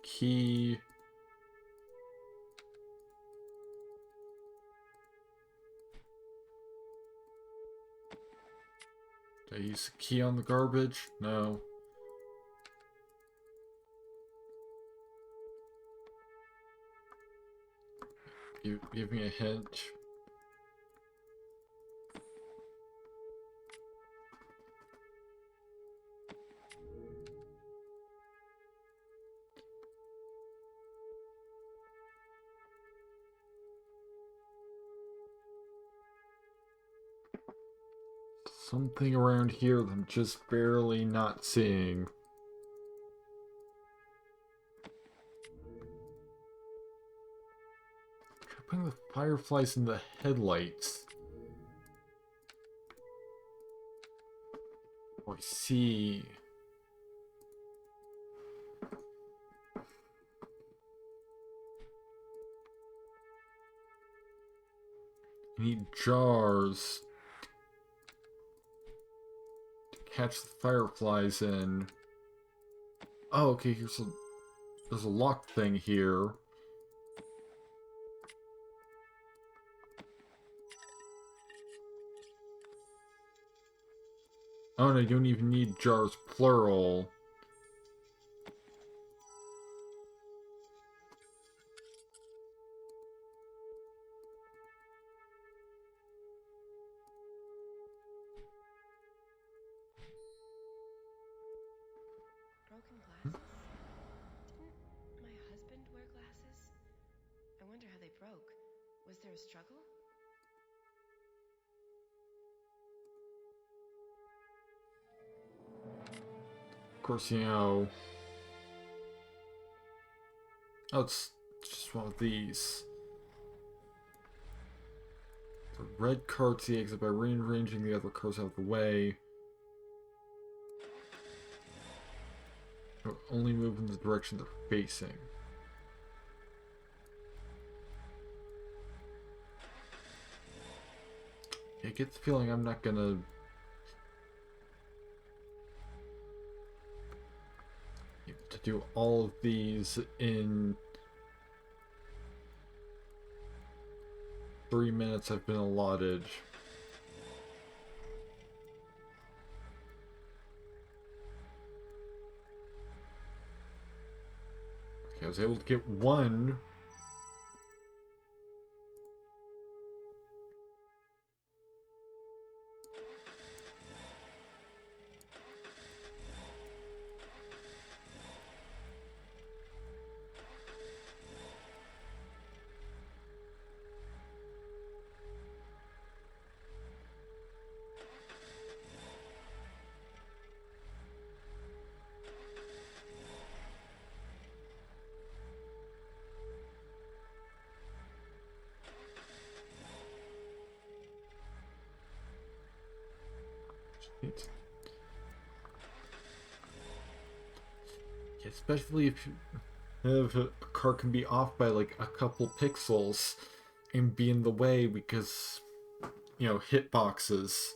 Key. Did I use the key on the garbage? No. Give me a hint. Something around here that I'm just barely not seeing. Putting the fireflies in the headlights. Oh, I see. need jars to catch the fireflies in. Oh, okay, there's a lock thing here. Oh no, you don't even need jars plural. Broken glasses? Didn't my husband wear glasses? I wonder how they broke. Was there a struggle? Of course, you know. Oh, it's just one of these. The red cards the exit by rearranging the other cards out of the way. They'll only move in the direction they're facing. I get the feeling I'm not gonna... to do all of these in 3 minutes I've been allotted. Okay, I was able to get one. Especially if a car can be off by like a couple pixels and be in the way because, you know, hitboxes.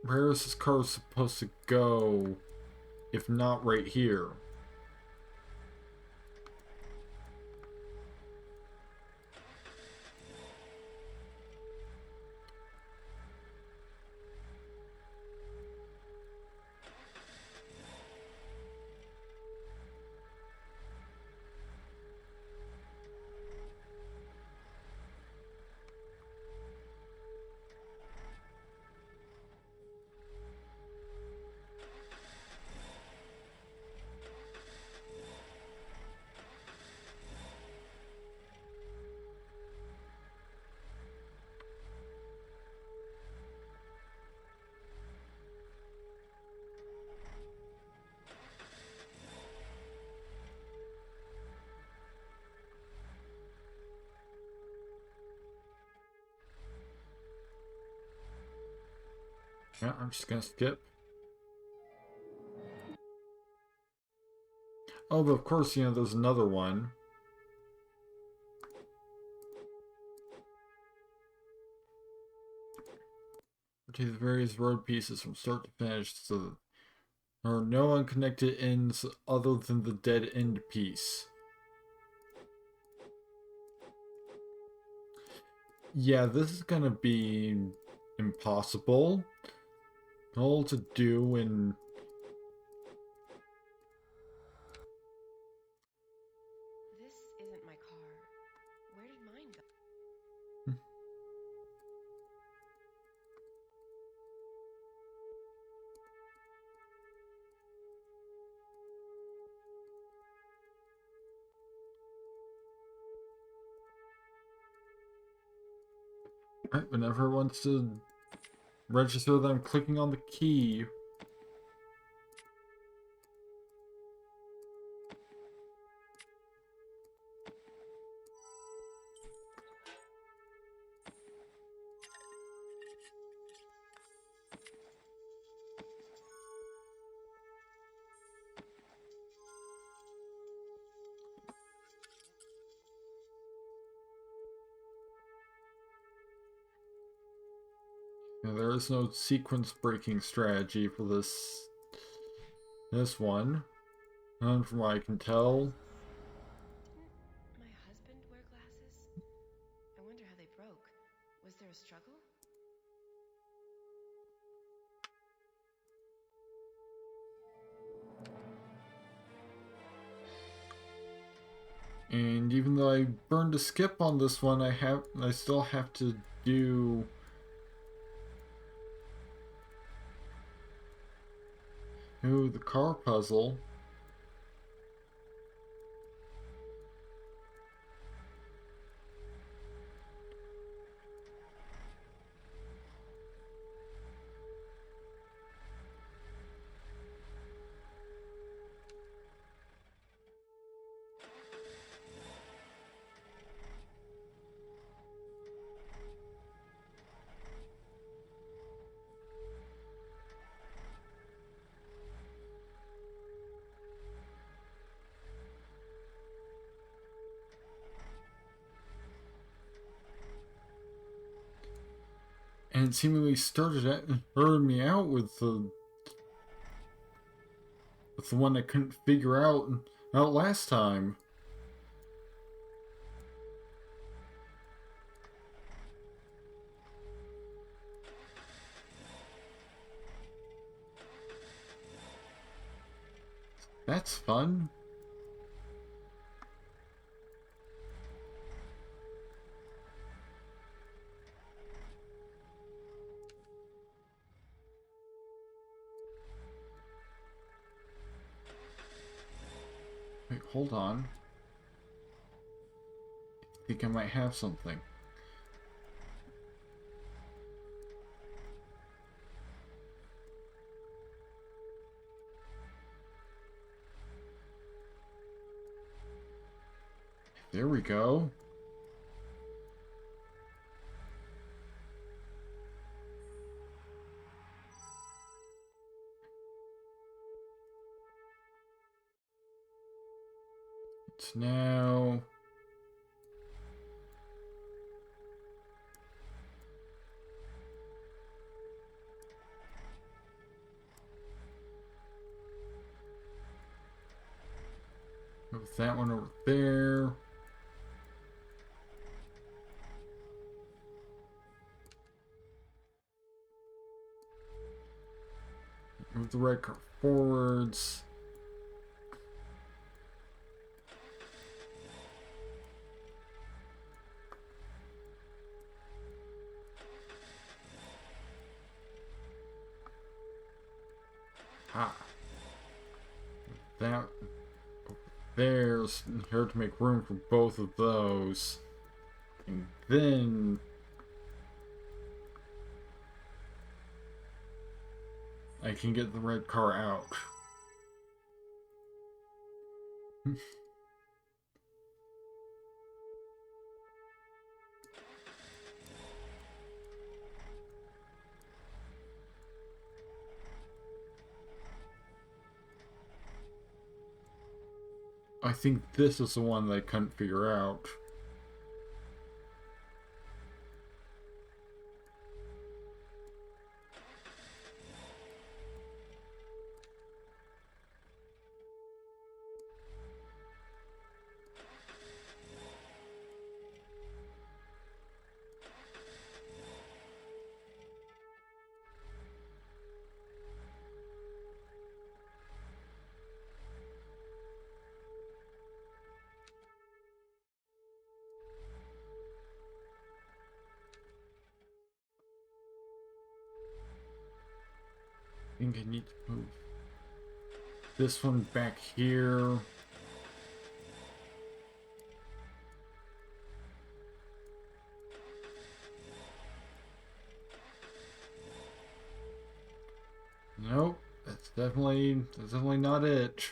Where is this car supposed to go if not right here? Yeah, I'm just gonna skip. Oh, but of course, you know, there's another one. To the various road pieces from start to finish, so that there are no unconnected ends other than the dead end piece. Yeah, this is gonna be impossible. All to do in... This isn't my car. Where did mine go? Right, whenever it wants to register that I'm clicking on the key. Now, there is no sequence breaking strategy for this one. And from what I can tell, Didn't my husband wear glasses? I wonder how they broke. Was there a struggle? and even though I burned a skip on this one, I still have to do the car puzzle. And it seemingly started me out with the one I couldn't figure out last time. That's fun. Wait, hold on. I think I might have something. There we go. It's now... Move that one over there. Move the red car forwards. Ah. That there's here to make room for both of those. And then I can get the red car out. I think this is the one that I couldn't figure out. I think I need to move this one back here. Nope, that's definitely not it.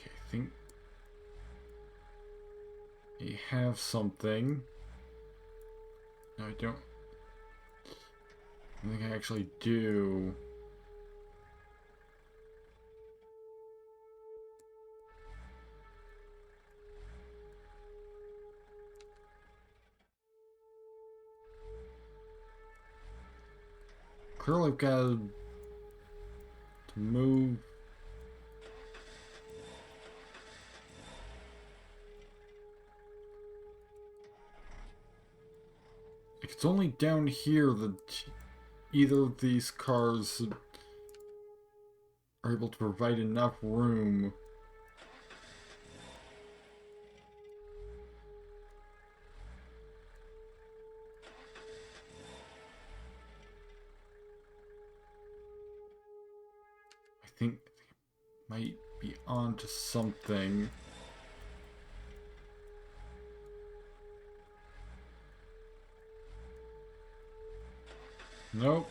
Okay, I think I have something. No, I don't. I think I actually do. Clearly, I've got to move. It's only down here that either of these cars are able to provide enough room. I think might be onto something. Nope.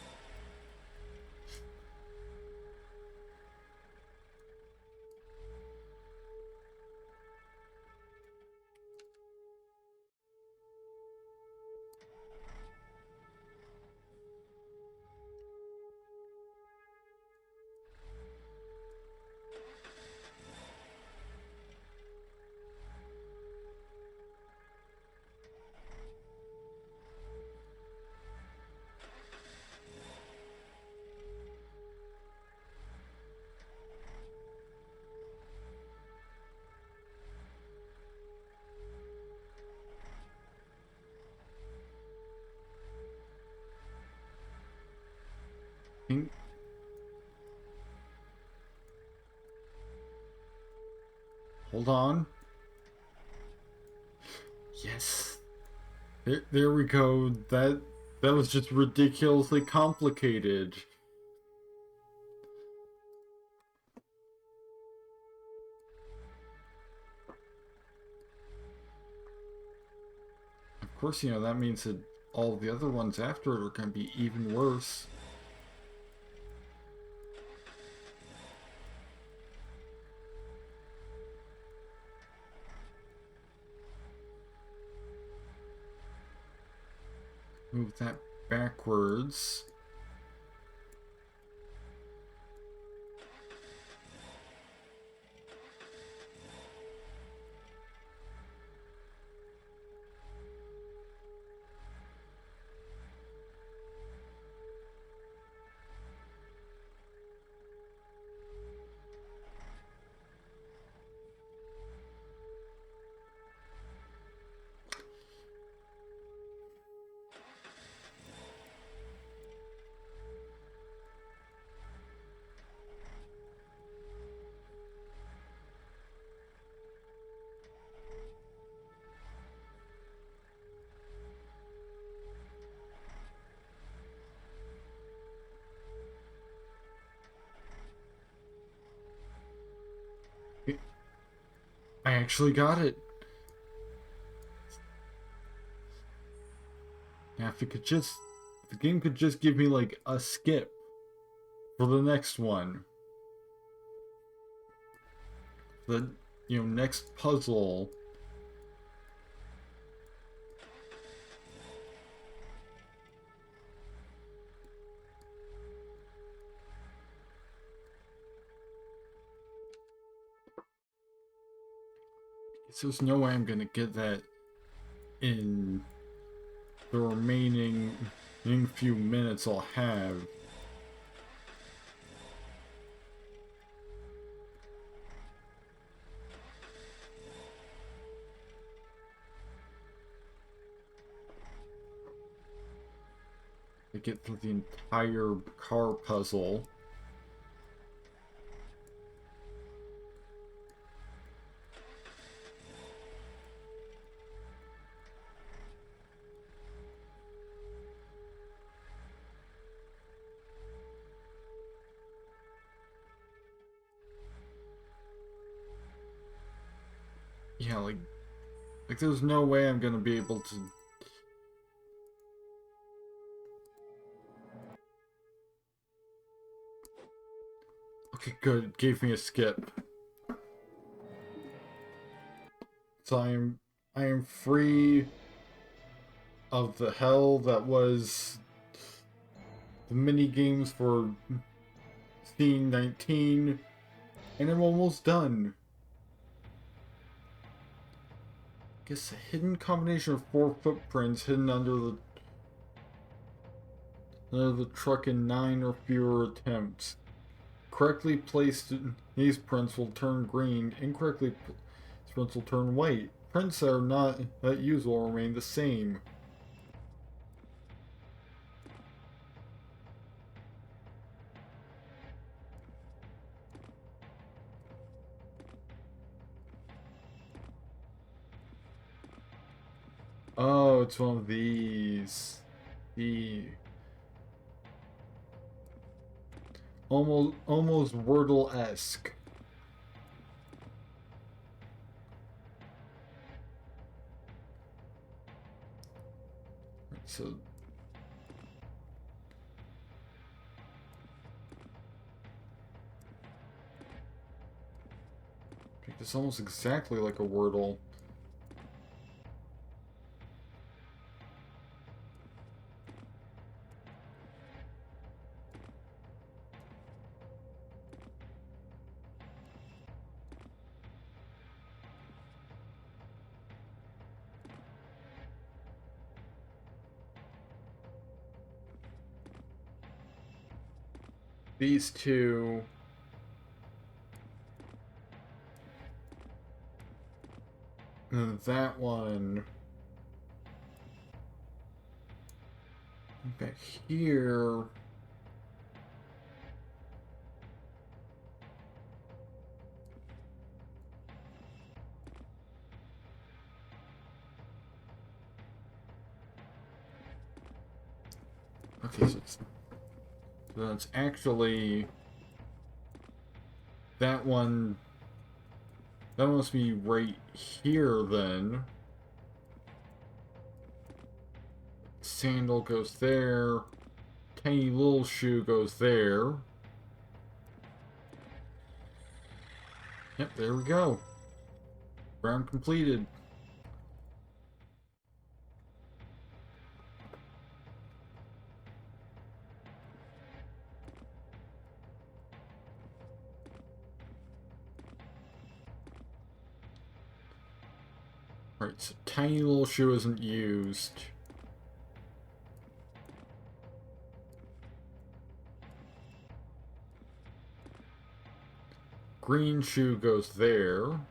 Think. Hold on. Yes. There we go. That was just ridiculously complicated. Of course, that means that all the other ones after it are going to be even worse. Move that backwards. I actually got it. Now, if the game could just give me like a skip for the next one, the next puzzle. There's no way I'm gonna get that in the remaining few minutes I'll have. To get through the entire car puzzle. Yeah, like there's no way I'm gonna be able to. Okay, good. It gave me a skip. So I am free of the hell that was the mini games for Scene 19, and I'm almost done. Guess a hidden combination of 4 footprints hidden under the truck in 9 or fewer attempts. Correctly placed, these prints will turn green. Incorrectly placed prints will turn white. Prints that are not used will remain the same. Oh, it's one of these. The almost Wordle-esque. So it's almost exactly like a Wordle. These two. And that one. Back here. Okay, so it's actually that one. That must be right here then. Sandal goes there. Tiny little shoe goes there. Yep, there we go. Round completed. Alright, so tiny little shoe isn't used. Green shoe goes there.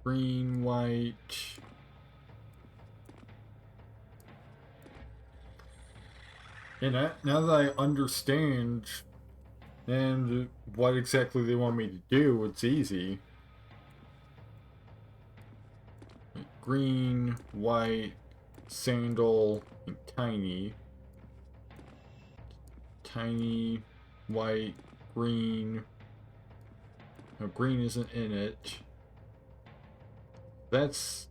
Green, white. And now that I understand and what exactly they want me to do, it's easy. Green, white, sandal, and tiny. Tiny, white, green. No, green isn't in it. That's...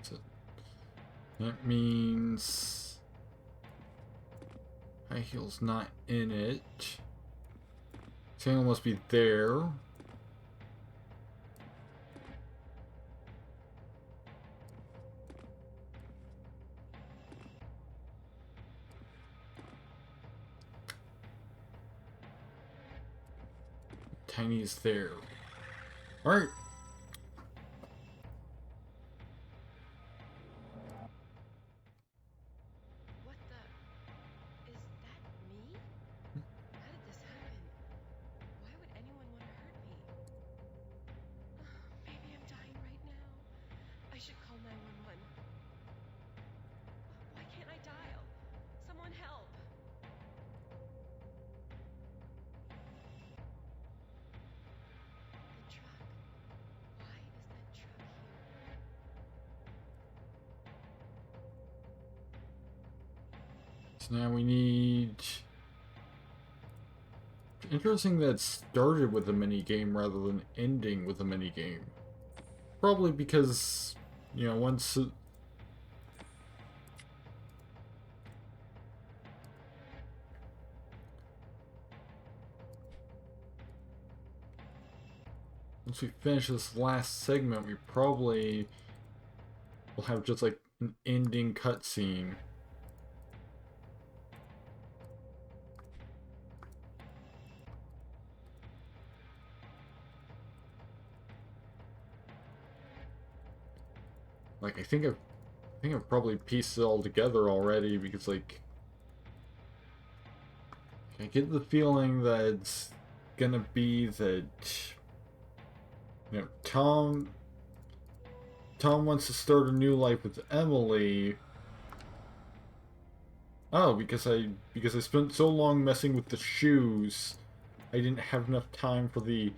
So that means... High heel's not in it. Sandal must be there. Tiny's there. Alright. What the? Is that me? How did this happen? Why would anyone want to hurt me? Maybe I'm So now we need... Interesting that it started with a minigame rather than ending with a minigame. Probably because, you know, once... Once we finish this last segment, we probably will have just like an ending cutscene. Like I think I've probably pieced it all together already because like I get the feeling that it's gonna be that, you know, Tom wants to start a new life with Emily. Oh, because I spent so long messing with the shoes, I didn't have enough time for the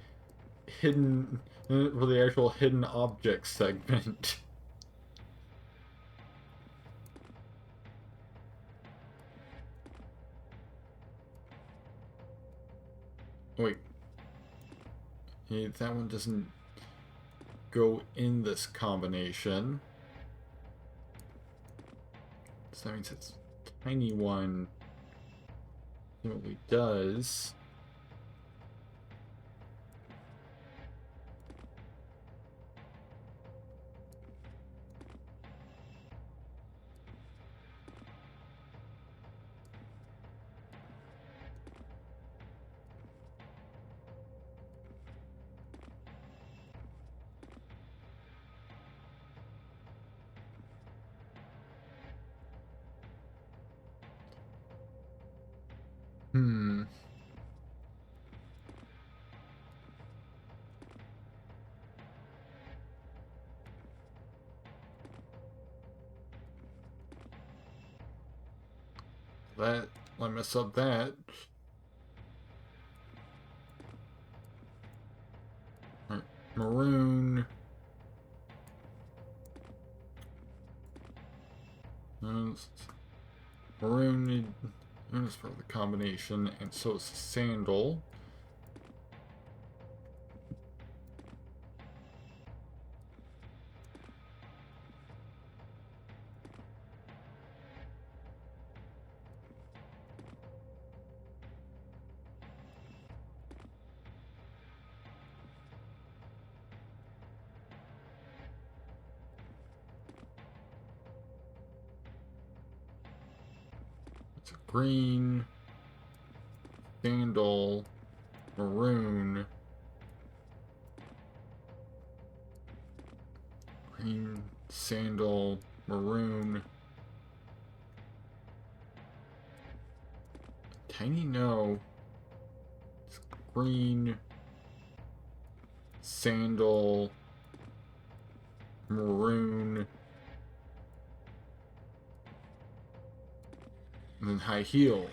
actual hidden object segment. Wait, hey, that one doesn't go in this combination. So that means it's tiny one. Ultimately does. Hmm. That, I mess up that. Right. Maroon. Maroon is part of the combination, and so is the sandal. It's a green, sandal, maroon, green, sandal, maroon. Tiny, no. It's green, sandal, maroon, and then high heel.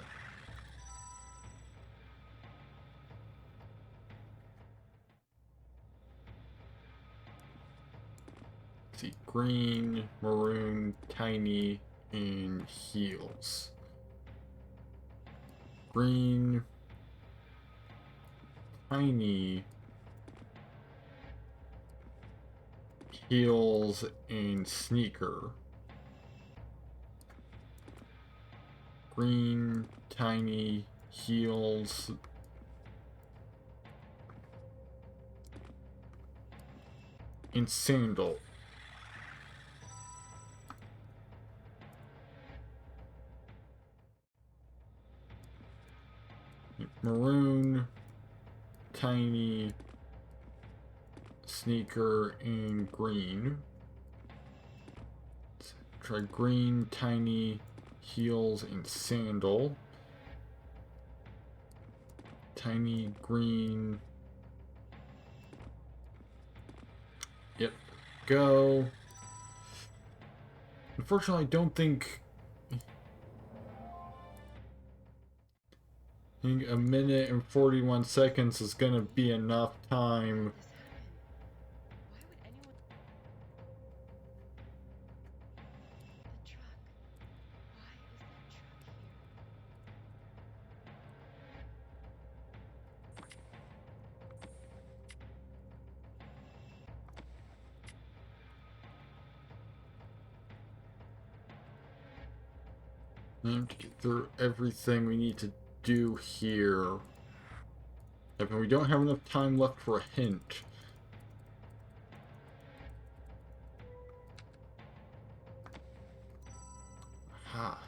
Let's see, green, maroon, tiny, and heels. Green, tiny, heels, and sneaker. Green, tiny, heels, and sandal. Maroon, tiny, sneaker, and green. Let's try green, tiny, heels, and sandal. Tiny, green. Yep, go. Unfortunately, I don't think a minute and 41 seconds is gonna be enough time. This happened. Why would anyone? The truck. Why is that truck here? And to get through everything we need to do here. Yep, and we don't have enough time left for a hint. Ha.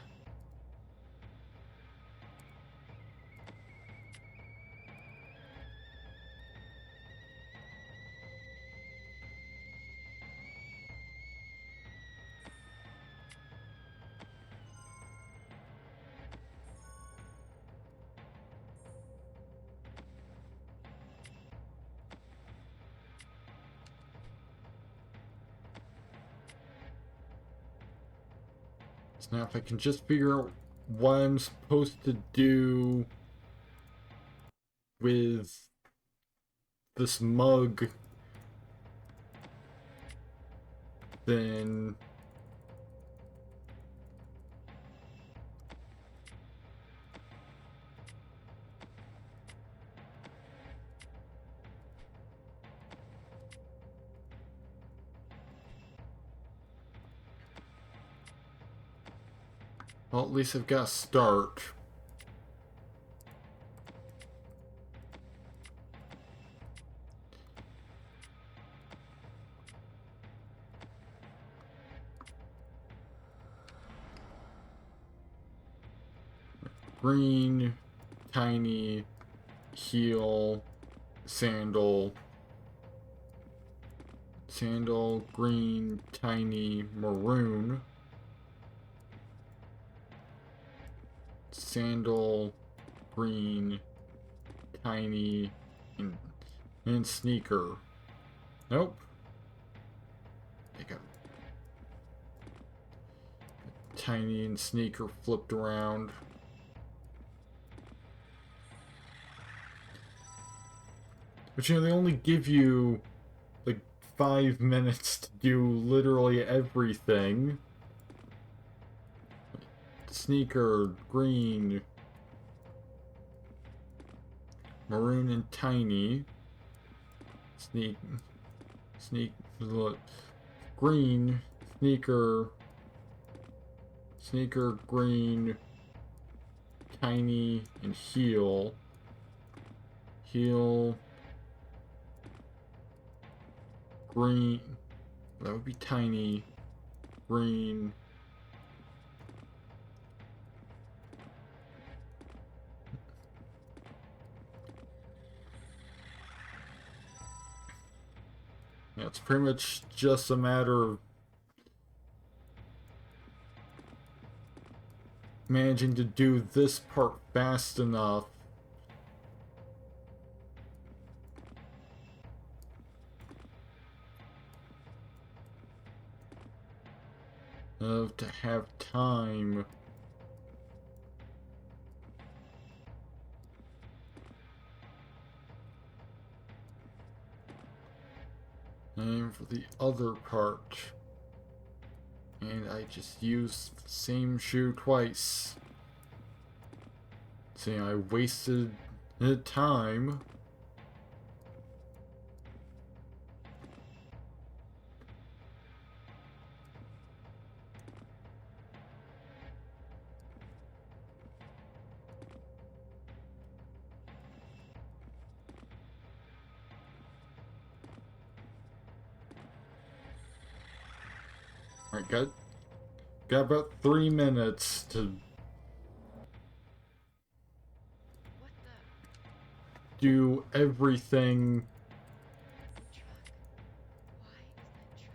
So now if I can just figure out what I'm supposed to do with this mug, then well, at least I've got a start. Green, tiny, heel, sandal, sandal, green, tiny, maroon, sandal, green, tiny, and sneaker. Nope. I got tiny and sneaker flipped around. But you know, they only give you like 5 minutes to do literally everything. Sneaker, green, maroon and tiny. Look, green, sneaker, green, tiny, and heel. Heel, green, that would be tiny, green, yeah, it's pretty much just a matter of managing to do this part fast enough to have time. And for the other part, and I just used the same shoe twice. See, I wasted time. Alright, got about 3 minutes to What the? do everything. The truck. Why is that truck here?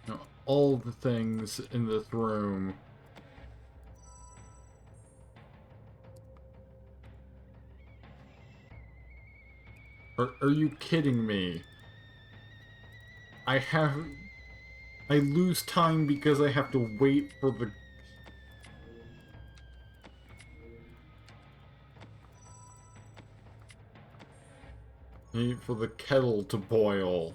You know, all the things in this room. Are you kidding me? I lose time because I have to wait for the kettle to boil.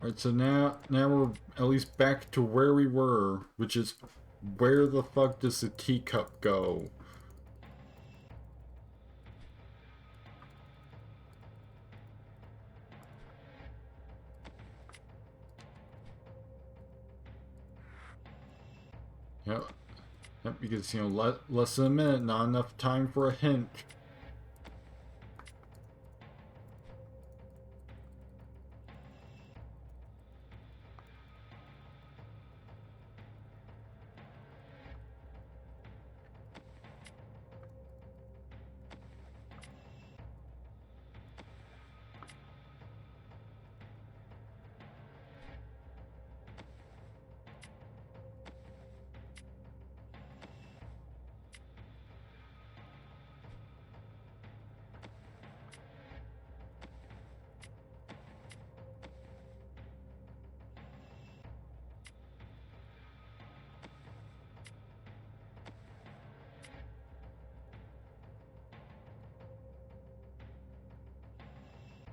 Alright, so now we're at least back to where we were, which is where the fuck does the teacup go? Yeah, yeah, because, you know, less than a minute, not enough time for a hint.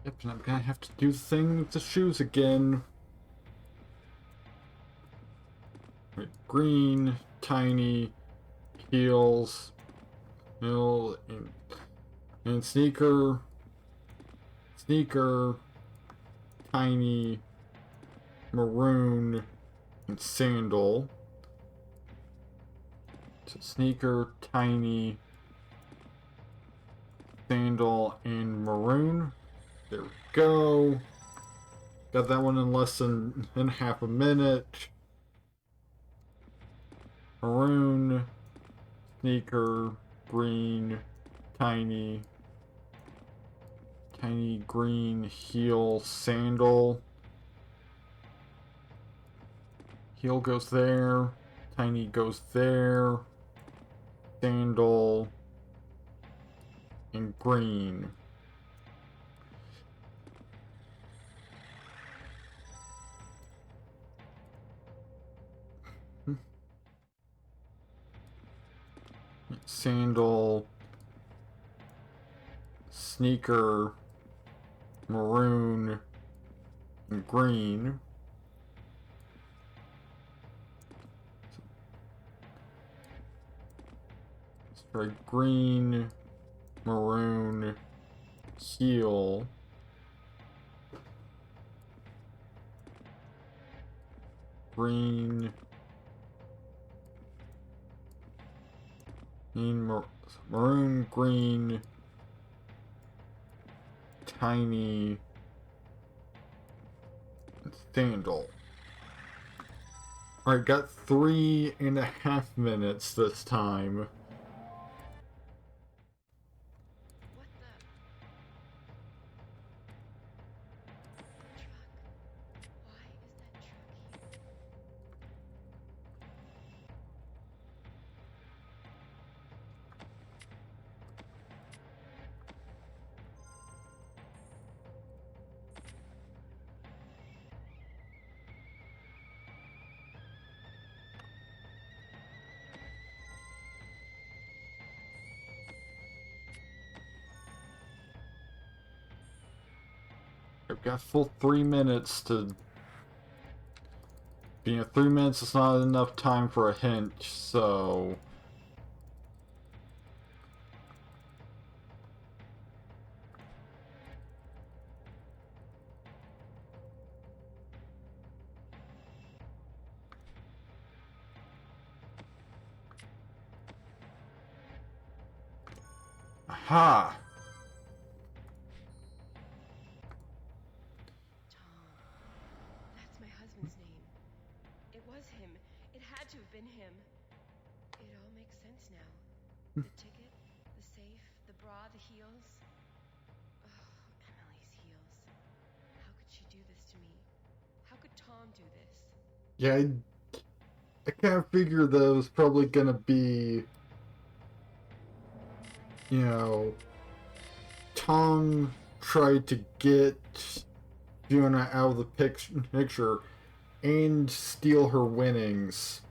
Yep, and I'm gonna have to do the thing with the shoes again. Right, green, tiny, heels, heel, and sneaker, tiny, maroon, and sandal. So sneaker, tiny, sandal, and maroon. There we go. Got that one in less than half a minute. Maroon, sneaker, green, tiny, green, heel, sandal. Heel goes there. Tiny goes there. Sandal. And green. Sandal. Sneaker. Maroon. And green. Let's try green. Maroon. Heel. Green. Maroon, green, tiny, sandal. Alright, got 3.5 minutes this time. What the? The truck. Why is that truck here? I've got full 3 minutes to... Being at 3 minutes is not enough time for a hint, so... Aha! Tom. That's my husband's name. It was him. It had to have been him. It all makes sense now. The ticket, the safe, the bra, the heels. Oh, Emily's heels. How could she do this to me? How could Tom do this? Yeah, I kind of figured that it was probably gonna be... You know... Tom tried to get Fiona out of the picture and steal her winnings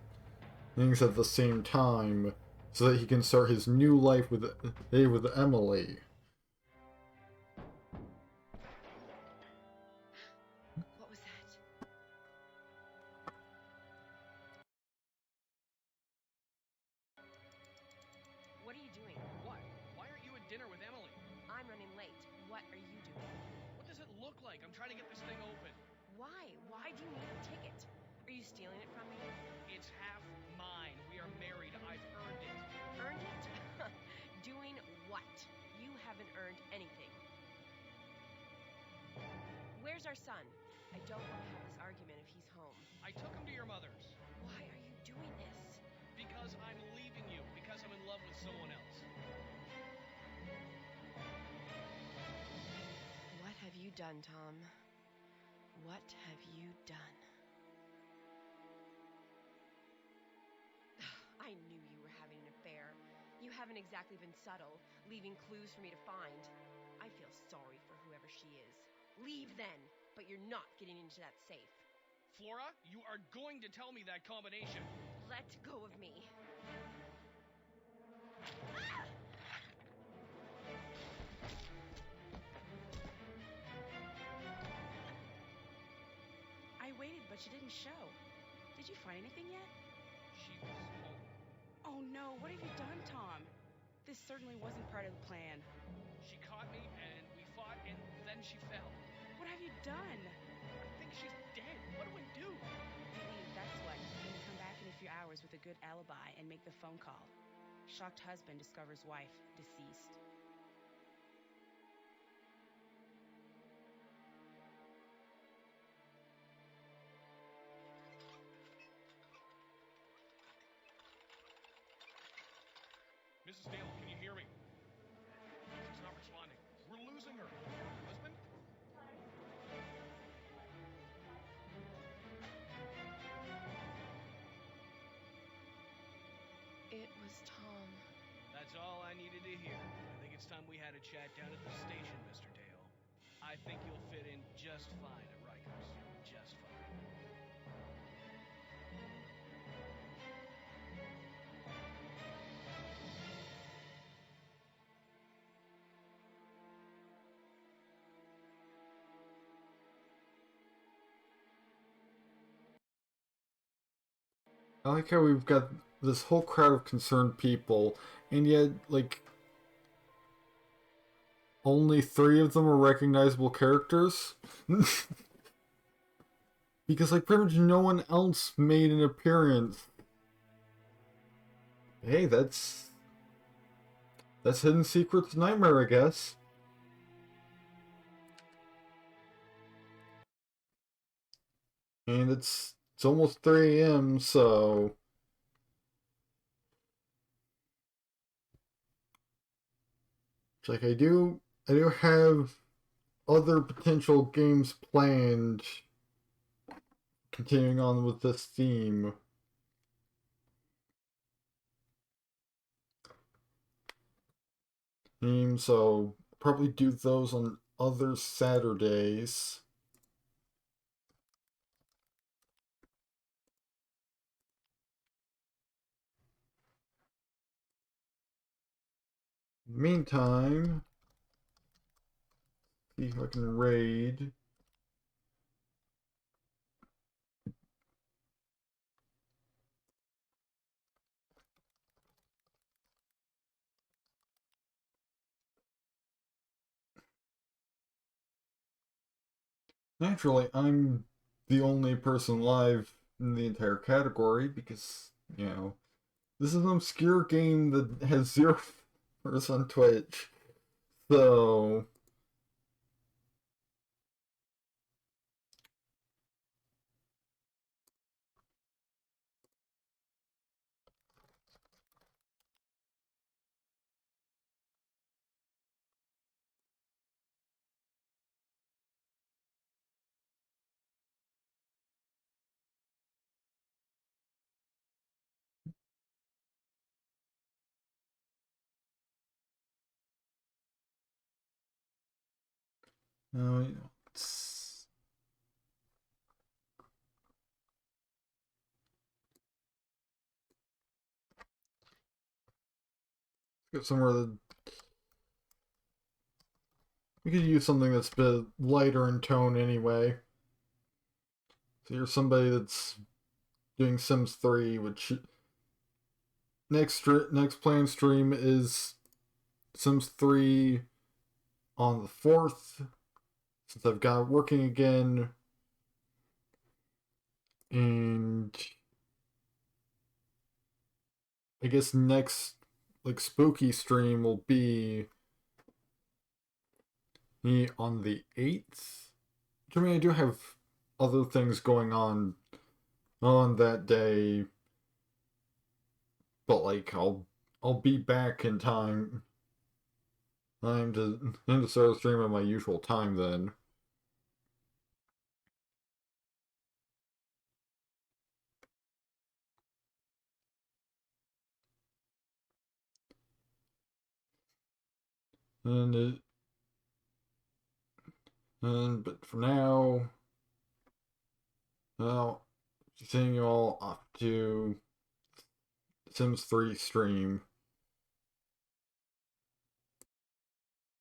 at the same time so that he can start his new life with Emily. What was that? What are you doing? What? Why aren't you at dinner with Emily? I'm running late. What are you doing? What does it look like? I'm trying to get this thing open. Why? Why do you need a ticket? Are you stealing it from me? It's half mine. We are Where's our son? I don't want to have this argument if he's home. I took him to your mother's. Why are you doing this? Because I'm leaving you. Because I'm in love with someone else. What have you done, Tom? What have you done? I knew you were having an affair. You haven't exactly been subtle, leaving clues for me to find. I feel sorry for whoever she is. Leave then, but you're not getting into that safe. Flora, you are going to tell me that combination. Let go of me. I waited, but she didn't show. Did you find anything yet? She was home. Oh no, what have you done, Tom? This certainly wasn't part of the plan. She caught me, and we fought, and then she fell. What have you done? I think she's dead. What do I do? You leave, that's what. Then you come back in a few hours with a good alibi and make the phone call. Shocked husband discovers wife deceased. Mrs. Dale, can you hear me? She's not responding. We're losing her. Husband? It was Tom. That's all I needed to hear. I think it's time we had a chat down at the station, Mr. Dale. I think you'll fit in just fine at Rikers. Just fine. I like how we've got this whole crowd of concerned people, and yet, like, only 3 of them are recognizable characters? Because, like, pretty much no one else made an appearance. Hey, that's Hidden Secrets Nightmare, I guess. And it's almost 3 a.m., so it's like I do have other potential games planned continuing on with this theme. So probably do those on other Saturdays. Meantime, see if I can raid. Naturally, I'm the only person live in the entire category because, this is an obscure game that has 0 viewers on Twitch. So, let's get somewhere that we could use something that's a bit lighter in tone anyway. So you're somebody that's doing Sims 3, which next planned stream is Sims 3 on the 4th, since I've got it working again. And I guess next spooky stream will be me on the 8th, I mean, I do have other things going on that day, but like I'll be back in time to start the stream at my usual time then. And it and but for now, well, seeing you all off to Sims 3 stream.